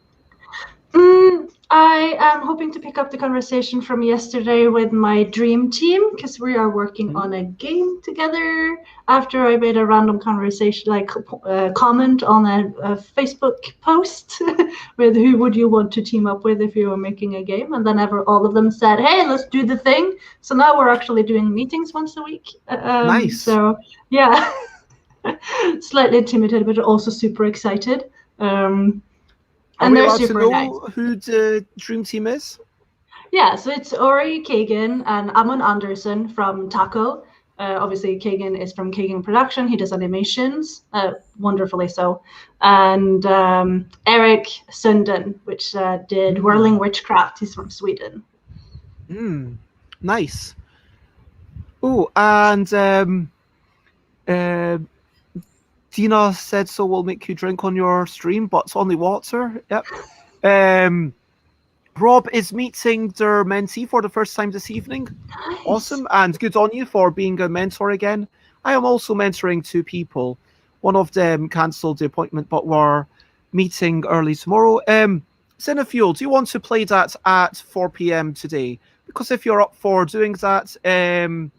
I am hoping to pick up the conversation from yesterday with my dream team because we are working on a game together. After I made a random conversation, like comment on a Facebook post with who would you want to team up with if you were making a game, and then all of them said, "Hey, let's do the thing." So now we're actually doing meetings once a week. Nice. So yeah, slightly intimidated, but also super excited. And they're super nice. Who the dream team is? Yeah, so it's Ori Kagan and Amon Anderson from Taco. Obviously, Kagan is from Kagan Production. He does animations, wonderfully so. And Eric Sunden, which did Whirling Witchcraft. He's from Sweden. Nice. Oh, and Dina said so will make you drink on your stream, but it's only water. Yep. Rob is meeting their mentee for the first time this evening. Nice. Awesome, and good on you for being a mentor again. I am also mentoring 2 people. One of them cancelled the appointment, but we're meeting early tomorrow. Cinefuel, do you want to play that at 4 p.m. today? Because if you're up for doing that, then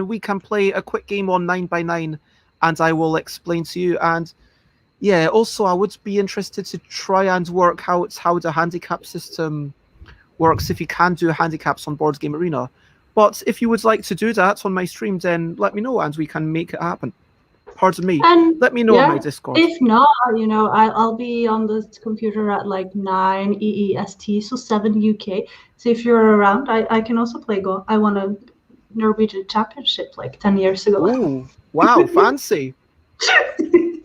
we can play a quick game on 9x9. And I will explain to you. And yeah, also I would be interested to try and work out how the handicap system works, if you can do handicaps on Board Game Arena. But if you would like to do that on my stream, then let me know and we can make it happen. Pardon me. And let me know on my Discord. If not, I'll be on the computer at like 9 EEST, so 7 UK. So if you're around, I can also play Go. I want to Norwegian championship like 10 years ago. Oh, wow, fancy. Do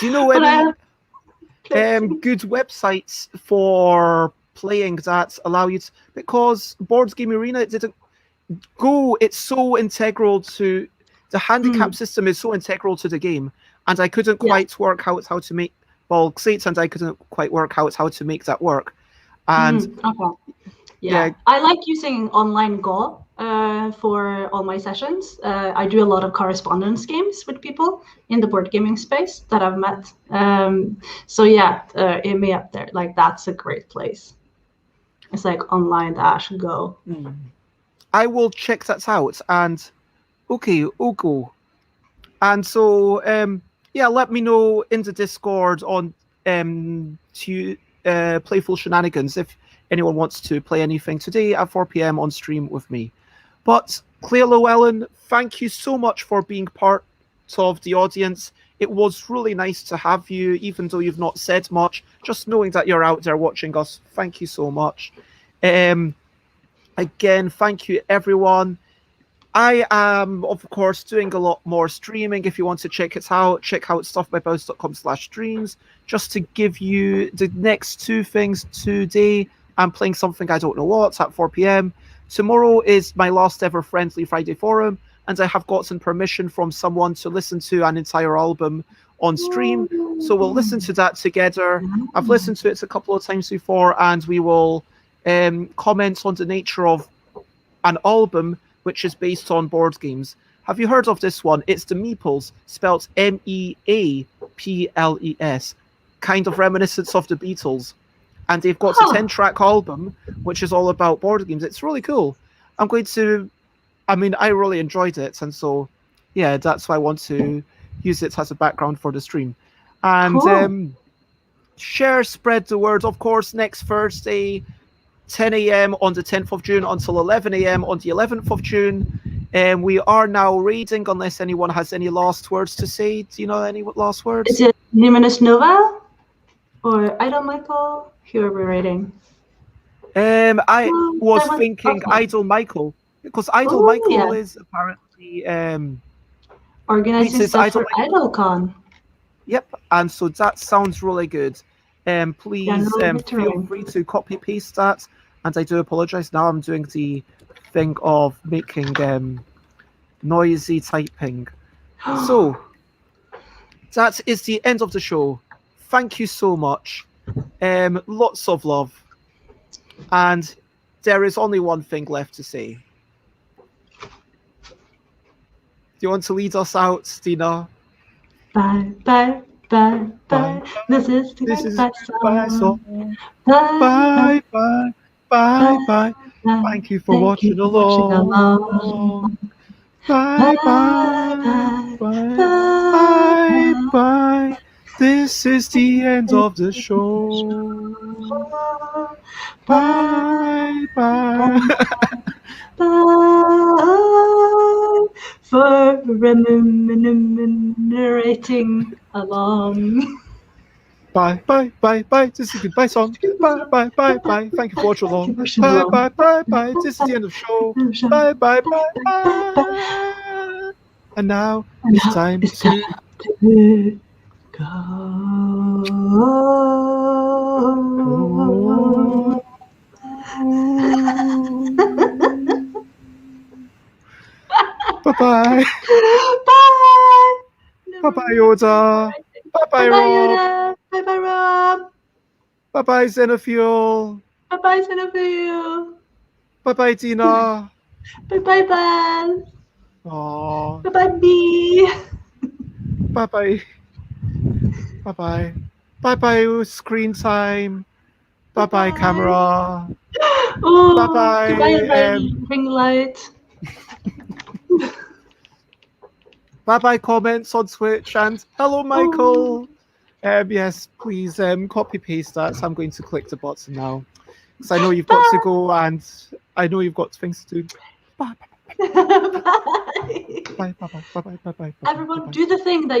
you know But I any have played. good websites for playing that allow you to, because Board Game Arena, it didn't go, it's so integral to the handicap system is so integral to the game, and I couldn't Yeah. quite work out how to make and I couldn't quite work out how to make that work. And Okay. yeah. I like using online Go for all my sessions. I do a lot of correspondence games with people in the board gaming space that I've met. So yeah, hit me up there. Like, that's a great place. It's like online dash Go. I will check that out. And okay, Ogo. And so yeah, let me know in the Discord on to Playful Shenanigans if anyone wants to play anything today at 4 p.m. on stream with me. But Claire Llewellyn, thank you so much for being part of the audience. It was really nice to have you, even though you've not said much. Just knowing that you're out there watching us, thank you so much. Again, thank you, everyone. I am, of course, doing a lot more streaming. If you want to check it out, check out stuffbybows.com/streams. Just to give you the next two things today, I'm playing something I don't know what at 4 p.m. Tomorrow is my last ever Friendly Friday forum, and I have gotten permission from someone to listen to an entire album on stream. So we'll listen to that together. I've listened to it a couple of times before, and we will comment on the nature of an album which is based on board games. Have you heard of this one? It's the Meeples, spelled Meaples, kind of reminiscent of the Beatles. And they've got a 10-track album, which is all about board games. It's really cool. I really enjoyed it. And so, yeah, that's why I want to use it as a background for the stream. And share, spread the word. Of course, next Thursday, 10 a.m. on the 10th of June until 11 a.m. on the 11th of June. We are now reading, unless anyone has any last words to say. Do you know any last words? Is it Numinous Nova or Idol Michael? Who are we reading? I was thinking Idol Michael, because Idol Michael is apparently organizing stuff for IdolCon. Yep, and so that sounds really good. Please feel free to copy paste that. And I do apologize. Now I'm doing the thing of making noisy typing. So that is the end of the show. Thank you so much. Lots of love. And there is only one thing left to say. Do you want to lead us out, Dina? Bye, bye, bye, bye. This is the goodbye song. Bye, bye, bye, bye. Thank you for watching along. Bye, bye, bye, bye, bye. This is the end of the show. Bye, bye. Bye for remunerating along. Bye, bye, bye, bye. This is a goodbye song. Bye, bye, bye, bye. Thank you for watching along. Bye, bye, bye, bye. This is the end of the show. Bye, bye, bye, bye. And now it's time to go. Bye-bye. Bye. Bye-bye, Yoda. Bye-bye, Rob. Yoda. Bye-bye, Rob. Bye-bye, Xenofuel. Bye-bye, Xenofuel. Bye-bye, Dina. Bye-bye, Ben. Aww. Bye-bye, B. Bye-bye. Bye-bye. Bye-bye, screen time. Bye-bye, camera. Oh, bye-bye. Goodbye, ring light. Bye-bye comments on Twitch, and hello, Michael. Yes, please copy paste that. So I'm going to click the button now because I know you've got to go, and I know you've got things to do. Bye. Bye. Bye. Bye. Bye. Bye. Bye. Bye. Everyone, do the thing that you